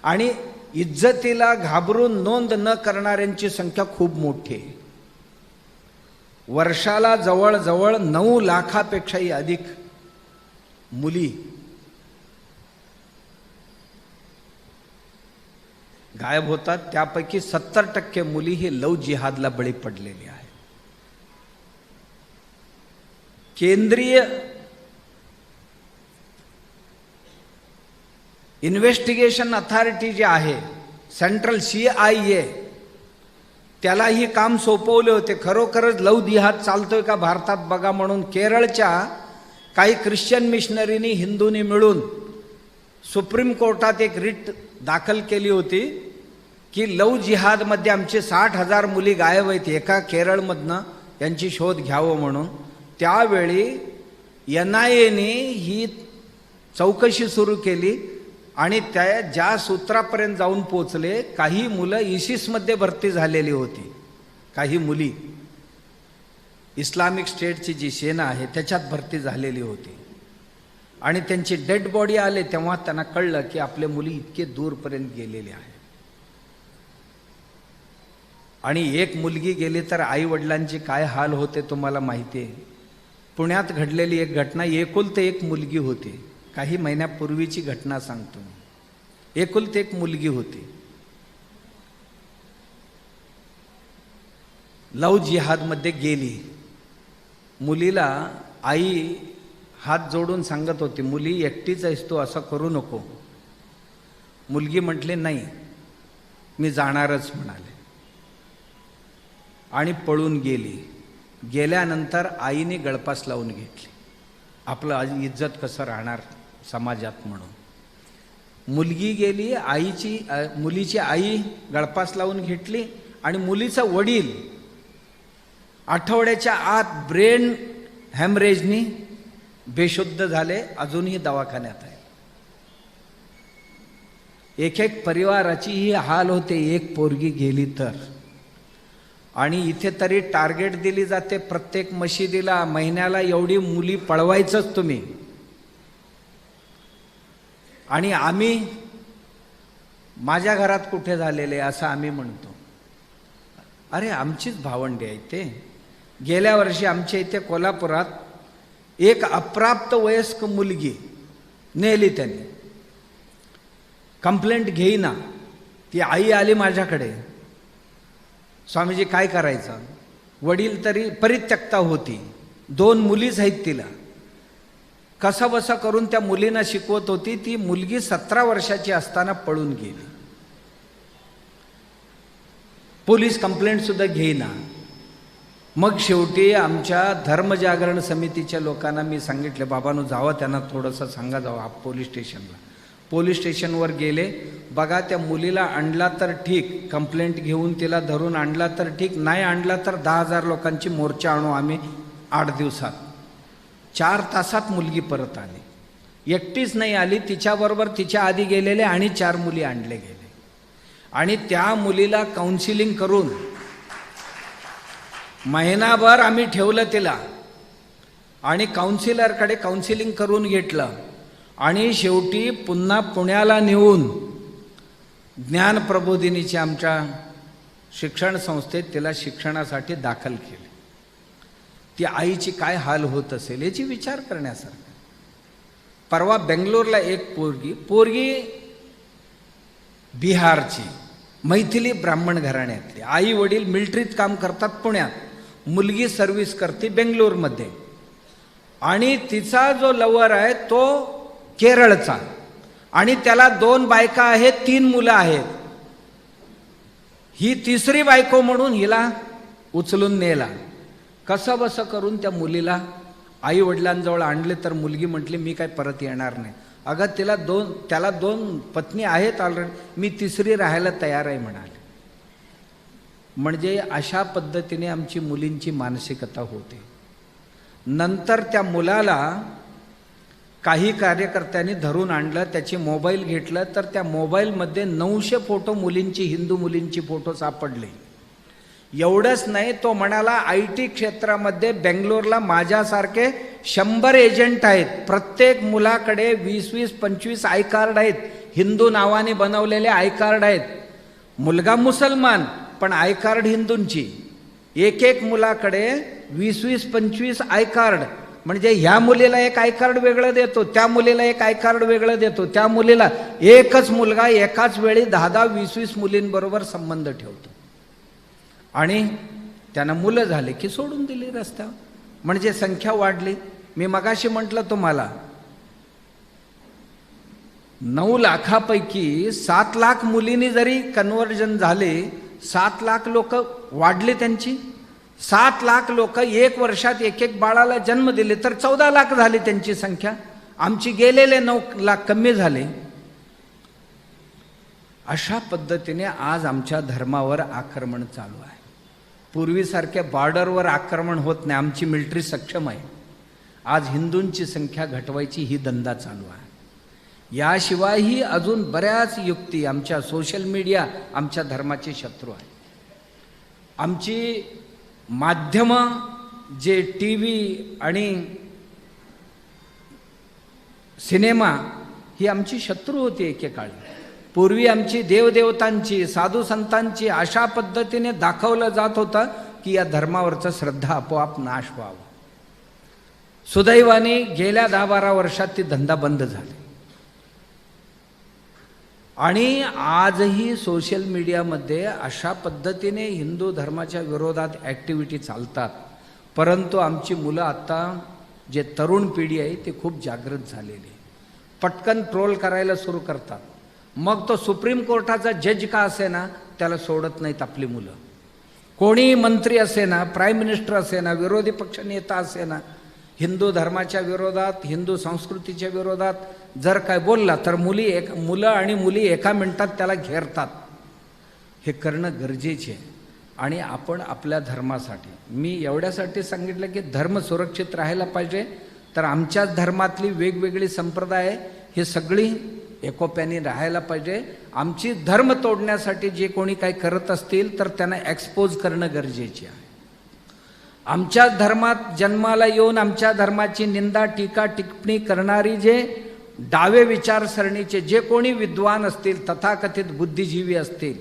आणि इज्जतीला घाबरून नोंद न करणाऱ्यांची संख्या खूप मोठी आहे. वर्षाला जवळजवळ 9 लाखापेक्षाही अधिक मुली गायब होतात. त्यापैकी 70% मुली ही लव जिहादला बळी पडलेली आहे. केंद्रीय इन्व्हेस्टिगेशन अथॉरिटी जी आहे, सेंट्रल CIA, त्याला ही काम सोपवले होते. खरोखरच लव जिहाद चालतोय का भारतात बघा म्हणून केरळच्या काही ख्रिश्चन मिशनरीनी हिंदूंनी मिळून सुप्रीम कोर्टात एक रिट दाखल केली होती की लव जिहादमध्ये आमचे 60,000 मुली गायब आहेत एका केरळमधनं, यांची शोध घ्यावं म्हणून. त्यावेळी NIAने ही चौकशी सुरू केली आणि त्या ज्या सूत्रापर्यंत जाऊन पोचले, काही मुलं ISISमध्ये भरती झालेली होती, काही मुली इस्लामिक स्टेटची जी सेना आहे त्याच्यात भरती झालेली होती. आणि त्यांची डेड बॉडी आले तेव्हा त्यांना कळलं की आपले मुली इतके दूरपर्यंत गेलेले आहे. आणि एक मुलगी गेली तर आई वडिलांचे काय हाल होते तुम्हाला माहिती आहे. पुण्यात घडलेली एक घटना, एकुलते एक मुलगी होती, काही महिन्यापूर्वीची घटना सांगतो मी. एकुलते एक मुलगी होती, लव जिहादमध्ये गेली. मुलीला आई हात जोडून सांगत होती, मुली एकटीच आहेस तू, असं करू नको. मुलगी म्हटली नाही मी जाणारच म्हणाले आणि पळून गेली. गेल्यानंतर आईने गळपास लावून घेतली, आपलं इज्जत कसं राहणार समाजात म्हणून. मुलगी गेली, मुलीची आई गळपास लावून घेतली आणि मुलीचा वडील आठवड्याच्या आत ब्रेन हॅमरेजनी बेशुद्ध झाले, अजूनही दवाखान्यात आहे. एक परिवाराची ही हाल होते एक पोरगी गेली तर. आणि इथे तरी टार्गेट दिली जाते प्रत्येक मशिदीला, महिन्याला एवढी मुली पळवायचंच तुम्ही. आणि आम्ही माझ्या घरात कुठे झालेले असं आम्ही म्हणतो. अरे आमचीच भावंडे आहे ते. गेल्या वर्षी आमच्या इथे कोल्हापुरात एक अप्राप्त वयस्क मुलगी नेली त्यांनी, कंप्लेंट घेईना. ती आई आली माझ्याकडे, स्वामीजी काय करायचं. वडील तरी परित्यक्ता होती, 2 मुलीच आहेत तिला. कसं बसं करून त्या मुलींना शिकवत होती. ती मुलगी 17 वर्षाची असताना पळून गेली. पोलीस कंप्लेंट सुद्धा घेईना. मग शेवटी आमच्या धर्मजागरण समितीच्या लोकांना मी सांगितलं, बाबांनो जावा त्यांना थोडंसं सांगा, जावा पोलीस स्टेशनला. पोलीस स्टेशनवर गेले. बघा त्या मुलीला आणला तर ठीक, कंप्लेंट घेऊन तिला धरून आणला तर ठीक, नाही आणला तर 10,000 लोकांची मोर्चा आणू आम्ही 8 दिवसात. 4 तासात मुलगी परत आली. एकटीच नाही आली, तिच्याबरोबर तिच्या आधी गेलेले आणि 4 मुली आणले गेले. आणि त्या मुलीला काउन्सिलिंग करून महिनाभर आम्ही ठेवलं तिला आणि काउन्सिलरकडे काउन्सिलिंग करून घेतलं. आणि शेवटी पुन्हा पुण्याला नेऊन ज्ञान प्रबोधिनीच्या आमच्या शिक्षण संस्थेत तिला शिक्षणासाठी दाखल केले. ती आईची काय हाल होत असेल याची विचार करण्यासारखं. परवा बेंगलोरला एक पोरगी बिहारची, मैथिली ब्राह्मण घराण्यातली, आई वडील मिलिटरीत काम करतात पुण्यात, मुलगी सर्व्हिस करते बेंगलोरमध्ये. आणि तिचा जो लवर आहे तो केरळचा, आणि त्याला 2 बायका आहेत, 3 मुलं आहेत. ही 3री बायको म्हणून हिला उचलून नेला. कसं बसं करून त्या मुलीला आई वडिलांजवळ आणले तर मुलगी म्हटली मी काय परत येणार नाही. अगं त्याला 2 पत्नी आहेत ऑलरेडी, मी 3री राहायला तयार आहे म्हणाले. म्हणजे अशा पद्धतीने आमची मुलींची मानसिकता होते. नंतर त्या मुलाला काही कार्यकर्त्यांनी धरून आणलं, त्याची मोबाईल घेतलं तर त्या मोबाईलमध्ये 900 फोटो मुलींची, हिंदू मुलींची फोटो सापडले. एवढंच नाही, तो म्हणाला IT क्षेत्रामध्ये बेंगलोरला माझ्यासारखे 100 एजंट आहेत, प्रत्येक मुलाकडे 20-25 आय कार्ड आहेत, हिंदू नावाने बनवलेले आय कार्ड आहेत. मुलगा मुसलमान पण आय कार्ड हिंदूंची. एक मुलाकडे 20-25 आय कार्ड, म्हणजे ह्या मुलीला एक आय कार्ड वेगळं देतो, त्या मुलीला एक आय कार्ड वेगळं देतो, त्या मुलीला एकच मुलगा एकाच वेळी 10-10, 20-20 मुलींबरोबर संबंध ठेवतो. आणि त्यांना मुलं झाले की सोडून दिली रस्त्यावर, म्हणजे संख्या वाढली. मी मगाशी म्हटलं तुम्हाला 9 लाखापैकी 7 लाख मुलींनी जरी कन्व्हर्जन झाले, 7 लाख लोक वाढली त्यांची. 7 लाख लोक 1 वर्षात एक बाळाला जन्म दिले तर 14 लाख झाली त्यांची संख्या. आमची गेलेले 9 लाख कमी झाले. अशा पद्धतीने आज आमच्या धर्मावर आक्रमण चालू आहे. पूर्वीसारख्या बॉर्डरवर आक्रमण होत नाही, आमची मिलिटरी सक्षम आहे. आज हिंदूंची संख्या घटवायची ही धंदा चालू आहे. याशिवायही अजून बऱ्याच युक्ती. आमच्या सोशल मीडिया आमच्या धर्माचे शत्रू आहे. आमची माध्यमं जे TV आणि सिनेमा ही आमची शत्रू होती एकेकाळी. पूर्वी आमची देवदेवतांची, साधू संतांची अशा पद्धतीने दाखवलं जात होतं की या धर्मावरचा श्रद्धा आपोआप नाश व्हावा. सुदैवाने गेल्या 10-12 वर्षात ती धंदा बंद झाली. आणि आजही सोशल मीडियामध्ये अशा पद्धतीने हिंदू धर्माच्या विरोधात ॲक्टिव्हिटी चालतात. परंतु आमची मुलं आत्ता जे तरुण पिढी आहे ते खूप जागृत झालेली, पटकन ट्रोल करायला सुरू करतात. मग तो सुप्रीम कोर्टाचा जज का असे ना, त्याला सोडत नाहीत आपली मुलं. कोणी मंत्री असे ना, प्राईम मिनिस्टर असे ना, विरोधी पक्ष नेता असे ना, हिंदू धर्माच्या विरोधात, हिंदू संस्कृतीच्या विरोधात जर काय बोलला तर मुलं आणि मुली एका मिनिटात त्याला घेरतात. हे करणं गरजेचे आहे. आणि आपण आपल्या धर्मासाठी, मी एवढ्यासाठी सांगितलं की धर्म सुरक्षित राहायला पाहिजे, तर आमच्याच धर्मातली वेगवेगळी संप्रदाय हे सगळी एकोप्याने राहायला पाहिजे. आमची धर्म तोडण्यासाठी जे कोणी काही करत असतील तर त्यांना एक्सपोज करणं गरजेचे आहे. आमच्या धर्मात जन्माला येऊन आमच्या धर्माची निंदा, टीका, टिप्पणी करणारी जे डावे विचारसरणीचे जे कोणी विद्वान असतील, तथाकथित बुद्धिजीवी असतील,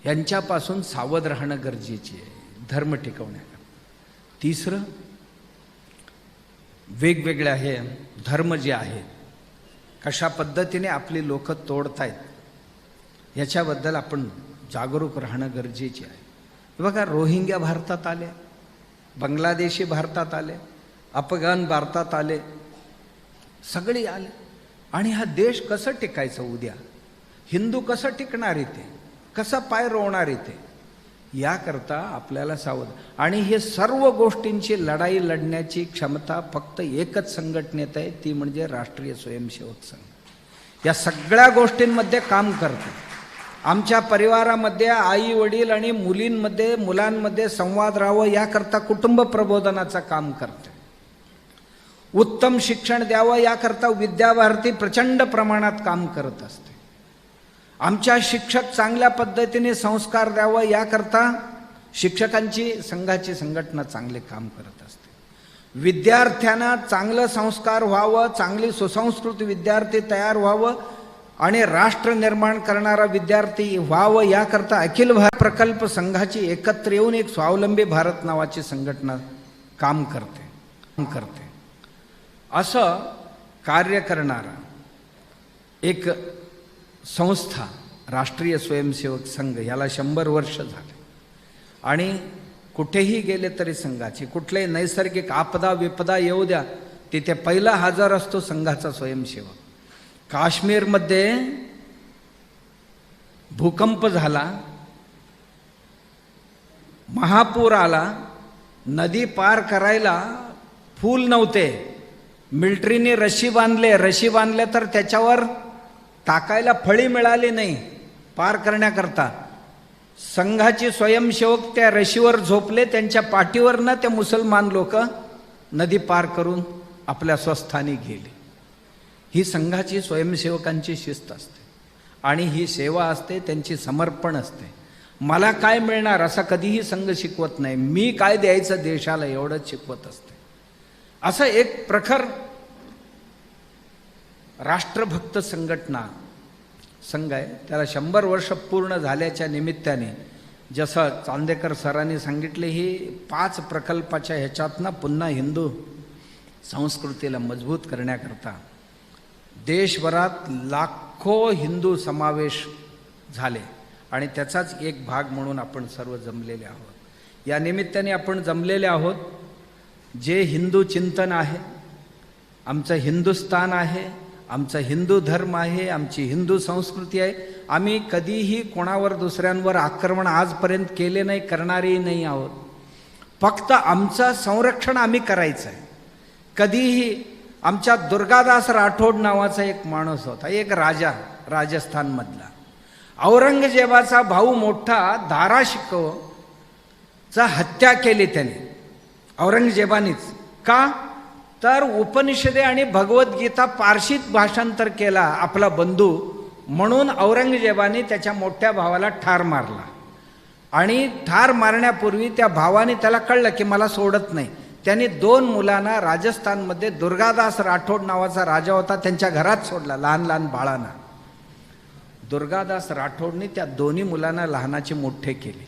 यांच्यापासून सावध राहणं गरजेचे आहे धर्म टिकवण्याकरता. तिसरं, वेगवेगळे हे धर्म जे आहेत कशा पद्धतीने आपली लोक तोडतायत याच्याबद्दल आपण जागरूक राहणं गरजेचे आहे. बघा, रोहिंग्या भारतात आले, बांगलादेशी भारतात आले, अफगाण भारतात आले, सगळे आले. आणि हा देश कसं टिकायचं उद्या? हिंदू कसं टिकणार इथे? कसा पाय रोवणार इथे? याकरता आपल्याला सावध. आणि हे सर्व गोष्टींची लढाई लढण्याची क्षमता फक्त एकच संघटनेत आहे, ती म्हणजे राष्ट्रीय स्वयंसेवक संघ. या सगळ्या गोष्टींमध्ये काम करते. आमच्या परिवारामध्ये आई वडील आणि मुलांमध्ये संवाद राहावं याकरता कुटुंब प्रबोधनाचं काम करते. उत्तम शिक्षण द्यावं याकरता विद्याभारती प्रचंड प्रमाणात काम करत असते. आमच्या शिक्षक चांगल्या पद्धतीने संस्कार द्यावं याकरता शिक्षकांची संघाची संघटना चांगले काम करत असते. विद्यार्थ्यांना चांगलं संस्कार व्हावं, चांगली सुसंस्कृत विद्यार्थी तयार व्हावं आणि राष्ट्र निर्माण करणारा विद्यार्थी व्हावं याकरता अखिल भारत प्रकल्प संघाची एकत्र येऊन एक स्वावलंबी भारत नावाची संघटना काम करते. असं कार्य करणारा एक संस्था राष्ट्रीय स्वयंसेवक संघ, याला 100 वर्ष झाले. आणि कुठेही गेले तरी संघाची कुठल्याही नैसर्गिक आपदा विपदा येऊ द्या, तिथे पहिला हजर असतो संघाचा स्वयंसेवक. काश्मीरमध्ये भूकंप झाला, महापूर आला, नदी पार करायला पूल नव्हते, मिलिटरीने रशी बांधले तर त्याच्यावर टाकायला फळी मिळाली नाही पार करण्याकरता. संघाची स्वयंसेवक त्या रशीवर झोपले, त्यांच्या पाठीवरनं ते मुसलमान लोक नदी पार करून आपल्या स्वस्थानी गेले. ही संघाची स्वयंसेवकांची शिस्त असते आणि ही सेवा असते, त्यांची समर्पण असते. मला काय मिळणार असं कधीही संघ शिकवत नाही. मी काय द्यायचं देशाला एवढंच शिकवत असते. असं एक प्रखर राष्ट्रभक्त संघटना संघ आहे. त्याला 100 वर्ष पूर्ण झाल्याच्या निमित्ताने जसं चांदेकर सरांनी सांगितले, ही 5 प्रकल्पाच्या ह्याच्यातनं पुन्हा हिंदू संस्कृतीला मजबूत करण्याकरता देशभरात लाखो हिंदू समावेश झाले आणि त्याचाच एक भाग म्हणून आपण सर्व जमलेले आहोत. या निमित्ताने आपण जमलेले आहोत. जे हिंदू चिंतन आहे, आमचं हिंदुस्थान आहे, आमचा हिंदू धर्म आहे, आमची हिंदू संस्कृती आहे. आम्ही कधीही कोणावर दुसऱ्यांवर आक्रमण आजपर्यंत केले नाही, करणारेही नाही आहोत. फक्त आमचं संरक्षण आम्ही करायचं आहे. कधीही आमच्या दुर्गादास राठोड नावाचा एक माणूस होता, एक राजा राजस्थानमधला. औरंगजेबाचा भाऊ मोठा धाराशिकोचा हत्या केली त्याने, औरंगजेबानीच. का तर उपनिषदे आणि भगवद्गीता पारशीत भाषांतर केला आपला बंधू म्हणून औरंगजेबाने त्याच्या मोठ्या भावाला ठार मारला. आणि ठार मारण्यापूर्वी त्या भावाने त्याला कळलं की मला सोडत नाही. त्यांनी 2 मुलांना राजस्थानमध्ये दुर्गादास राठोड नावाचा राजा होता त्यांच्या घरात सोडला, लहान लहान बाळांना. दुर्गादास राठोडने त्या 2 मुलांना लहानाचे मोठे केले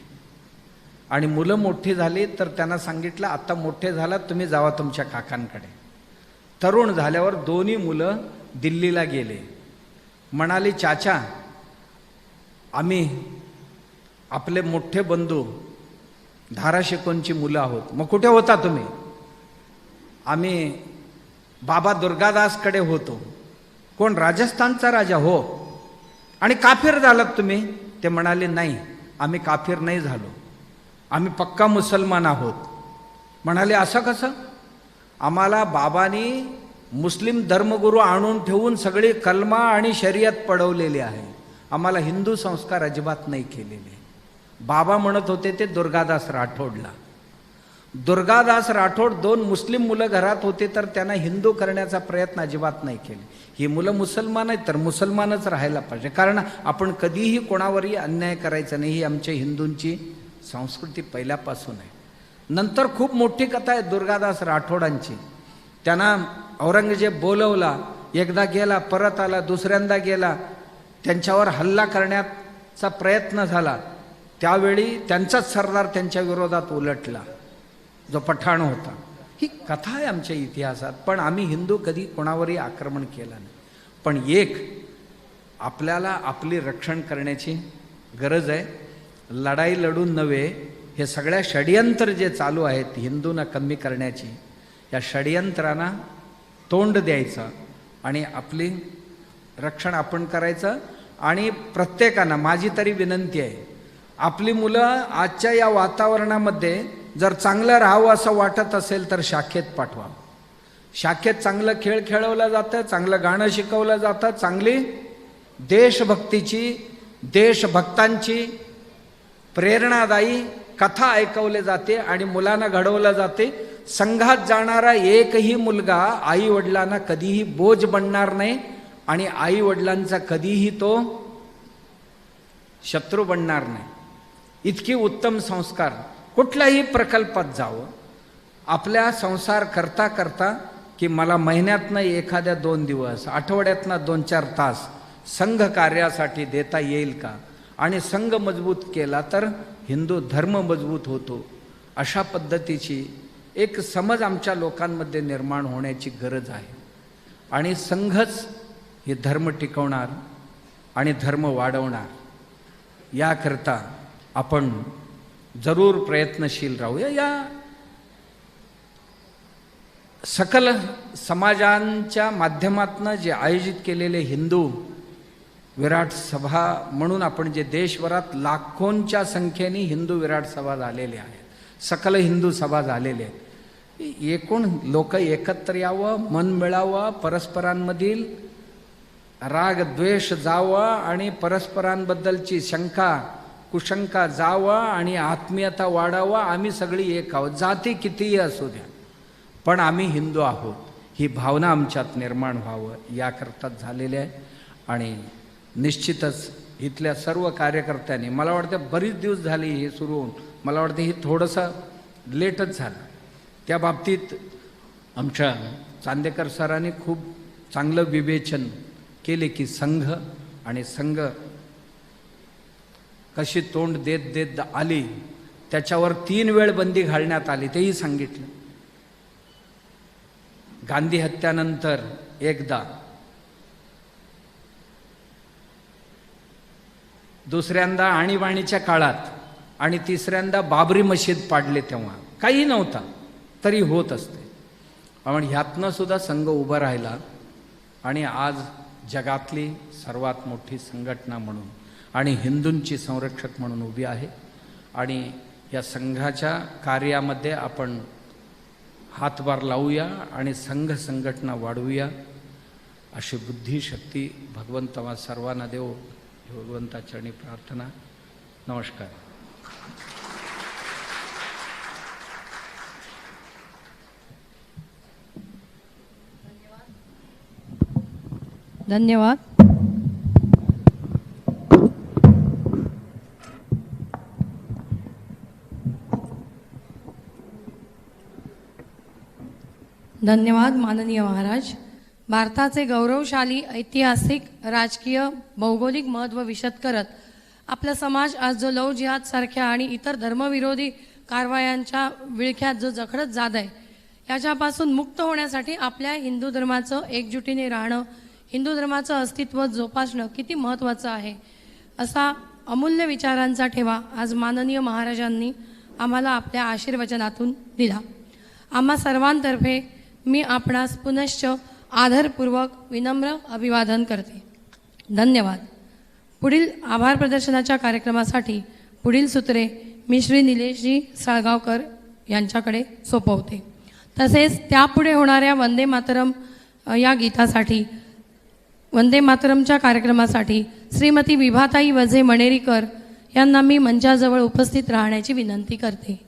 आणि मुलं मोठी झाली तर त्यांना सांगितलं, आता मोठे झालात तुम्ही जावा तुमच्या काकांकडे. तरुण झाल्यावर 2 मुलं दिल्लीला गेले. म्हणाले, चाचा आम्ही आपले मोठे बंधू धाराशिकोंची मुलं आहोत. मग कुठे होता तुम्ही? आम्ही बाबा दुर्गादासकडे होतो. कोण? राजस्थानचा राजा. हो. आणि काफिर झालात तुम्ही? ते म्हणाले, नाही आम्ही काफिर नाही झालो, आम्ही पक्का मुसलमान आहोत. म्हणाले, असं कसं? आम्हाला बाबांनी मुस्लिम धर्मगुरू आणून ठेवून सगळी कलमा आणि शरीयत पडवलेली आहे, आम्हाला हिंदू संस्कार अजिबात नाही केलेले. बाबा म्हणत होते ते दुर्गादास राठोडला. दुर्गादास राठोड 2 मुस्लिम मुलं घरात होते तर त्यांना हिंदू करण्याचा प्रयत्न अजिबात नाही केले. ही मुलं मुसलमान आहेत तर मुसलमानच राहायला पाहिजे, कारण आपण कधीही कोणावरही अन्याय करायचा नाही, ही आमच्या हिंदूंची संस्कृती पहिल्यापासून आहे. नंतर खूप मोठी कथा आहे दुर्गादास राठोडांची. त्यांना औरंगजेब बोलवला, एकदा गेला, परत आला, दुसऱ्यांदा गेला, त्यांच्यावर हल्ला करण्याचा प्रयत्न झाला. त्यावेळी त्यांचाच सरदार त्यांच्या विरोधात उलटला, जो पठाण होता. ही कथा आहे आमच्या इतिहासात. पण आम्ही हिंदू कधी कोणावरही आक्रमण केलं नाही. पण एक आपल्याला आपली रक्षण करण्याची गरज आहे. लढाई लढून नव्हे, हे सगळ्या षडयंत्र जे चालू आहेत हिंदूंना कमी करण्याची, या षडयंत्रांना तोंड द्यायचं आणि आपली रक्षण आपण करायचं. आणि प्रत्येकानं, माझी तरी विनंती आहे, आपली मुलं आजच्या या वातावरणामध्ये जर चांगलं राहावं असं वाटत असेल तर शाखेत पाठवा. शाखेत चांगलं खेळ खेळवलं जातं, चांगलं गाणं शिकवलं जातं, चांगली देशभक्तीची, देशभक्तांची प्रेरणादायी कथा ऐकवली जाते आणि मुलांना घडवलं जाते. संघात जाणारा एकही मुलगा आई वडिलांना कधीही बोज बनणार नाही आणि आई वडिलांचा कधीही तो शत्रू बनणार नाही. इतकी उत्तम संस्कार. कुठल्याही प्रकल्पात जावं, आपल्या संसार करता करता की मला महिन्यातनं एखाद्या 2 दिवस, आठवड्यातनं 2-4 तास संघ कार्यासाठी देता येईल का? आणि संघ मजबूत केला तर हिंदू धर्म मजबूत होतो. अशा पद्धतीची एक समज आमच्या लोकांमध्ये निर्माण होण्याची गरज आहे. आणि संघच हे धर्म टिकवणार आणि धर्म वाढवणार. याकरता आपण जरूर प्रयत्नशील राहूया. या सकल समाजांच्या माध्यमातून जे आयोजित केलेले हिंदू विराट सभा म्हणून आपण जे देशभरात लाखोंच्या संख्येने हिंदू विराट सभा झालेल्या आहेत, सकल हिंदू सभा झालेल्या आहेत. एकूण लोक एकत्र यावं, मन मिळावं, परस्परांमधील राग द्वेष जावा आणि परस्परांबद्दलची शंका कुशंका जावा आणि आत्मीयता वाढावा. आम्ही सगळी एक आहोत, जाती कितीही असू द्या, पण आम्ही हिंदू आहोत, ही भावना आमच्यात निर्माण व्हावं याकरता झालेली आहे. आणि निश्चितच इथल्या सर्व कार्यकर्त्यांनी, मला वाटतं बरीच दिवस झाले हे सुरू होऊन, मला वाटतं हे थोडंसं लेटच झालं. त्या बाबतीत आमच्या चांदेकर सरांनी खूप चांगलं विवेचन केले की संघ आणि संघ कशी तोंड देत देत आली, त्याच्यावर 3 वेळ बंदी घालण्यात आली तेही सांगितलं. गांधी हत्यानंतर एकदा, दुसऱ्यांदा आणीबाणीच्या काळात आणि तिसऱ्यांदा बाबरी मशीद पाडले तेव्हा काही नव्हता तरी होत असते. पण ह्यातनं सुद्धा संघ उभा राहिला आणि आज जगातली सर्वात मोठी संघटना म्हणून आणि हिंदूंची संरक्षक म्हणून उभी आहे. आणि या संघाच्या कार्यामध्ये आपण हातभार लावूया आणि संघ संघटना वाढवूया अशी बुद्धिशक्ती भगवंत सर्वांना देव. भगवंताचरणी प्रार्थना. नमस्कार. धन्यवाद. धन्यवाद माननीय महाराज. भारताचे गौरवशाली ऐतिहासिक, राजकीय, भौगोलिक महत्त्व विशद करत आपला समाज आज जो लव जिहाद सारख्या आणि इतर धर्मविरोधी कारवायांच्या विळख्यात जो जखडत जात आहे, याच्यापासून मुक्त होण्यासाठी आपल्या हिंदू धर्माचं एकजुटीने राहणं, हिंदू धर्माचं अस्तित्व जोपासणं किती महत्त्वाचं आहे, असा अमूल्य विचारांचा ठेवा आज माननीय महाराजांनी आम्हाला आपल्या आशीर्वचनातून दिला. आम्हा सर्वांतर्फे मी आपणास पुनश्च आदरपूर्वक विनम्र अभिवादन करते. धन्यवाद. पुढील आभार प्रदर्शनाच्या कार्यक्रमासाठी पुढील सूत्रे मी श्री निलेशजी साळगावकर यांच्याकडे सोपवते. तसेच त्यापुढे होणाऱ्या वंदे मातरम या गीतासाठी, वंदे मातरमच्या कार्यक्रमासाठी श्रीमती विभाताई वझे मणेरीकर यांना मी मंचाजवळ उपस्थित राहण्याची विनंती करते.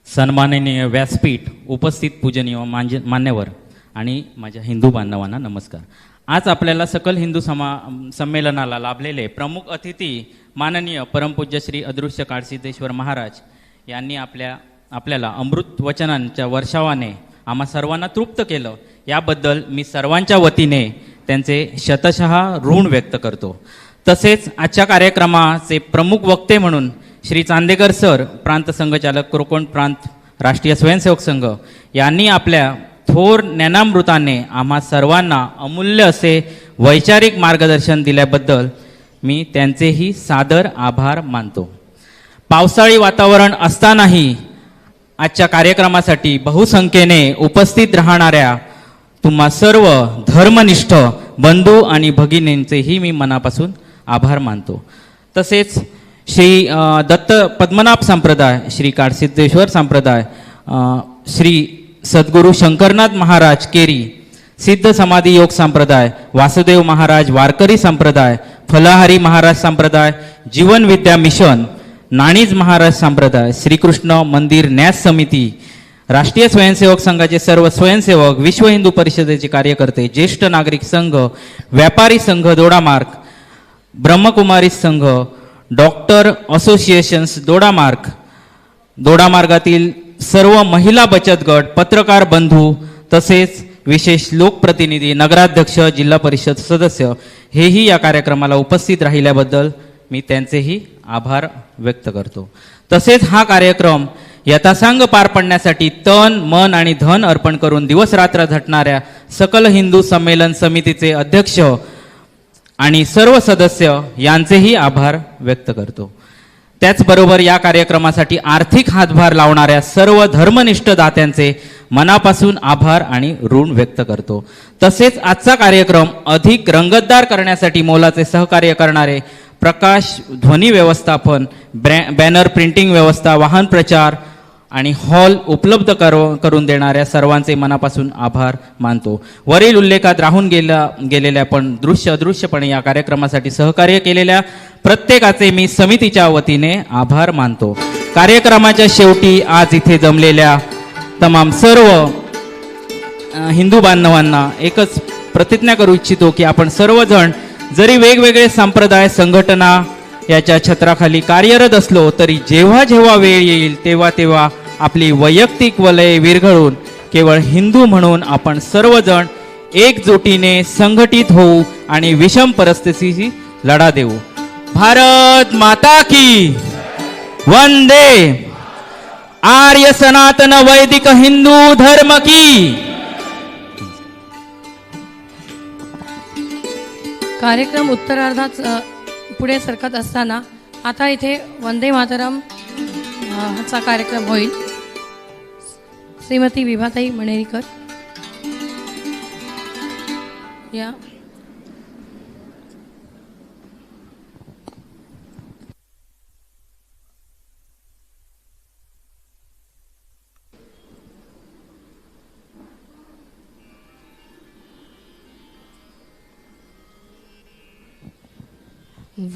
सन्माननीय व्यासपीठ, उपस्थित पूजनीय मान्यवर आणि माझ्या हिंदू बांधवांना नमस्कार. आज आपल्याला सकल हिंदू संमेलनाला लाभलेले प्रमुख अतिथी माननीय परमपूज्य श्री अदृश्य काळसिद्धेश्वर महाराज यांनी आपल्याला अमृत वचनांच्या वर्षावाने आम्हा सर्वांना तृप्त केलं. याबद्दल मी सर्वांच्या वतीने त्यांचे शतशः ऋण व्यक्त करतो. तसेच आजच्या कार्यक्रमाचे प्रमुख वक्ते म्हणून श्री चांदेकर सर, प्रांत संघचालक, कोकण प्रांत राष्ट्रीय स्वयंसेवक संघ यांनी आपल्या थोर ज्ञानामृताने आम्हा सर्वांना अमूल्य असे वैचारिक मार्गदर्शन दिल्याबद्दल मी त्यांचेही सादर आभार मानतो. पावसाळी वातावरण असतानाही आजच्या कार्यक्रमासाठी बहुसंख्येने उपस्थित राहणाऱ्या तुम्हा सर्व धर्मनिष्ठ बंधू आणि भगिनींचेही मी मनापासून आभार मानतो. तसेच श्री दत्त पद्मनाभ संप्रदाय, श्री काळसिद्धेश्वर संप्रदाय, श्री सद्गुरू शंकरनाथ महाराज केरी, सिद्ध समाधी योग संप्रदाय, वासुदेव महाराज वारकरी संप्रदाय, फलाहारी महाराज संप्रदाय, जीवन विद्या मिशन, नाणीज महाराज संप्रदाय, श्रीकृष्ण मंदिर न्यास समिती, राष्ट्रीय स्वयंसेवक संघाचे सर्व स्वयंसेवक, विश्व हिंदू परिषदेचे कार्यकर्ते, ज्येष्ठ नागरिक संघ, व्यापारी संघ दोडामार्ग, ब्रह्मकुमारी संघ, डॉक्टर असोसिएशन्स दोडामार्गातील सर्व महिला बचत गट, पत्रकार बंधू, तसेच विशेष लोकप्रतिनिधी, नगराध्यक्ष, जिल्हा परिषद सदस्य हेही या कार्यक्रमाला उपस्थित राहिल्याबद्दल मी त्यांचेही आभार व्यक्त करतो. तसेच हा कार्यक्रम यथासांग पार पाडण्यासाठी तन, मन आणि धन अर्पण करून दिवसरात्र झटणाऱ्या सकल हिंदू संमेलन समितीचे अध्यक्ष आणि सर्व सदस्य यांचेही आभार व्यक्त करतो. त्याचबरोबर या कार्यक्रमासाठी आर्थिक हातभार लावणाऱ्या सर्व धर्मनिष्ठ दात्यांचे मनापासून आभार आणि ऋण व्यक्त करतो. तसेच आजचा कार्यक्रम अधिक रंगतदार करण्यासाठी मोलाचे सहकार्य करणारे प्रकाश, ध्वनी व्यवस्थापन, बॅनर प्रिंटिंग व्यवस्था, वाहन प्रचार आणि हॉल उपलब्ध करून देणाऱ्या सर्वांचे मनापासून आभार मानतो. वरील उल्लेखात राहून गेलेल्या पण दृश्य अदृश्यपणे या कार्यक्रमासाठी सहकार्य केलेल्या प्रत्येकाचे मी समितीच्या वतीने आभार मानतो. कार्यक्रमाच्या शेवटी आज इथे जमलेल्या तमाम सर्व हिंदू बांधवांना एकच प्रतिज्ञा करू इच्छितो की आपण सर्वजण जरी वेगवेगळे संप्रदाय संघटना याच्या छत्राखाली कार्यरत असलो तरी जेव्हा जेव्हा वेळ येईल तेव्हा तेव्हा आपली वैयक्तिक वलय विरघळून केवळ हिंदू म्हणून आपण सर्वजण एकजुटीने संघटित होऊ आणि विषम परिस्थितीशी लढा देऊ. भारत माता की वंदे. आर्य सनातन वैदिक हिंदू धर्म की. कार्यक्रम उत्तरार्धात पुढे सरकत असताना आता इथे वंदे मातरम चा कार्यक्रम होईल. श्रीमती विभाताई मणेरीकर या.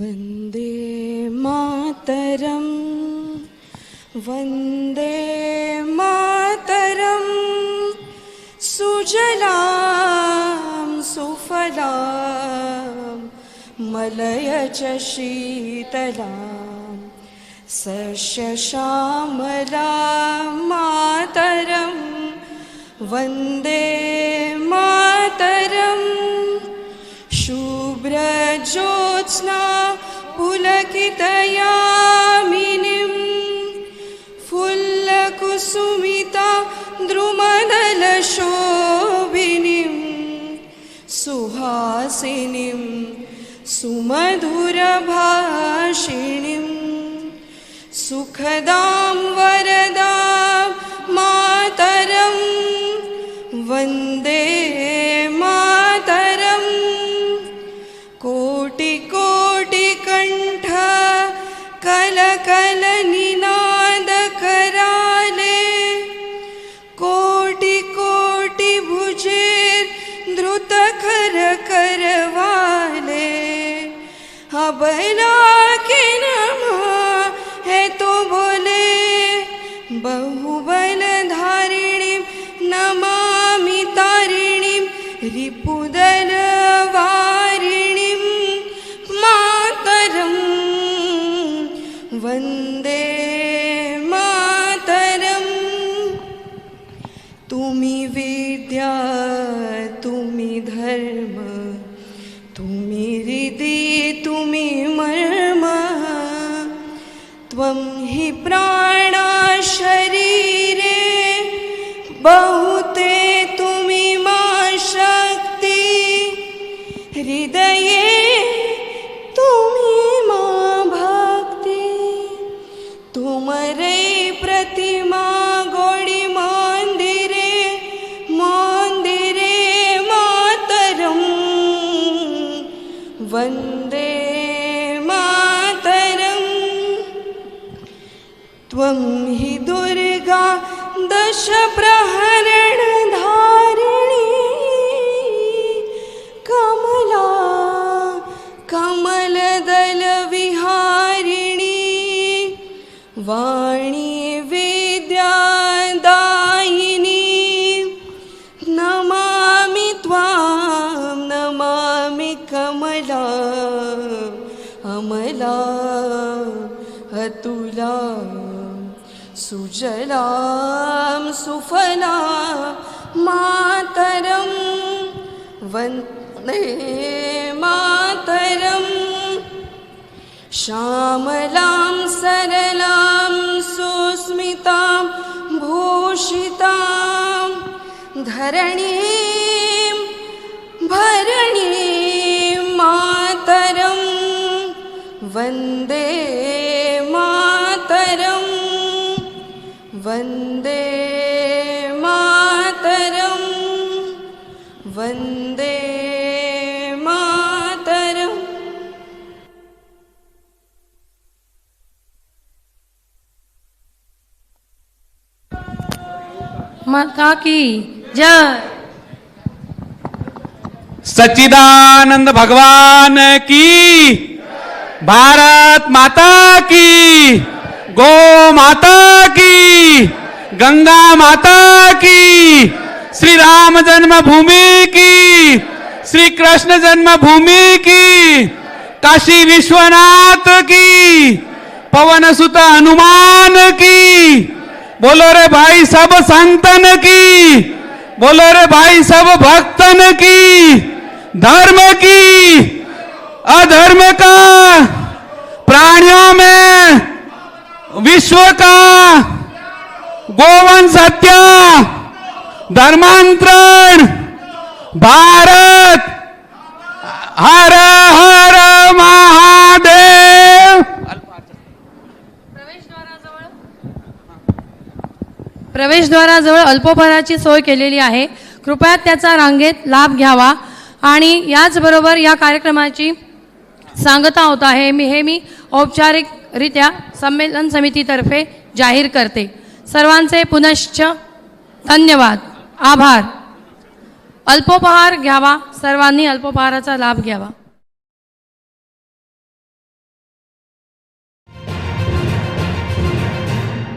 वंदे मातरम वंदे मातरम सुजलाम सुफलाम मलयज शीतलाम सस्यश्यामलां मातरम वंदे मातरम. शुभ्रज्योत्स्ना पुलकितयामिनीं फुल्लकुसुमिता द्रुमदलशोभिनीं सुहासिनीं सुमधुरभाषिणीं सुखदां वरदां मातरं वन्दे मातरम्. कोटि कोटि कंठ कल कल निनाद कराले कोटि कोटि भुजेर द्रुत कर करवाले. अबला के नमा है तो बोले बहुबल धारिणी नमामि तारिणी रिपुदल वारिणीं मातरं वंदे मातरं. तुम्ही विद्या तुम्ही धर्म तुम्ही हृदि तुम्ही मर्म त्वं हि प्राणा शरीरे बहुते तुम्ही मा शक्ति हृदये तुम्ही मा भक्ति. तुमरे प्रतिमा गोडी मंदिरे मंदिरे मातरं वंदे मातरं. त्वं हि दुर्गा दश प्रहरण धारिणी कमला कमलदल विहारिणी वाणी विद्यादायिनी नमामि त्वां नमामि कमला अमला अतुला सुजलां सुफलां मातरं वन्दे मातरं. श्यामलां सरलां सुस्मितां भूषितां धरणीं भरणीं मातरं वन्दे मातरं वन्दे मातरं वन्दे मातरं. माता की जय. सच्चिदानंद भगवान की. भारत माता की. गो माता की. गंगा माता की. श्री राम जन्मभूमि की, श्री कृष्ण जन्मभूमि की, काशी विश्वनाथ की, पवन सुत हनुमान की, बोलो रे भाई सब संतन की, बोलो रे भाई सब भक्तन की, धर्म की अधर्म का, प्राणियों में विश्व का, गोवंश हत्या, धर्मांतरण, भारत हर हर महादेव। प्रवेशद्वाराजवळ अल्पोपहाराची सोय केलेली आहे. कृपया त्याचा रांगेत लाभ घ्यावा. आणि याचबरोबर या कार्यक्रमाची सांगता होत आहे मी औपचारिकरित्या संमेलन समितीतर्फे जाहीर करते. सर्वांचे पुनश्च धन्यवाद, आभार. अल्पोपहार घ्यावा, सर्वांनी अल्पोपहाराचा लाभ घ्यावा.